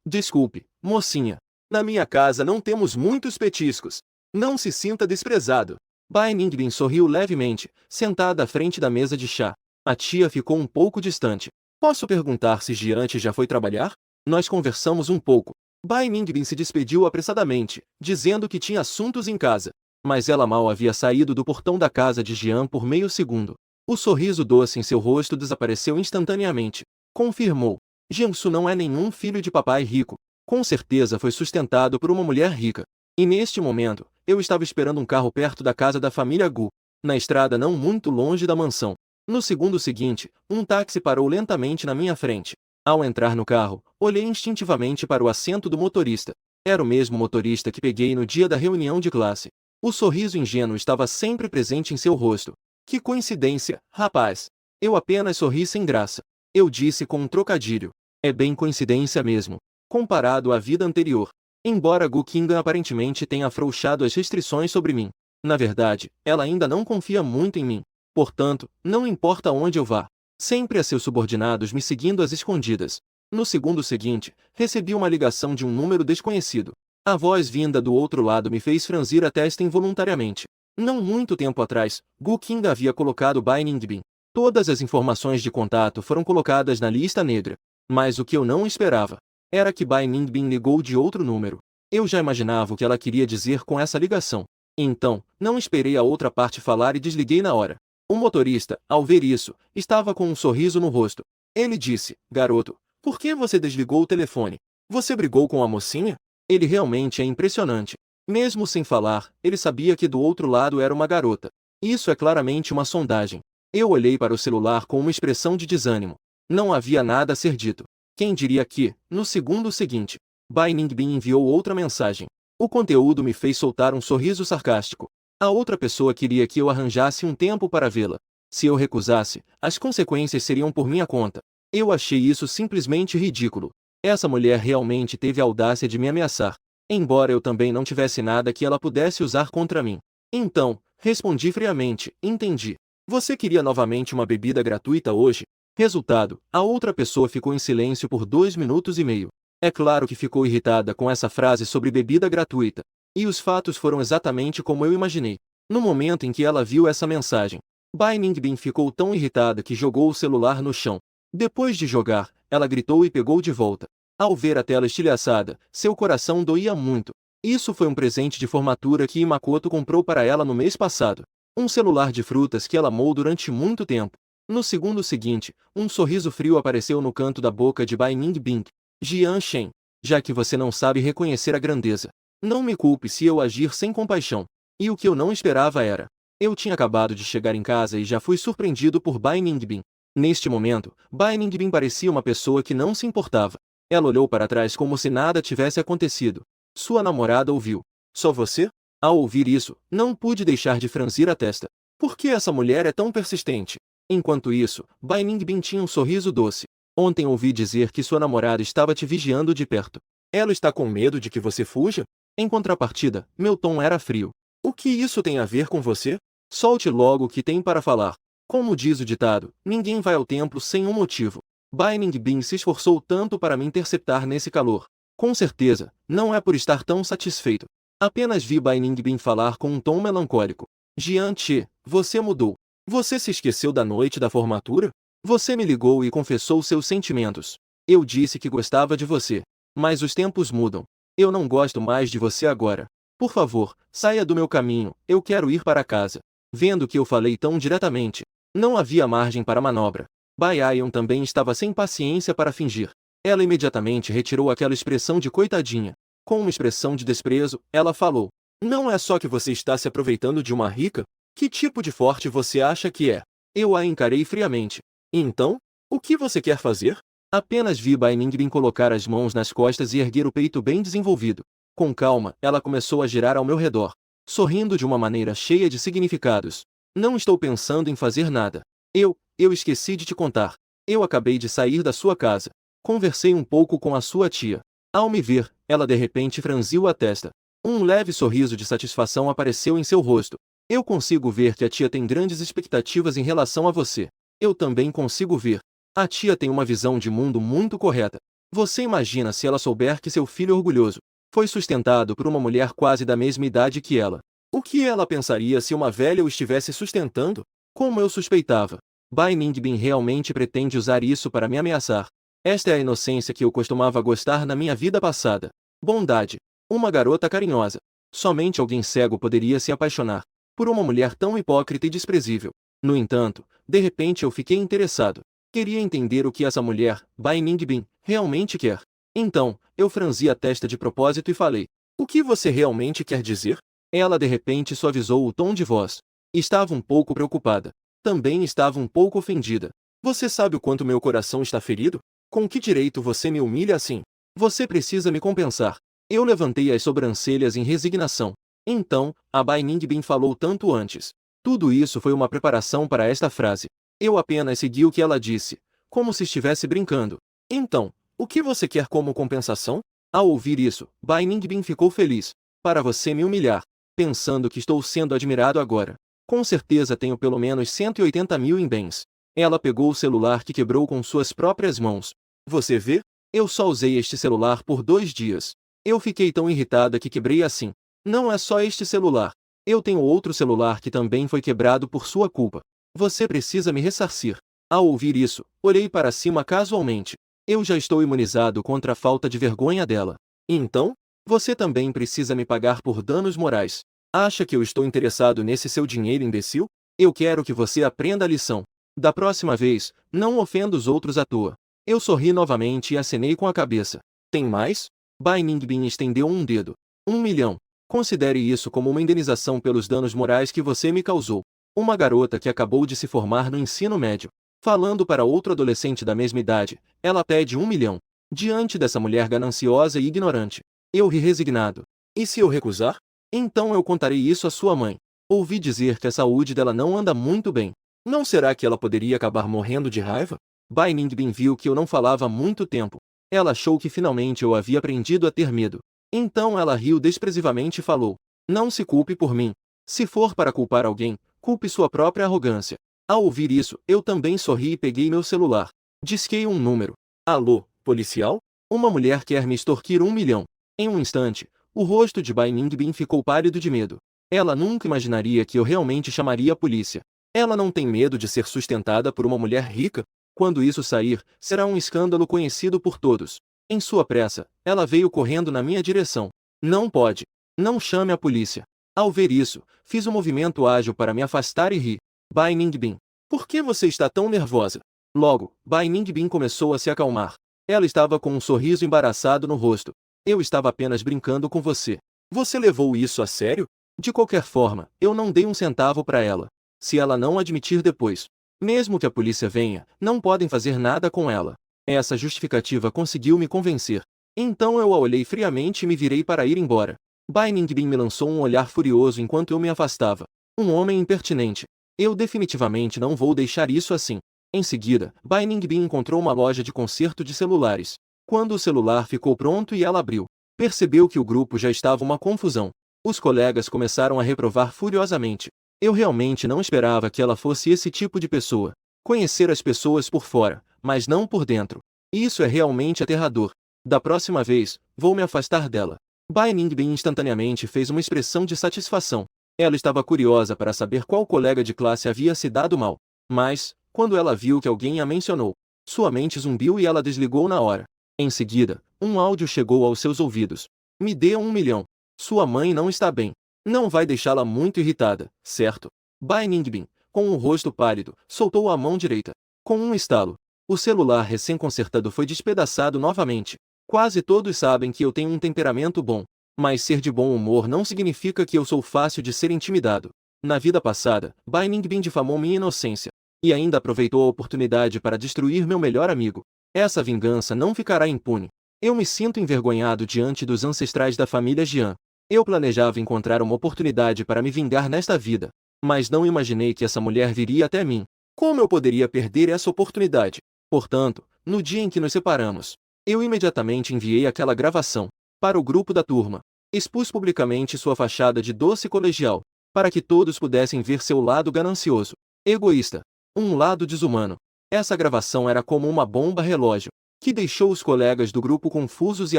Desculpe, mocinha. Na minha casa não temos muitos petiscos. Não se sinta desprezado. Bai Ningbin sorriu levemente, sentada à frente da mesa de chá. A tia ficou um pouco distante. Posso perguntar se Jiante já foi trabalhar? Nós conversamos um pouco. Bai Ningbin se despediu apressadamente, dizendo que tinha assuntos em casa. Mas ela mal havia saído do portão da casa de Jian por meio segundo. O sorriso doce em seu rosto desapareceu instantaneamente. Confirmou. Jiangsu não é nenhum filho de papai rico. Com certeza foi sustentado por uma mulher rica. E neste momento, eu estava esperando um carro perto da casa da família Gu, na estrada não muito longe da mansão. No segundo seguinte, um táxi parou lentamente na minha frente. Ao entrar no carro, olhei instintivamente para o assento do motorista. Era o mesmo motorista que peguei no dia da reunião de classe. O sorriso ingênuo estava sempre presente em seu rosto. Que coincidência, rapaz! Eu apenas sorri sem graça. Eu disse com um trocadilho. É bem coincidência mesmo. Comparado à vida anterior. Embora Gu Qingdan aparentemente tenha afrouxado as restrições sobre mim, na verdade, ela ainda não confia muito em mim. Portanto, não importa onde eu vá, sempre há seus subordinados me seguindo às escondidas. No segundo seguinte, recebi uma ligação de um número desconhecido. A voz vinda do outro lado me fez franzir a testa involuntariamente. Não muito tempo atrás, Gu Qingdan havia colocado Bai Ningbin. Todas as informações de contato foram colocadas na lista negra. Mas o que eu não esperava era que Bai Ningbin ligou de outro número. Eu já imaginava o que ela queria dizer com essa ligação. Então, não esperei a outra parte falar e desliguei na hora. O motorista, ao ver isso, estava com um sorriso no rosto. Ele disse: garoto, por que você desligou o telefone? Você brigou com a mocinha? Ele realmente é impressionante. Mesmo sem falar, ele sabia que do outro lado era uma garota. Isso é claramente uma sondagem. Eu olhei para o celular com uma expressão de desânimo. Não havia nada a ser dito. Quem diria que, no segundo seguinte, Bai Ningbin enviou outra mensagem. O conteúdo me fez soltar um sorriso sarcástico. A outra pessoa queria que eu arranjasse um tempo para vê-la. Se eu recusasse, as consequências seriam por minha conta. Eu achei isso simplesmente ridículo. Essa mulher realmente teve a audácia de me ameaçar, embora eu também não tivesse nada que ela pudesse usar contra mim. Então, respondi friamente: entendi. Você queria novamente uma bebida gratuita hoje? Resultado, a outra pessoa ficou em silêncio por 2 minutos e meio. É claro que ficou irritada com essa frase sobre bebida gratuita. E os fatos foram exatamente como eu imaginei. No momento em que ela viu essa mensagem, Bai Ningbin ficou tão irritada que jogou o celular no chão. Depois de jogar, ela gritou e pegou de volta. Ao ver a tela estilhaçada, seu coração doía muito. Isso foi um presente de formatura que Makoto comprou para ela no mês passado. Um celular de frutas que ela amou durante muito tempo. No segundo seguinte, um sorriso frio apareceu no canto da boca de Bai Ningbing. Jian Shen, já que você não sabe reconhecer a grandeza, não me culpe se eu agir sem compaixão. E o que eu não esperava era... Eu tinha acabado de chegar em casa e já fui surpreendido por Bai Ningbing. Neste momento, Bai Ningbing parecia uma pessoa que não se importava. Ela olhou para trás como se nada tivesse acontecido. Sua namorada ouviu. Só você? Ao ouvir isso, não pude deixar de franzir a testa. Por que essa mulher é tão persistente? Enquanto isso, Bai Ningbing tinha um sorriso doce. Ontem ouvi dizer que sua namorada estava te vigiando de perto. Ela está com medo de que você fuja? Em contrapartida, meu tom era frio. O que isso tem a ver com você? Solte logo o que tem para falar. Como diz o ditado, ninguém vai ao templo sem um motivo. Bai Ningbing se esforçou tanto para me interceptar nesse calor. Com certeza, não é por estar tão satisfeito. Apenas vi Bai Ningbing falar com um tom melancólico. Jian Che, você mudou. Você se esqueceu da noite da formatura? Você me ligou e confessou seus sentimentos. Eu disse que gostava de você. Mas os tempos mudam. Eu não gosto mais de você agora. Por favor, saia do meu caminho, eu quero ir para casa. Vendo que eu falei tão diretamente, não havia margem para manobra. Bai Aion também estava sem paciência para fingir. Ela imediatamente retirou aquela expressão de coitadinha. Com uma expressão de desprezo, ela falou: Não é só que você está se aproveitando de uma rica? Que tipo de forte você acha que é? Eu a encarei friamente. Então, o que você quer fazer? Apenas vi Bai Ningbing colocar as mãos nas costas e erguer o peito bem desenvolvido. Com calma, ela começou a girar ao meu redor, sorrindo de uma maneira cheia de significados. Não estou pensando em fazer nada. Eu esqueci de te contar. Eu acabei de sair da sua casa. Conversei um pouco com a sua tia. Ao me ver, ela de repente franziu a testa. Um leve sorriso de satisfação apareceu em seu rosto. Eu consigo ver que a tia tem grandes expectativas em relação a você. Eu também consigo ver. A tia tem uma visão de mundo muito correta. Você imagina se ela souber que seu filho orgulhoso foi sustentado por uma mulher quase da mesma idade que ela. O que ela pensaria se uma velha o estivesse sustentando? Como eu suspeitava. Bai Ningbing realmente pretende usar isso para me ameaçar. Esta é a inocência que eu costumava gostar na minha vida passada. Bondade. Uma garota carinhosa. Somente alguém cego poderia se apaixonar por uma mulher tão hipócrita e desprezível. No entanto, de repente eu fiquei interessado. Queria entender o que essa mulher, Bai Ningbing, realmente quer. Então, eu franzi a testa de propósito e falei: O que você realmente quer dizer? Ela de repente suavizou o tom de voz. Estava um pouco preocupada. Também estava um pouco ofendida. Você sabe o quanto meu coração está ferido? Com que direito você me humilha assim? Você precisa me compensar. Eu levantei as sobrancelhas em resignação. Então, a Bai Ningbing falou tanto antes. Tudo isso foi uma preparação para esta frase. Eu apenas segui o que ela disse, como se estivesse brincando. Então, o que você quer como compensação? Ao ouvir isso, Bai Ningbing ficou feliz. Para você me humilhar, pensando que estou sendo admirado agora. Com certeza tenho pelo menos 180 mil em bens. Ela pegou o celular que quebrou com suas próprias mãos. Você vê? Eu só usei este celular por 2 dias. Eu fiquei tão irritada que quebrei assim. Não é só este celular. Eu tenho outro celular que também foi quebrado por sua culpa. Você precisa me ressarcir. Ao ouvir isso, olhei para cima casualmente. Eu já estou imunizado contra a falta de vergonha dela. Então, você também precisa me pagar por danos morais. Acha que eu estou interessado nesse seu dinheiro imbecil? Eu quero que você aprenda a lição. Da próxima vez, não ofenda os outros à toa. Eu sorri novamente e acenei com a cabeça. Tem mais? Bai Ningbing estendeu um dedo. 1 milhão. Considere isso como uma indenização pelos danos morais que você me causou. Uma garota que acabou de se formar no ensino médio. Falando para outro adolescente da mesma idade, ela pede 1 milhão. Diante dessa mulher gananciosa e ignorante, eu ri resignado. E se eu recusar? Então eu contarei isso à sua mãe. Ouvi dizer que a saúde dela não anda muito bem. Não será que ela poderia acabar morrendo de raiva? Bai Ningbing viu que eu não falava há muito tempo. Ela achou que finalmente eu havia aprendido a ter medo. Então ela riu desprezivamente e falou: Não se culpe por mim. Se for para culpar alguém, culpe sua própria arrogância. Ao ouvir isso, eu também sorri e peguei meu celular. Disquei um número. Alô, policial? Uma mulher quer me extorquir 1 milhão. Em um instante, o rosto de Bai Ningbing ficou pálido de medo. Ela nunca imaginaria que eu realmente chamaria a polícia. Ela não tem medo de ser sustentada por uma mulher rica? Quando isso sair, será um escândalo conhecido por todos. Em sua pressa, ela veio correndo na minha direção. Não pode. Não chame a polícia. Ao ver isso, fiz um movimento ágil para me afastar e ri. Bai Ningbin, por que você está tão nervosa? Logo, Bai Ningbin começou a se acalmar. Ela estava com um sorriso embaraçado no rosto. Eu estava apenas brincando com você. Você levou isso a sério? De qualquer forma, eu não dei um centavo para ela. Se ela não admitir depois, mesmo que a polícia venha, não podem fazer nada com ela. Essa justificativa conseguiu me convencer. Então eu a olhei friamente e me virei para ir embora. Bai Ningbin me lançou um olhar furioso enquanto eu me afastava. Um homem impertinente. Eu definitivamente não vou deixar isso assim. Em seguida, Bai Ningbin encontrou uma loja de conserto de celulares. Quando o celular ficou pronto e ela abriu, percebeu que o grupo já estava uma confusão. Os colegas começaram a reprovar furiosamente. Eu realmente não esperava que ela fosse esse tipo de pessoa. Conhecer as pessoas por fora, mas não por dentro. Isso é realmente aterrador. Da próxima vez, vou me afastar dela. Bai Ningbin instantaneamente fez uma expressão de satisfação. Ela estava curiosa para saber qual colega de classe havia se dado mal. Mas, quando ela viu que alguém a mencionou, sua mente zumbiu e ela desligou na hora. Em seguida, um áudio chegou aos seus ouvidos. Me dê 1 milhão. Sua mãe não está bem. Não vai deixá-la muito irritada, certo? Bai Ningbin, com o rosto pálido, soltou a mão direita. Com um estalo, o celular recém-consertado foi despedaçado novamente. Quase todos sabem que eu tenho um temperamento bom, mas ser de bom humor não significa que eu sou fácil de ser intimidado. Na vida passada, Bai Ningbin difamou minha inocência, e ainda aproveitou a oportunidade para destruir meu melhor amigo. Essa vingança não ficará impune. Eu me sinto envergonhado diante dos ancestrais da família Jian. Eu planejava encontrar uma oportunidade para me vingar nesta vida, mas não imaginei que essa mulher viria até mim. Como eu poderia perder essa oportunidade? Portanto, no dia em que nos separamos, eu imediatamente enviei aquela gravação para o grupo da turma. Expus publicamente sua fachada de doce colegial, para que todos pudessem ver seu lado ganancioso, egoísta, um lado desumano. Essa gravação era como uma bomba relógio, que deixou os colegas do grupo confusos e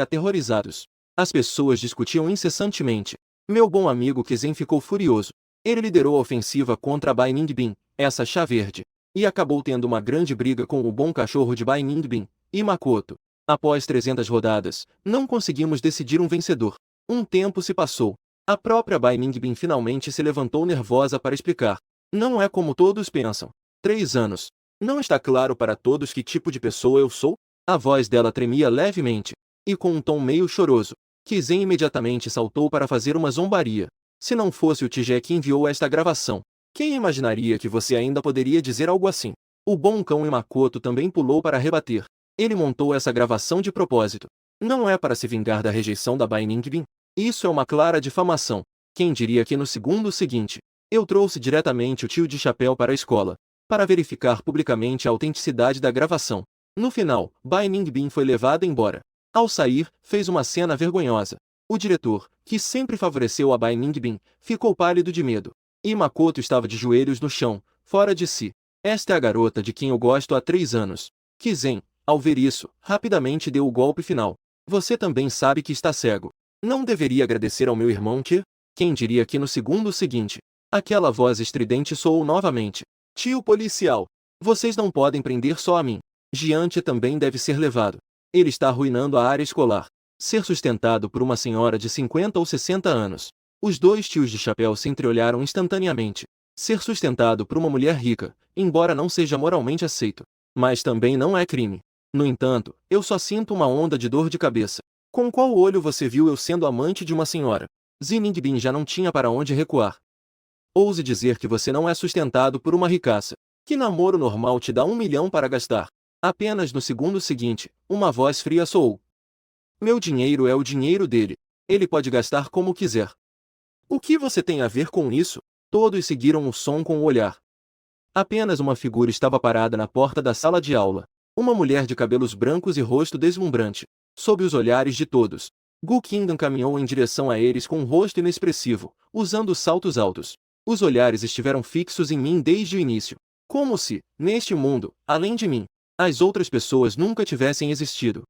aterrorizados. As pessoas discutiam incessantemente. Meu bom amigo Kizen ficou furioso. Ele liderou a ofensiva contra Bai Ningbin, essa chá verde, e acabou tendo uma grande briga com o bom cachorro de Bai Ningbin, e Makoto. Após 300 rodadas, não conseguimos decidir um vencedor. Um tempo se passou. A própria Bai Ningbin finalmente se levantou nervosa para explicar. Não é como todos pensam. 3 anos. Não está claro para todos que tipo de pessoa eu sou? A voz dela tremia levemente, e com um tom meio choroso. Kizen imediatamente saltou para fazer uma zombaria. Se não fosse o Tijé que enviou esta gravação, quem imaginaria que você ainda poderia dizer algo assim? O bom cão e Makoto também pulou para rebater. Ele montou essa gravação de propósito. Não é para se vingar da rejeição da Bai Ningbin. Isso é uma clara difamação. Quem diria que no segundo seguinte, eu trouxe diretamente o tio de chapéu para a escola, para verificar publicamente a autenticidade da gravação. No final, Bai Ningbin foi levada embora. Ao sair, fez uma cena vergonhosa. O diretor, que sempre favoreceu a Bai Ningbin, ficou pálido de medo. E Makoto estava de joelhos no chão, fora de si. Esta é a garota de quem eu gosto há 3 anos. Kizen, ao ver isso, rapidamente deu o golpe final. Você também sabe que está cego. Não deveria agradecer ao meu irmão que? Quem diria que no segundo seguinte, aquela voz estridente soou novamente. Tio policial, vocês não podem prender só a mim. Jiante também deve ser levado. Ele está arruinando a área escolar. Ser sustentado por uma senhora de 50 ou 60 anos. Os dois tios de chapéu se entreolharam instantaneamente. Ser sustentado por uma mulher rica, embora não seja moralmente aceito, mas também não é crime. No entanto, eu só sinto uma onda de dor de cabeça. Com qual olho você viu eu sendo amante de uma senhora? Ziningbin já não tinha para onde recuar. Ouse dizer que você não é sustentado por uma ricaça. Que namoro normal te dá 1 milhão para gastar? Apenas no segundo seguinte, uma voz fria soou. Meu dinheiro é o dinheiro dele. Ele pode gastar como quiser. O que você tem a ver com isso? Todos seguiram o som com o olhar. Apenas uma figura estava parada na porta da sala de aula. Uma mulher de cabelos brancos e rosto deslumbrante. Sob os olhares de todos, Gu Qingdan caminhou em direção a eles com um rosto inexpressivo, usando saltos altos. Os olhares estiveram fixos em mim desde o início. Como se, neste mundo, além de mim, as outras pessoas nunca tivessem existido.